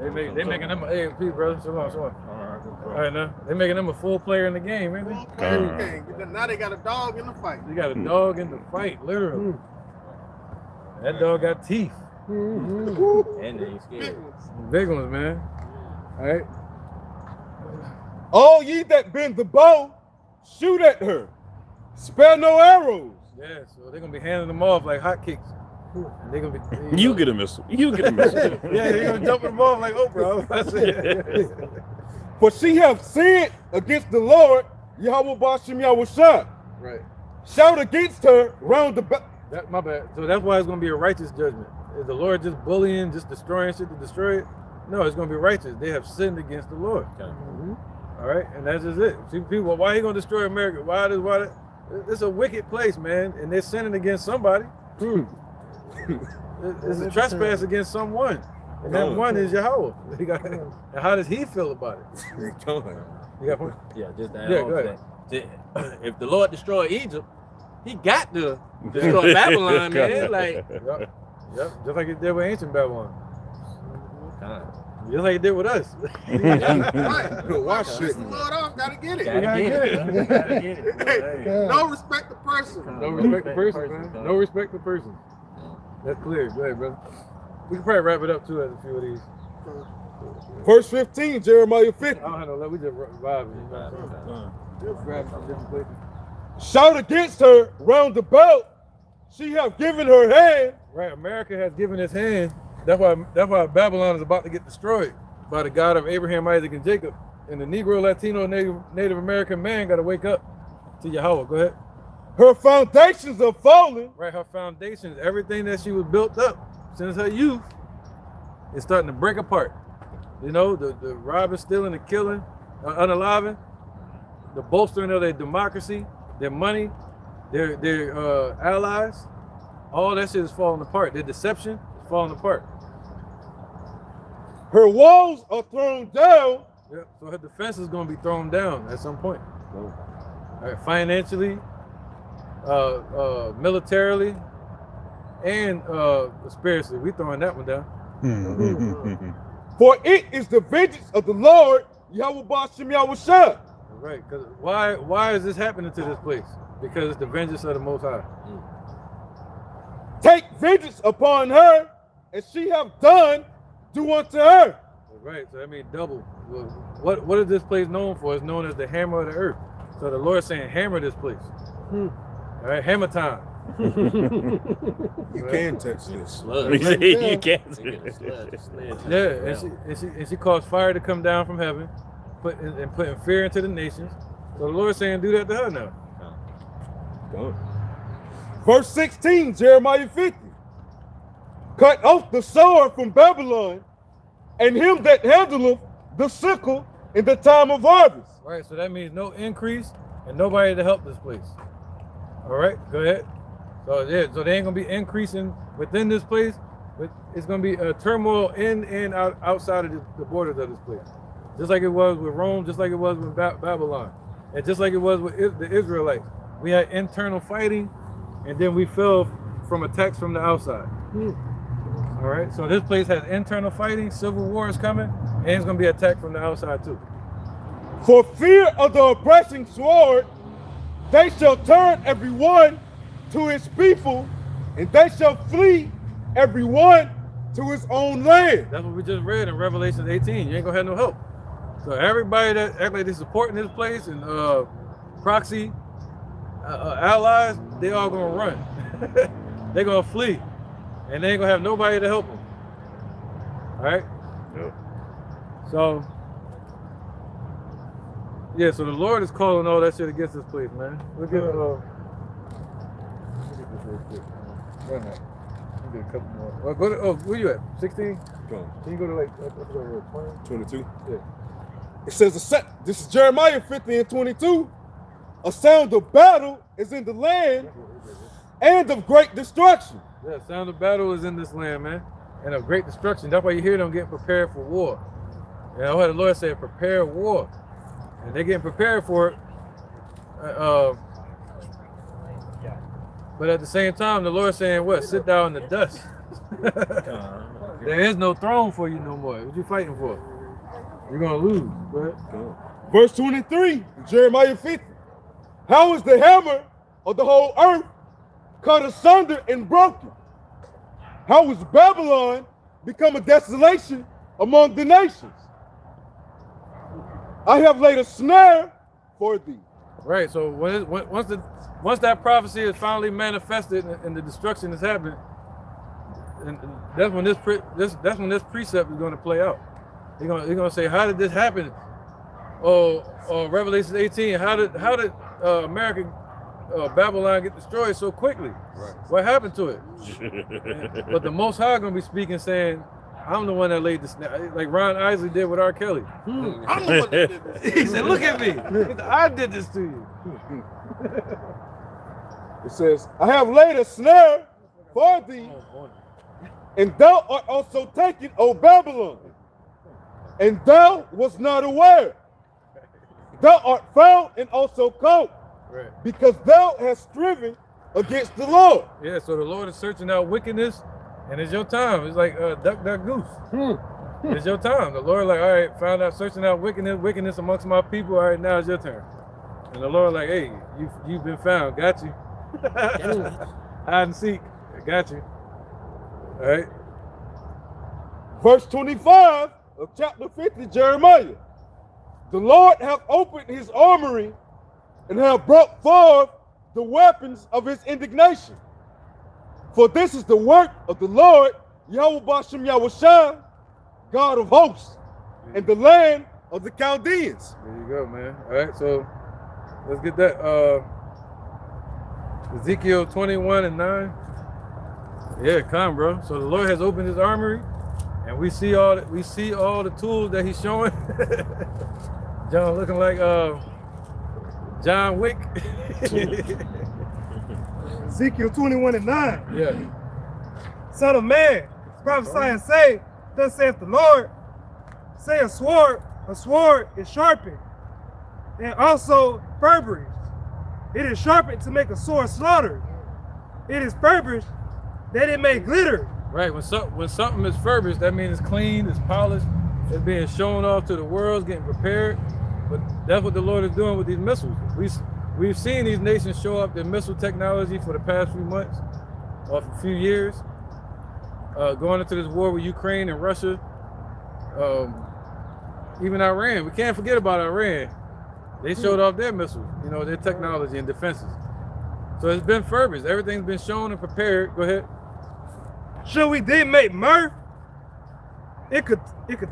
B: They making them a AFP, brother. So long. All right, now they making them a full player in the game, ain't they?
E: Now they got a dog in the fight.
B: They got a dog in the fight, literally. That dog got teeth.
N: And they ain't scared.
B: Big ones, man. All right.
G: All ye that bend the bow, shoot at her. Spare no arrows.
B: Yeah, so they're gonna be handing them off like hotcakes. And they're gonna be.
F: You get a missile. You get a missile.
B: Yeah, they're gonna dump them off like Oprah.
G: For she have sinned against the Lord, Yahweh Bashim Yahushua.
B: Right.
G: Shout against her round about.
B: My bad. So that's why it's gonna be a righteous judgment. Is the Lord just bullying, just destroying shit to destroy it? No, it's gonna be righteous. They have sinned against the Lord. All right, and that's just it. See, people, why he gonna destroy America? Why? It's a wicked place, man, and they're sinning against somebody. It's a trespass against someone, and that one is Yahweh. And how does he feel about it? You got a point?
N: Yeah, just to add
B: Yeah,
N: on
B: go
N: to
B: ahead.
N: that. If the Lord destroyed Egypt, he got to destroy Babylon, man. Like,
B: Yep, just like he did with ancient Babylon. Just like he did with us.
E: Watch shit. Lord off, gotta get it.
N: Gotta get it.
E: Hey, no respect the person.
B: No respect the person, man. No respect the person. That's clear. Go ahead, brother. We can probably wrap it up too at a few of these.
G: Verse 15, Jeremiah 50.
B: I don't have no love. We just vibing. Grab some different places.
G: Shout against her round about. She have given her hand.
B: Right, America has given its hand. That's why Babylon is about to get destroyed by the God of Abraham, Isaac, and Jacob. And the Negro, Latino, Native American man got to wake up to Yahweh. Go ahead.
G: Her foundations are falling.
B: Right, her foundations, everything that she was built up since her youth, is starting to break apart. You know, the robbing, stealing, and killing, unaliving, the bolstering of their democracy, their money, their allies, all that shit is falling apart. Their deception is falling apart.
G: Her walls are thrown down.
B: Yeah, so her defense is going to be thrown down at some point. All right, financially, militarily, and spiritually. We throwing that one down.
G: For it is the vengeance of the Lord, Yahweh Ba'ashem Yahushua.
B: Right, because why is this happening to this place? Because it's the vengeance of the Most High.
G: Take vengeance upon her, and she have done, do unto her.
B: Right, so that means double. What is this place known for? It's known as the hammer of the earth. So the Lord's saying, hammer this place. All right, hammer time.
G: You can touch this.
F: You can't.
B: Yeah, and she caused fire to come down from heaven, putting fear into the nations. So the Lord's saying, do that to her now.
G: Verse 16, Jeremiah 50. Cut off the sword from Babylon, and him that handleth the sickle in the time of harvest.
B: Right, so that means no increase and nobody to help this place. All right, go ahead. So yeah, so they ain't gonna be increasing within this place, but it's gonna be a turmoil in and outside of the borders of this place. Just like it was with Rome, just like it was with Babylon, and just like it was with the Israelites. We had internal fighting, and then we fell from attacks from the outside. All right, so this place has internal fighting, civil war is coming, and it's gonna be attacked from the outside too.
G: For fear of the oppressing sword, they shall turn every one to his people, and they shall flee every one to his own land.
B: That's what we just read in Revelation 18. You ain't gonna have no help. So everybody that act like they're supporting this place and proxy allies, they all gonna run. They're gonna flee, and they ain't gonna have nobody to help them. All right.
F: Yeah.
B: So yeah, so the Lord is calling all that shit against this place, man. Look at look at this real quick. Run that. Let me get a couple more. Well, go to where you at? 16? Can you go to like
G: 22.
B: Yeah.
G: It says this is Jeremiah 50 and 22. A sound of battle is in the land and of great destruction.
B: Yeah, sound of battle is in this land, man, and of great destruction. That's why you hear them getting prepared for war. And I heard the Lord say, prepare war. And they're getting prepared for it. But at the same time, the Lord's saying, what? Sit down in the dust. There is no throne for you no more. What you fighting for? You're going to lose. Go ahead.
G: Verse 23, Jeremiah 50. How is the hammer of the whole earth cut asunder and broken? How is Babylon become a desolation among the nations? I have laid a snare for thee.
B: Right. So once that prophecy is finally manifested and the destruction is happening, and that's when this precept is going to play out. They're going to say, how did this happen? Revelation 18. How did American Babylon get destroyed so quickly? Right. What happened to it? But the Most High going to be speaking, saying, I'm the one that laid the snare, like Ron Isley did with R. Kelly. I'm the one that did this. He said, look at me. I did this to you.
G: It says, I have laid a snare for thee, and thou art also taken, O Babylon, and thou wast not aware. Thou art found and also caught, right, because thou hast striven against the Lord.
B: Yeah, so the Lord is searching out wickedness, and it's your time. It's like duck, goose. It's your time. The Lord like, all right, found out, searching out wickedness amongst my people. All right, now it's your turn. And the Lord like, hey, you've been found. Got you. Hide and seek. Got you. All right.
G: Verse 25 of chapter 50, Jeremiah. The Lord hath opened his armory and hath brought forth the weapons of his indignation. For this is the work of the Lord, Yahweh Ba'ashem Yahushua, God of hosts, and the land of the Chaldeans.
B: There you go, man. All right, so let's get that. Ezekiel 21:9. Yeah, come, bro. So the Lord has opened his armory, and we see all the tools that he's showing. John looking like John Wick.
A: Ezekiel 21:9.
B: Yeah.
A: Son of man, prophesy and say, thus saith the Lord, say a sword is sharpened, and also furbished. It is sharpened to make a sword slaughter. It is furbished that it may glitter.
B: Right, when something is furbished, that means it's clean, it's polished, it's being shown off to the world, it's getting prepared. But that's what the Lord is doing with these missiles. We've seen these nations show up their missile technology for the past few months, or a few years, going into this war with Ukraine and Russia, even Iran. We can't forget about Iran. They showed off their missiles, you know, their technology and defenses. So it's been furbished. Everything's been shown and prepared. Go ahead.
A: Sure, we did make mirth. It could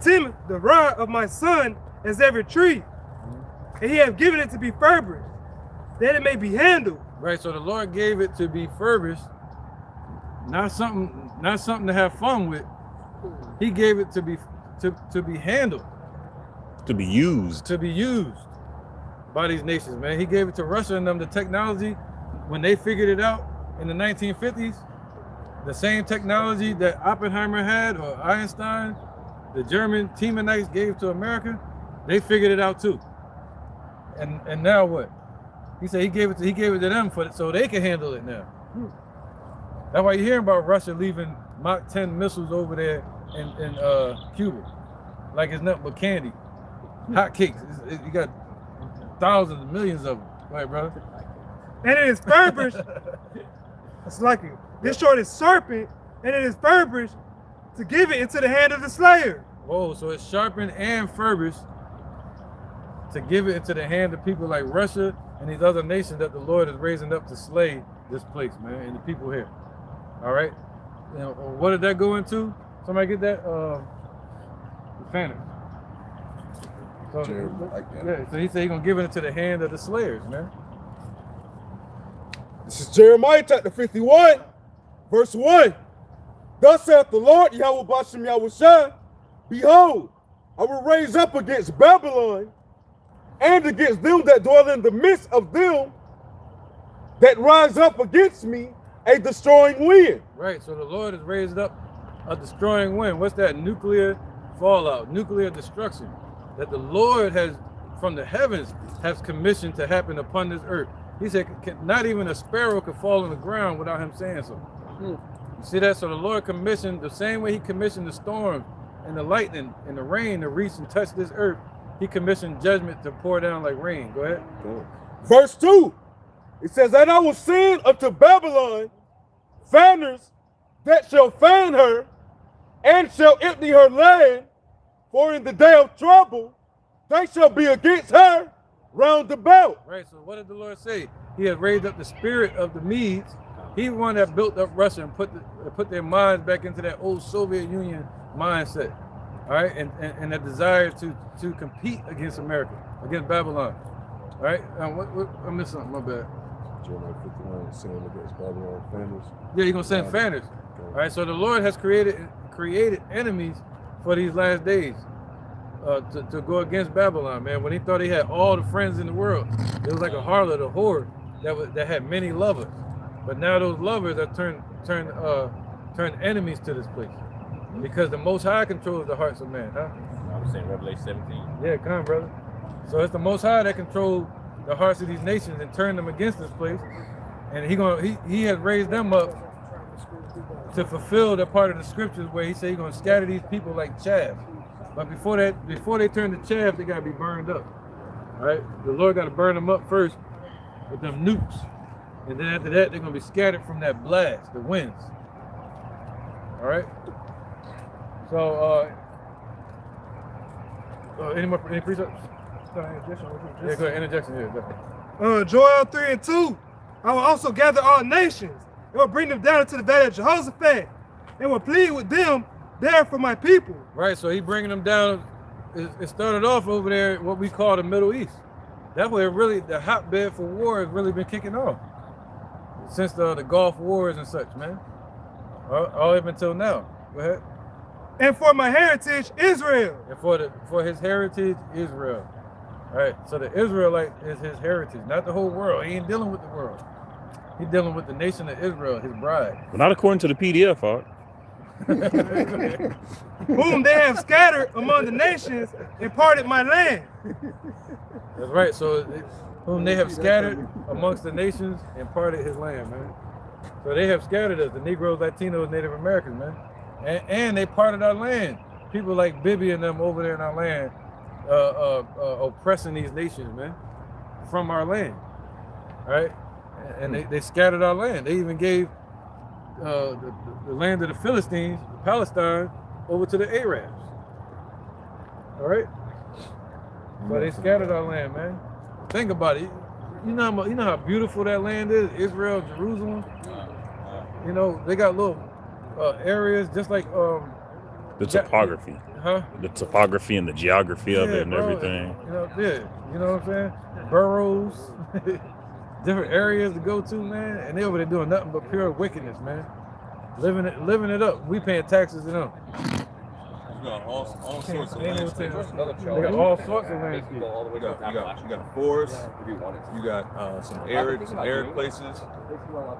A: timid the rod of my son as every tree, and he hath given it to be furbished, that it may be handled.
B: Right. So the Lord gave it to be furbished, not something to have fun with. He gave it to be handled,
F: to be used.
B: To be used by these nations, man. He gave it to Russia and them the technology when they figured it out in the 1950s. The same technology that Oppenheimer had or Einstein, the German Teamanites gave to America, they figured it out too. And now what? He said he gave it to them so they can handle it now. That's why you hear about Russia leaving Mach 10 missiles over there in Cuba, like it's nothing but candy, hot cakes. You got thousands and millions of them, right, brother?
A: And it is furbished. It's like this short is serpent, and it is furbished to give it into the hand of the slayer.
B: Whoa, so it's sharpened and furbished to give it into the hand of people like Russia and these other nations that the Lord is raising up to slay this place, man, and the people here. All right? You know, what did that go into? Somebody get that? Fanner. So, yeah, so he said he's going to give it into the hand of the slayers, man.
G: This is Jeremiah chapter 51, verse 1. Thus saith the Lord, Yahweh Bashem Yahushua, behold, I will raise up against Babylon and against them that dwell in the midst of them that rise up against me a destroying wind.
B: Right, so the Lord has raised up a destroying wind. What's that? Nuclear fallout, nuclear destruction that the Lord has, from the heavens, has commissioned to happen upon this earth. He said, not even a sparrow could fall on the ground without him saying so. You see that? So the Lord commissioned, the same way he commissioned the storms and the lightning and the rain to reach and touch this earth, he commissioned judgment to pour down like rain. Go ahead.
G: Verse 2, it says, and I will send unto Babylon fanners that shall fan her and shall empty her land, for in the day of trouble they shall be against her round about.
B: Right, so what did the Lord say? He had raised up the spirit of the Medes. He's the one that built up Russia and put their minds back into that old Soviet Union mindset. All right, and a desire to compete against America, against Babylon. All right, I missed something, my bad.
G: Jeremiah 51, sending against Babylon fanners.
B: Yeah, you're gonna send fanners. All right, so the Lord has created enemies for these last days to go against Babylon, man. When he thought he had all the friends in the world, it was like a harlot, a whore that had many lovers. But now those lovers are turned enemies to this place. Because the Most High controls the hearts of man, huh?
P: I was saying Revelation 17.
B: Yeah, come on, brother. So it's the Most High that controls the hearts of these nations and turn them against this place. And he has raised them up to fulfill the part of the scriptures where he said he's going to scatter these people like chaff. But before they turn to chaff, they got to be burned up. All right? The Lord got to burn them up first with them nukes. And then after that, they're going to be scattered from that blast, the winds. All right? So, any precepts? Yeah, go ahead, interjection here.
A: Joel 3:2. I will also gather all nations and will bring them down into the valley of Jehoshaphat and will plead with them there for my people.
B: Right, so he bringing them down. It started off over there, what we call the Middle East. That's where really the hotbed for war has really been kicking off since the Gulf Wars and such, man. All up until now. Go ahead.
A: And for my heritage, Israel.
B: And for his heritage, Israel. All right, so the Israelite is his heritage, not the whole world. He ain't dealing with the world. He's dealing with the nation of Israel, his bride.
F: But not according to the PDF, Art.
A: Whom they have scattered among the nations and parted my land.
B: That's right, so whom they have scattered amongst the nations and parted his land, man. So they have scattered us, the Negroes, Latinos, Native Americans, man. and they parted our land. People like Bibi and them over there in our land, oppressing these nations, man, from our land, right? And they scattered our land. They even gave the land of the Philistines, Palestine, over to the Arabs. All right, but they scattered our land, man. Think about it. You know how beautiful that land is, Israel, Jerusalem. You know, they got little areas just like
F: the topography.
B: Huh?
F: The topography and the geography of it and everything.
B: You know, you know what I'm saying? Boroughs, different areas to go to, man. And they over there doing nothing but pure wickedness, man. Living it up. We paying taxes to them.
M: You got all sorts of landscapes.
B: They got all sorts of landscapes.
M: You got a forest. You got some arid places.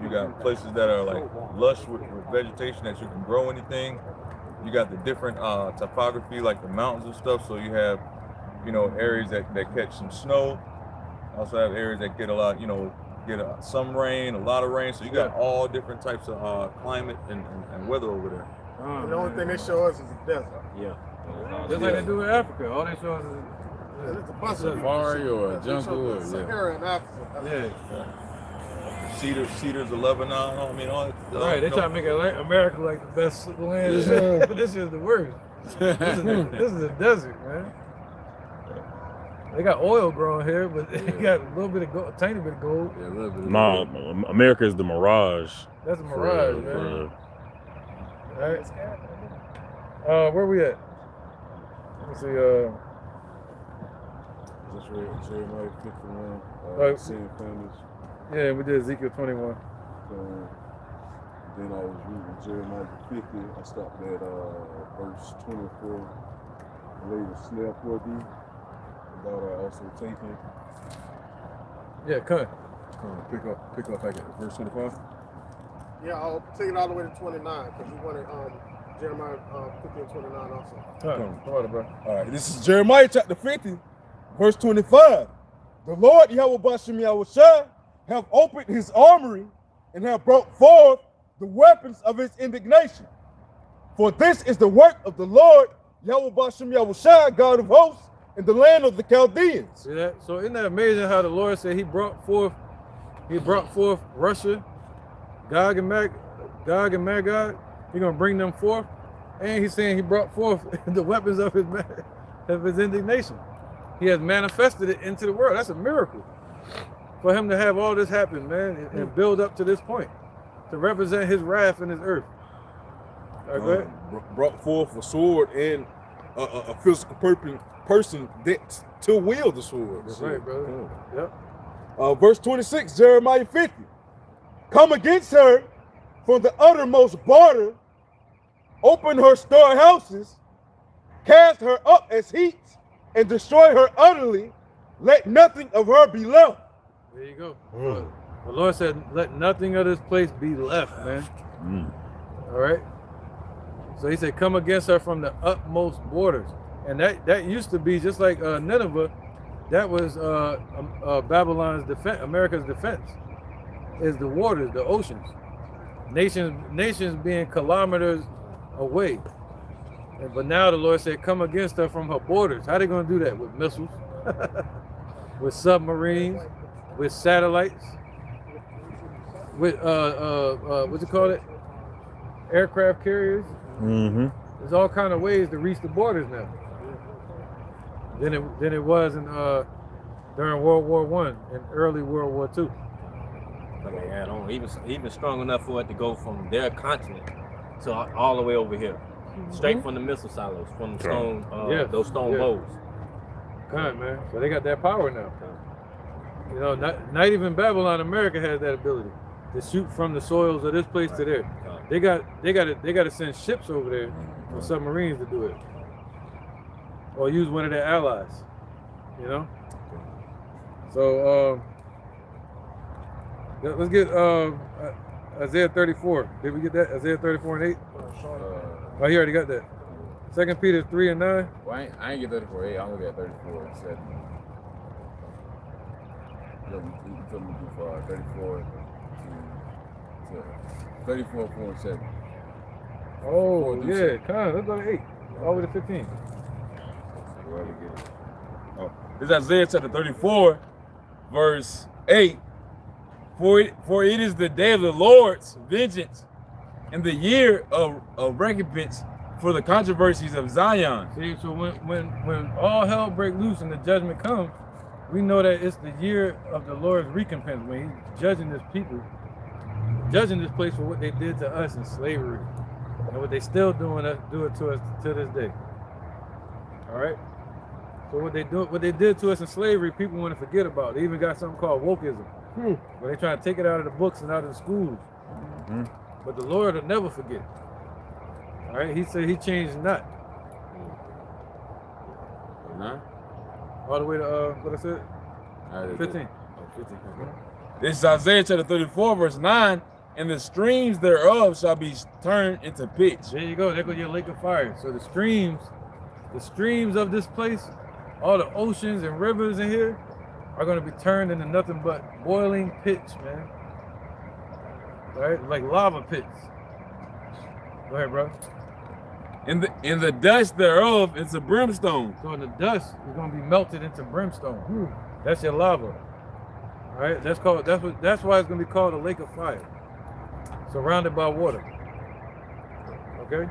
M: You got places that are like lush with vegetation that you can grow anything. You got the different topography, like the mountains and stuff. So you have, you know, areas that catch some snow. Also have areas that get a lot, you know, some rain, a lot of rain. So you got all different types of climate and weather over there.
E: And the only thing they show us is the desert.
N: Yeah.
B: Just like they do in Africa. All they show us is
E: It's a bunch of
M: safari or
E: they show
M: jungle.
E: the Sahara in Africa.
M: Cedars of Lebanon. I mean, all
B: right. They try to make America like the best land, but this is the worst. This is a desert, man. They got oil growing here, but they got a little bit of gold, a tiny bit of gold.
M: Yeah, a little bit.
F: No, America is the mirage.
B: That's a mirage, man. All right. Where we at? Let me see.
G: Just read Jeremiah 51.
B: Right.
G: Seeing families.
B: Yeah, we did Ezekiel 21.
G: Then I was reading Jeremiah 50. I stopped at verse 24. Lay the snare for thee. Thou art also taken.
B: Yeah, come
G: Pick up back at verse 25.
E: Yeah, I'll take it all the way to 29 because you wanted Jeremiah 50 and 29 also.
B: Come on, bro.
G: All right, this is Jeremiah chapter 50, verse 25. The Lord Yahweh Bashem Yahushua have opened his armory and have brought forth the weapons of his indignation. For this is the work of the Lord Yahweh Bashem Yahushua, God of hosts, in the land of the Chaldeans.
B: See that? So isn't that amazing how the Lord said he brought forth Russia, Gog and Magog. He's gonna bring them forth, and he's saying he brought forth the weapons of his indignation. He has manifested it into the world. That's a miracle for him to have all this happen, man, and build up to this point to represent his wrath in his earth. All right, go ahead.
G: Brought forth a sword and a physical person that to wield the sword.
B: That's right, brother. Yep.
G: Verse 26, Jeremiah 50. Come against her from the uttermost border, open her storehouses, cast her up as heat, and destroy her utterly. Let nothing of her be left.
B: There you go. The Lord said, let nothing of this place be left, man. All right. So he said, come against her from the utmost borders. And that used to be just like Nineveh. That was Babylon's defense, America's defense, is the waters, the oceans. Nations being kilometers away. But now the Lord said, come against her from her borders. How are they going to do that? With missiles, with submarines, with satellites, with what's it called? Aircraft carriers.
F: Mm-hmm.
B: There's all kind of ways to reach the borders now. Than it was in during World War I and early World War II.
N: Man, on even strong enough for it to go from their continent to all the way over here, straight from the missile silos, from the stone, those stone bows.
B: God, man. So they got that power now. You know, not even Babylon, America has that ability to shoot from the soils of this place to there. They got to send ships over there or submarines to do it, or use one of their allies. You know. So let's get Isaiah 34. Did we get that? Isaiah 34 and 8. Oh, he already got that. 2 Peter 3 and 9.
M: Well, I ain't get 34 8. I'm looking at 34 and 7. You told me to do for 34 to 34 4 and 7.
B: Oh, yeah, come on, let's go to 8. All the way to 15.
D: Oh, this is Isaiah chapter 34, verse 8. For it is the day of the Lord's vengeance and the year of recompense for the controversies of Zion.
B: See, so when all hell break loose and the judgment comes, we know that it's the year of the Lord's recompense, when he's judging his people, judging this place for what they did to us in slavery and what they still do it to us to this day. All right. So what they did to us in slavery, people want to forget about. They even got something called wokeism, where they try to take it out of the books and out of the schools. But the Lord will never forget. All right. He said he changed not. All the way to what I said? 15.
D: Oh, 15. This is Isaiah chapter 34, verse 9. And the streams thereof shall be turned into pitch.
B: There you go. There goes your lake of fire. So the streams of this place, all the oceans and rivers in here, are going to be turned into nothing but boiling pits, man. All right, like lava pits. Go ahead, bro.
D: In the dust thereof, it's a brimstone.
B: So in the dust, it's going to be melted into brimstone. That's your lava. All right, that's why it's going to be called a lake of fire, surrounded by water. Okay,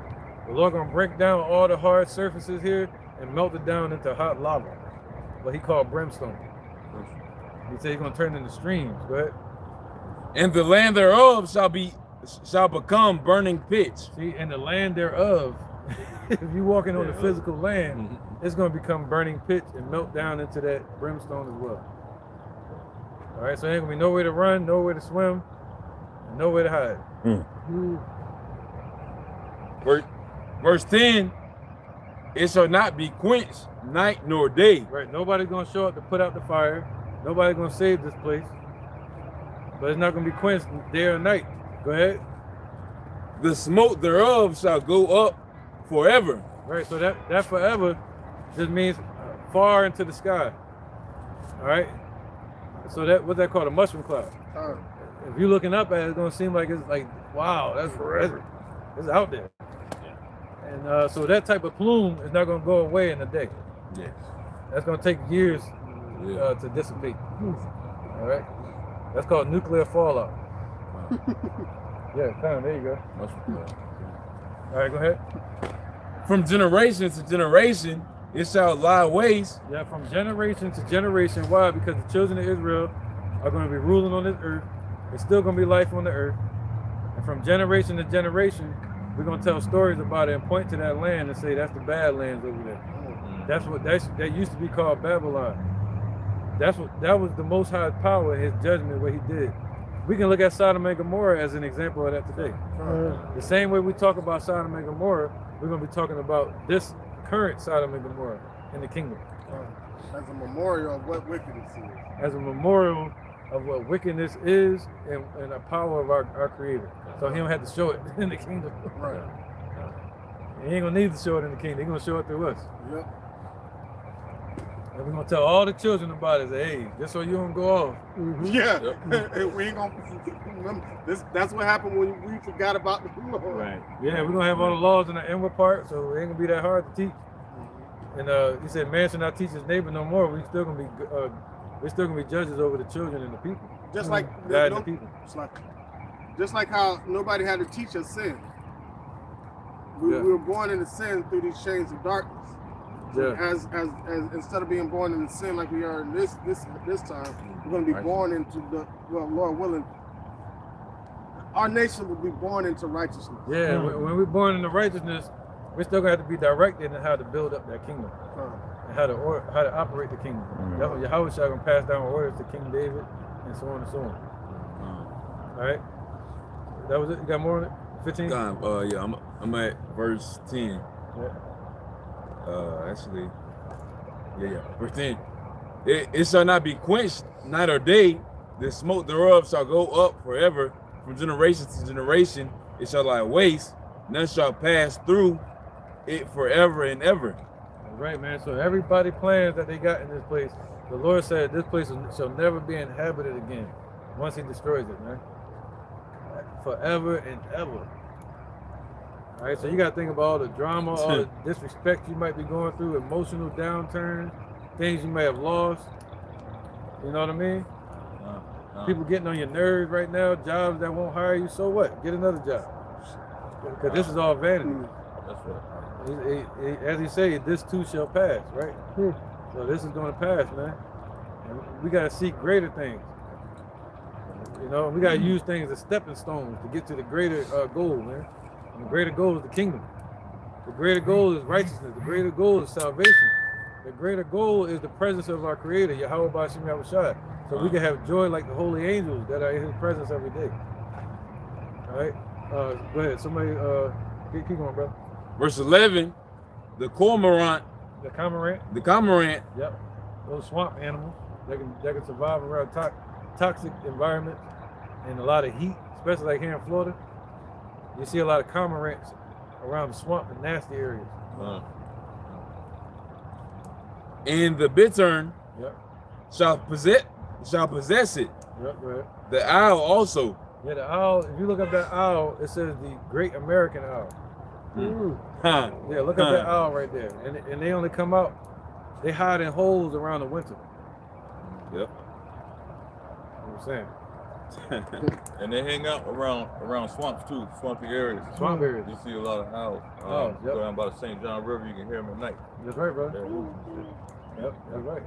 B: the Lord going to break down all the hard surfaces here and melt it down into hot lava, what he called brimstone. He said he's going to turn into streams. Go ahead.
D: And the land thereof shall become burning pitch.
B: See, and the land thereof, if you walking on the physical land, it's going to become burning pitch and melt down into that brimstone as well. All right, so there ain't going to be nowhere to run, nowhere to swim, and nowhere to hide.
D: Verse 10, it shall not be quenched night nor day.
B: Right, nobody's going to show up to put out the fire. Nobody's going to save this place. But it's not going to be quenched day or night. Go ahead.
D: The smoke thereof shall go up forever.
B: Right, so that forever just means far into the sky. All right. So what's that called? A mushroom cloud. If you're looking up at it, it's gonna seem like it's like, wow, that's forever. It's out there. And so that type of plume is not gonna go away in a day.
D: Yes.
B: That's gonna take years to dissipate. All right. That's called nuclear fallout. Yeah, there you go. All right, go ahead.
D: From generation to generation, it shall lie waste.
B: Yeah, from generation to generation. Why? Because the children of Israel are going to be ruling on this earth. There's still going to be life on the earth. And from generation to generation, we're going to tell stories about it and point to that land and say that's the bad lands over there. That used to be called Babylon. That was the Most High power, his judgment, what he did. We can look at Sodom and Gomorrah as an example of that today. The same way we talk about Sodom and Gomorrah, we're going to be talking about this current Sodom and Gomorrah in the kingdom.
E: As a memorial of what wickedness is.
B: As a memorial of what wickedness is and the power of our Creator. So he don't have to show it in the kingdom.
E: Right.
B: He ain't going to need to show it in the kingdom. He's going to show it through us.
E: Yep.
B: And we're going to tell all the children about it. Say, hey, just so you don't go off.
E: Yeah. We ain't gonna remember. That's what happened when we forgot about the Lord.
B: Right. Yeah, we're gonna have all the laws in the inward part, so it ain't gonna be that hard to teach. And he said, "Man should not teach his neighbor no more." We're still gonna be judges over the children and the people.
E: Just like
B: guiding the people.
E: Just like how nobody had to teach us sin. We were born into sin through these chains of darkness.
B: Yeah.
E: As instead of being born into sin like we are in this time, we're going to be born into Lord willing, our nation will be born into righteousness.
B: Yeah, when we're born into righteousness, we're still going to have to be directed in how to build up that kingdom and how to operate the kingdom. That's what Yahweh shall going to pass down orders to King David and so on and so on. All right, that was it. You got more on it? 15.
D: Yeah, I'm at verse 10.
B: Yeah.
D: Verse 10. It shall not be quenched night or day. The smoke thereof shall go up forever. From generation to generation, it shall lie waste. None shall pass through it forever and ever.
B: Right, man. So everybody plans that they got in this place. The Lord said this place shall never be inhabited again once he destroys it, man. Forever and ever. All All right, so you got to think about all the drama, all the disrespect you might be going through, emotional downturns, things you may have lost. You know what I mean? People getting on your nerves right now, jobs that won't hire you. So what? Get another job. Because this is all vanity.
N: That's right.
B: As he said, this too shall pass, right? So this is going to pass, man. And we got to seek greater things. You know, we got to use things as stepping stones to get to the greater goal, man. And the greater goal is the kingdom. The greater goal is righteousness. The greater goal is salvation. The greater goal is the presence of our Creator, Yahweh Ba'Shem Yahushua. So we can have joy like the holy angels that are in His presence every day. All right? Go ahead. Somebody, keep going, bro.
D: Verse 11, the cormorant.
B: The cormorant.
D: The cormorant.
B: Yep. Those swamp animals that can survive around toxic environments and a lot of heat, especially like here in Florida. You see a lot of cormorants around the swamp and nasty areas.
D: And the bittern
B: Yep.
D: shall possess it.
B: Yep, go ahead.
D: The owl also.
B: Yeah, the owl, if you look up that owl, it says the Great American Owl.
D: Huh.
B: Yeah, look up that owl right there. And they only come out, they hide in holes around the winter.
D: Yep.
B: You know what I'm saying?
M: And they hang out around swamps too, swampy areas.
B: Swamp areas.
M: You see a lot of owls.
B: Yep.
M: Go down by the St. John River, you can hear them at night.
B: That's right, bro. Yep, that's right.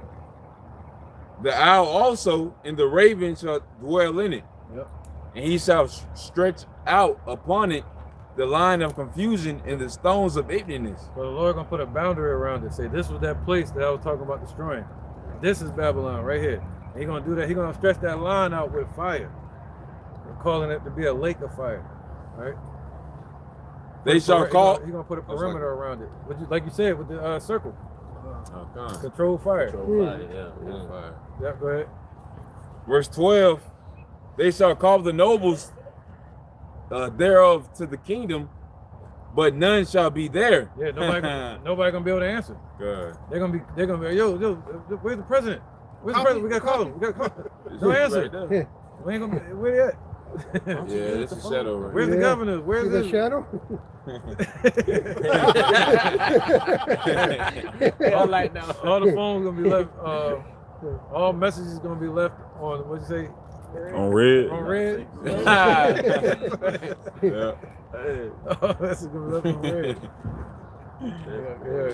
D: The owl also and the raven shall dwell in it.
B: Yep.
D: And he shall stretch out upon it the line of confusion and the stones of ignorance.
B: So the Lord gonna put a boundary around it. Say this was that place that I was talking about destroying. This is Babylon right here. And He gonna do that. He gonna stretch that line out with fire. We're calling it to be a lake of fire, right?
D: They shall call.
B: He gonna put a perimeter around it, like you said with the circle.
D: Okay.
B: Control fire.
N: Control fire, yeah.
D: Fire.
B: Yep, go ahead.
D: Verse 12, they shall call the nobles thereof to the kingdom, but none shall be there.
B: Yeah, nobody gonna be able to answer.
D: Good.
B: They're gonna be yo, where's the president? Where's the president? We gotta call him. We gotta call him. No answer.
D: Right
B: We ain't gonna be, where they at?
D: Yeah, this is shadow right
B: Where's the governor? Where's
J: the
B: the
J: shadow?
N: All right now.
B: All the phones gonna be left. All messages gonna be left on what'd you say?
F: On red.
B: On red.
D: Yeah.
B: All messages gonna be left on red. Yeah.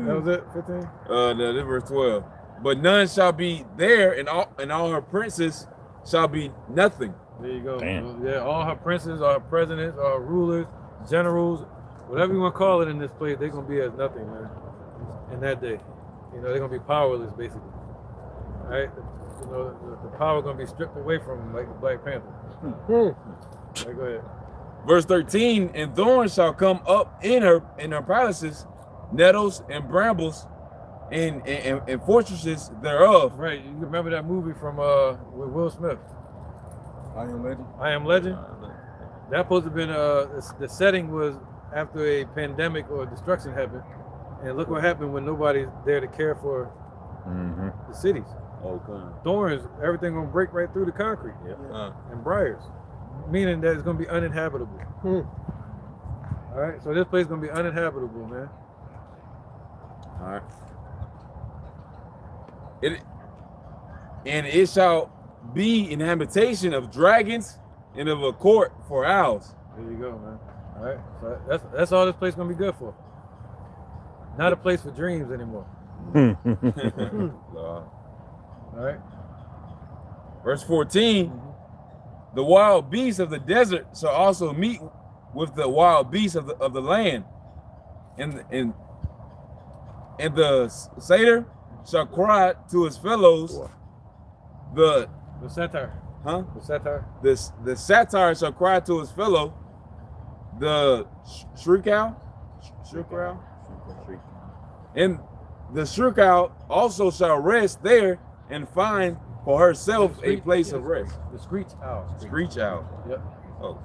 B: That was it. 15.
D: No, this is verse 12. But none shall be there, and all her princes shall be nothing.
B: There you go.
F: Damn.
B: So, yeah, all her princes, all her presidents, all her rulers, generals, whatever you want to call it in this place, they're gonna be as nothing, man. In that day, you know, they're gonna be powerless, basically. All right, you know, the power gonna be stripped away from them, like the Black Panther. All right, go ahead.
D: Verse 13, and thorns shall come up in her palaces, nettles and brambles, and fortresses thereof.
B: Right, you remember that movie from with Will Smith?
M: I Am Legend.
B: I Am Legend. That supposed to have been the setting was after a pandemic or destruction happened, and look what happened when nobody's there to care for the cities.
D: Okay.
B: Thorns, everything gonna break right through the concrete. And briars, meaning that it's gonna be uninhabitable. All right, so this place is gonna be uninhabitable, man.
D: All right. It shall be an habitation of dragons and of a court for owls.
B: There you go, man. All right, so that's all this place gonna be good for. Not a place for dreams anymore. All right.
D: Verse 14, the wild beasts of the desert shall also meet with the wild beasts of the land, and the satyr shall cry to his fellows. The
B: satyr.
D: Huh?
B: The satyr.
D: The satyr shall cry to his fellow. The shriek owl. And the shriek owl also shall rest there and find for herself a place of rest.
B: The screech owl.
D: Screech owl.
B: Yep.
D: Oh.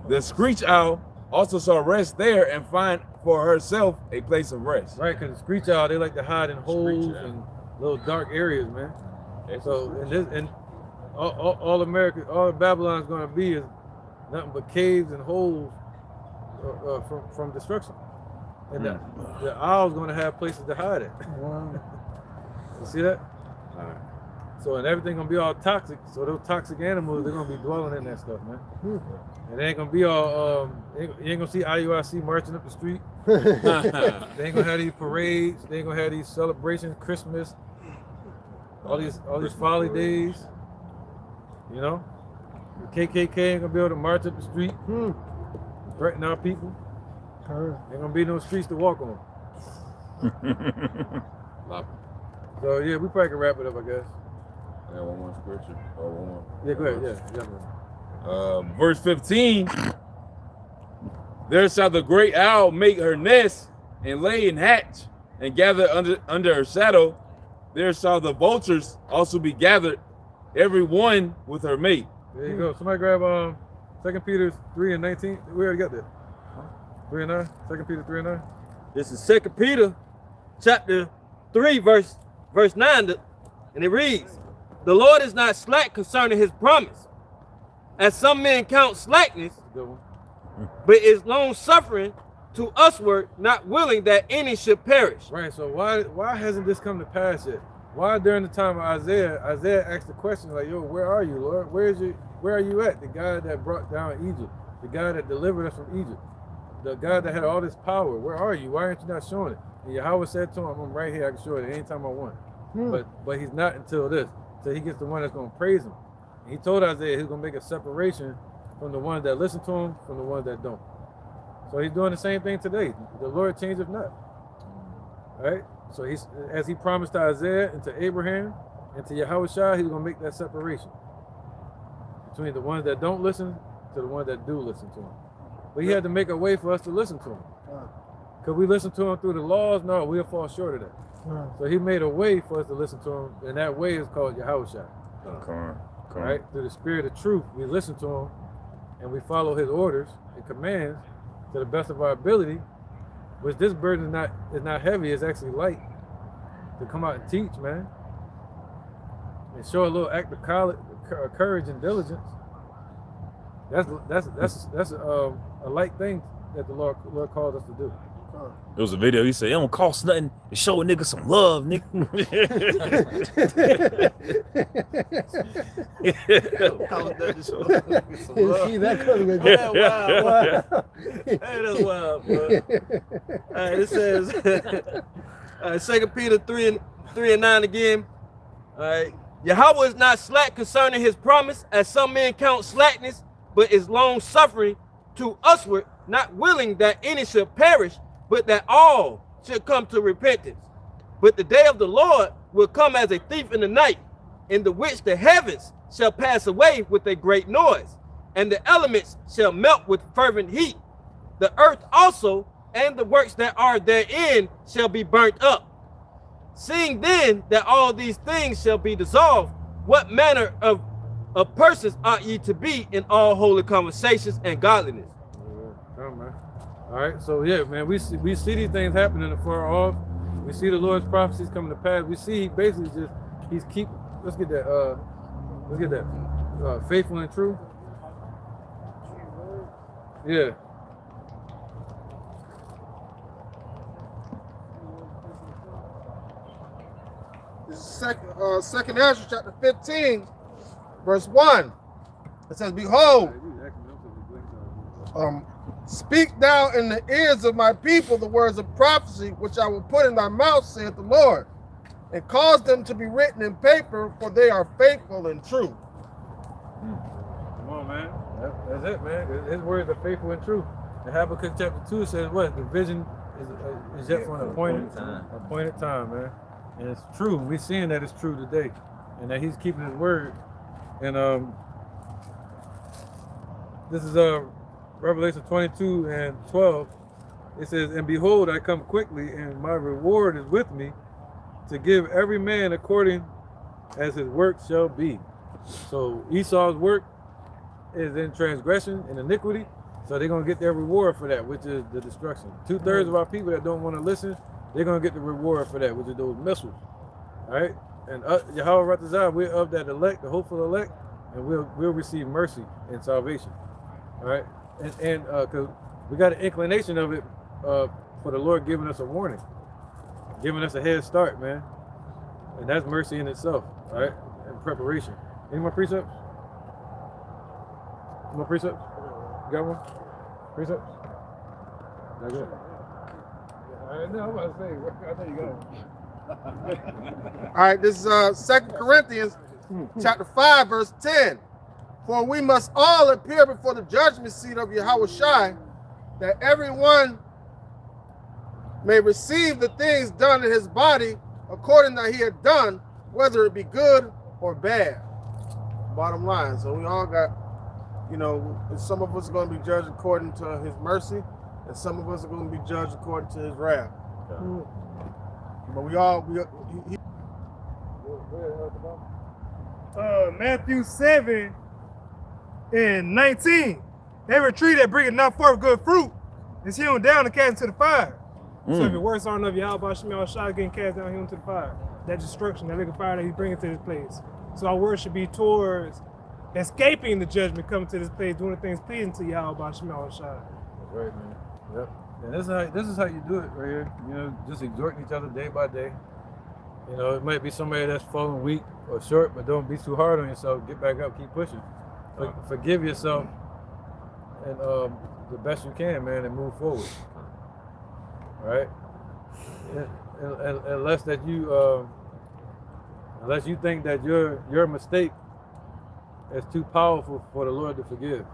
D: The screech owl also shall rest there and find for herself a place of rest.
B: Right, because the screech owl, they like to hide in holes and little dark areas, man. So and all America, all Babylon's gonna be is nothing but caves and holes from destruction. And the owl's going to have places to hide it. You see that? All right. So, and everything going to be all toxic. So those toxic animals, they're going to be dwelling in that stuff, man. And they ain't going to be all, you ain't going to see IUIC marching up the street. They ain't going to have these parades. They ain't going to have these celebrations, Christmas, all these folly days. You know? The KKK ain't going to be able to march up the street, threaten our people. Ain't going to be no streets to walk on. So, yeah, we probably can wrap it up, I guess.
D: Yeah, one more scripture. Or one more.
B: Yeah, go ahead. Yeah.
D: Verse 15. There shall the great owl make her nest and lay and hatch and gather under her shadow. There shall the vultures also be gathered, every one with her mate.
B: There you go. Somebody grab 2 Peter 3:19. We already got that. 3:9. 2 Peter 3:9.
I: This is 2 Peter chapter 3, verse 9, and it reads, the Lord is not slack concerning his promise, as some men count slackness, but is long suffering to usward, not willing that any should perish.
B: Right. So why hasn't this come to pass yet? Why during the time of Isaiah asked the question like, yo, where are you, Lord? Where are you at? The God that brought down Egypt, the God that delivered us from Egypt, the God that had all this power. Where are you? Why aren't you not showing it? And Yahweh said to him, I'm right here. I can show it anytime I want. But he's not until this. So he gets the one that's going to praise him. And he told Isaiah he's going to make a separation from the ones that listen to him from the ones that don't. So he's doing the same thing today. The Lord changeth not. All right? So as he promised to Isaiah and to Abraham and to Yahushua, he's going to make that separation between the ones that don't listen to the ones that do listen to him. But he had to make a way for us to listen to him. Could we listen to him through the laws? No, we'll fall short of that. So he made a way for us to listen to him, and that way is called Yahushua. Right? Through the spirit of truth, we listen to him, and we follow his orders and commands to the best of our ability, which this burden is not heavy, it's actually light to come out and teach, man. And show a little act of courage and diligence. That's a light thing that the Lord called us to do.
F: There was a video. He said, "It don't cost nothing to show a nigga some love, nigga."
J: See that coming?
I: Wow. Hey, that's wild, bro. All right, it says, 2 Peter 3:9 again. All right, Yahweh is not slack concerning his promise, as some men count slackness, but is long suffering to usward, not willing that any should perish, but that all should come to repentance. But the day of the Lord will come as a thief in the night, in the which the heavens shall pass away with a great noise, and the elements shall melt with fervent heat. The earth also and the works that are therein shall be burnt up. Seeing then that all these things shall be dissolved, what manner of persons ought ye to be in all holy conversations and godliness?
B: Come, man. All right, so yeah, man, we see these things happening afar off. We see the Lord's prophecies coming to pass. We see he basically let's get that faithful and true. Yeah.
E: This is second Ezra chapter 15, verse 1. It says, behold, speak thou in the ears of my people the words of prophecy, which I will put in thy mouth, saith the Lord, and cause them to be written in paper, for they are faithful and true.
B: Come on, man. That's it, man. His words are faithful and true. And Habakkuk chapter 2 says what? The vision is yet for an appointed time, man. And it's true. We're seeing that it's true today. And that he's keeping his word. And this is Revelation 22:12. It says, and behold, I come quickly, and my reward is with me, to give every man according as his work shall be. So Esau's work is in transgression and iniquity, so they're going to get their reward for that, which is the destruction. 2/3 of our people that don't want to listen, they're going to get the reward for that, which is those missiles. All right? And Yahweh Ratazah, we're of that elect, the hopeful elect, and we'll receive mercy and salvation. All right? And because we got an inclination of it for the Lord giving us a warning, giving us a head start, man. And that's mercy in itself, right? And preparation. Any more precepts? More precepts? You got one? Precepts? Not good. I know, I'm about to say, I know you got it.
E: All right, this is 2 Corinthians chapter 5, verse 10. For we must all appear before the judgment seat of Yahweh Shai, that everyone may receive the things done in his body according that he had done, whether it be good or bad. Bottom line. So we all got, you know, some of us are going to be judged according to his mercy, and some of us are going to be judged according to his wrath. But we all,
A: Matthew 7 and 19. Every tree that bringeth not forth good fruit is hewn down and cast into the fire. So if it works on of Yahweh Shemel Shai getting cast down into the fire, that destruction, that liquid fire that he's bringing to this place. So our word should be towards escaping the judgment, coming to this place, doing the things pleasing to Yahweh Shemel Shai.
B: That's right, man. Yep. And this is how you do it right here. You know, just exhorting each other day by day. You know, it might be somebody that's falling weak or short, but don't be too hard on yourself. Get back up, keep pushing. Forgive yourself and the best you can, man, and move forward. Right? Unless you think that your mistake is too powerful for the Lord to forgive.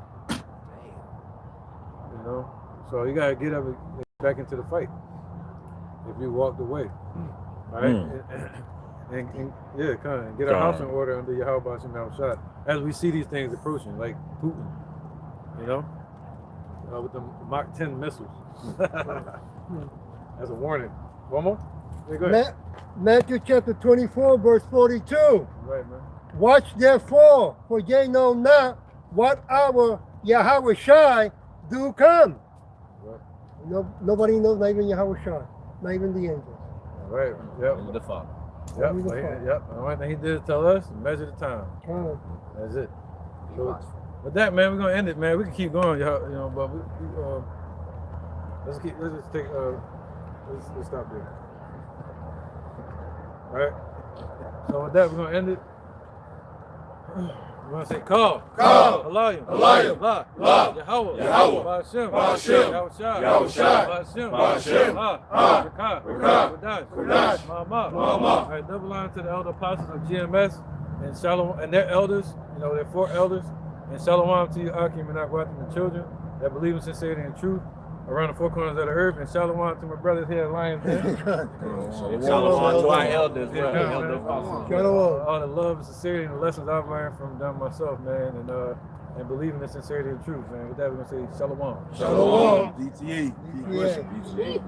B: You know? So you gotta get up and get back into the fight if you walked away. Right? And yeah, kind of get our house in order under Yahweh Shemel Shai. As we see these things approaching, like Putin, you know, with the Mach 10 missiles. That's a warning. One more? Yeah, go ahead.
J: Matthew chapter 24, verse 42.
B: Right, man.
J: Watch therefore, for ye know not what hour Yahweh Shai do come.
B: Right.
J: No, nobody knows, not even Yahweh Shai, not even the angels.
B: Right. Yep.
N: Only the Father.
B: Yep.
J: Only the Father.
B: Yep. The only thing he did is tell us, measure the time. That's it. So, with that, man, we're gonna end it, man. We can keep going, y'all, you know, but let's just take let's stop there. All right. So with that, we're gonna end it. We're gonna say call. Alayim. La. Yahweh. Ba'ashem. Yahushua. Ba'ashem. Rakah. Kodash. Ma'amah. All right, double line to the elder apostles of GMS and Shalom and their elders, you know, their 4 elders. And Shalom to you, Akim and Akwatim, and children that believe in sincerity and truth around the 4 corners of the earth. And Shalom to my brothers here at Lions Den.
N: Shalom to our elders.
B: All the love and sincerity and the lessons I've learned from them myself, man, and believing in sincerity and truth, man. With that, we're going to say Shalom.
G: Shalom. DTA.
J: Yeah.
G: DTA.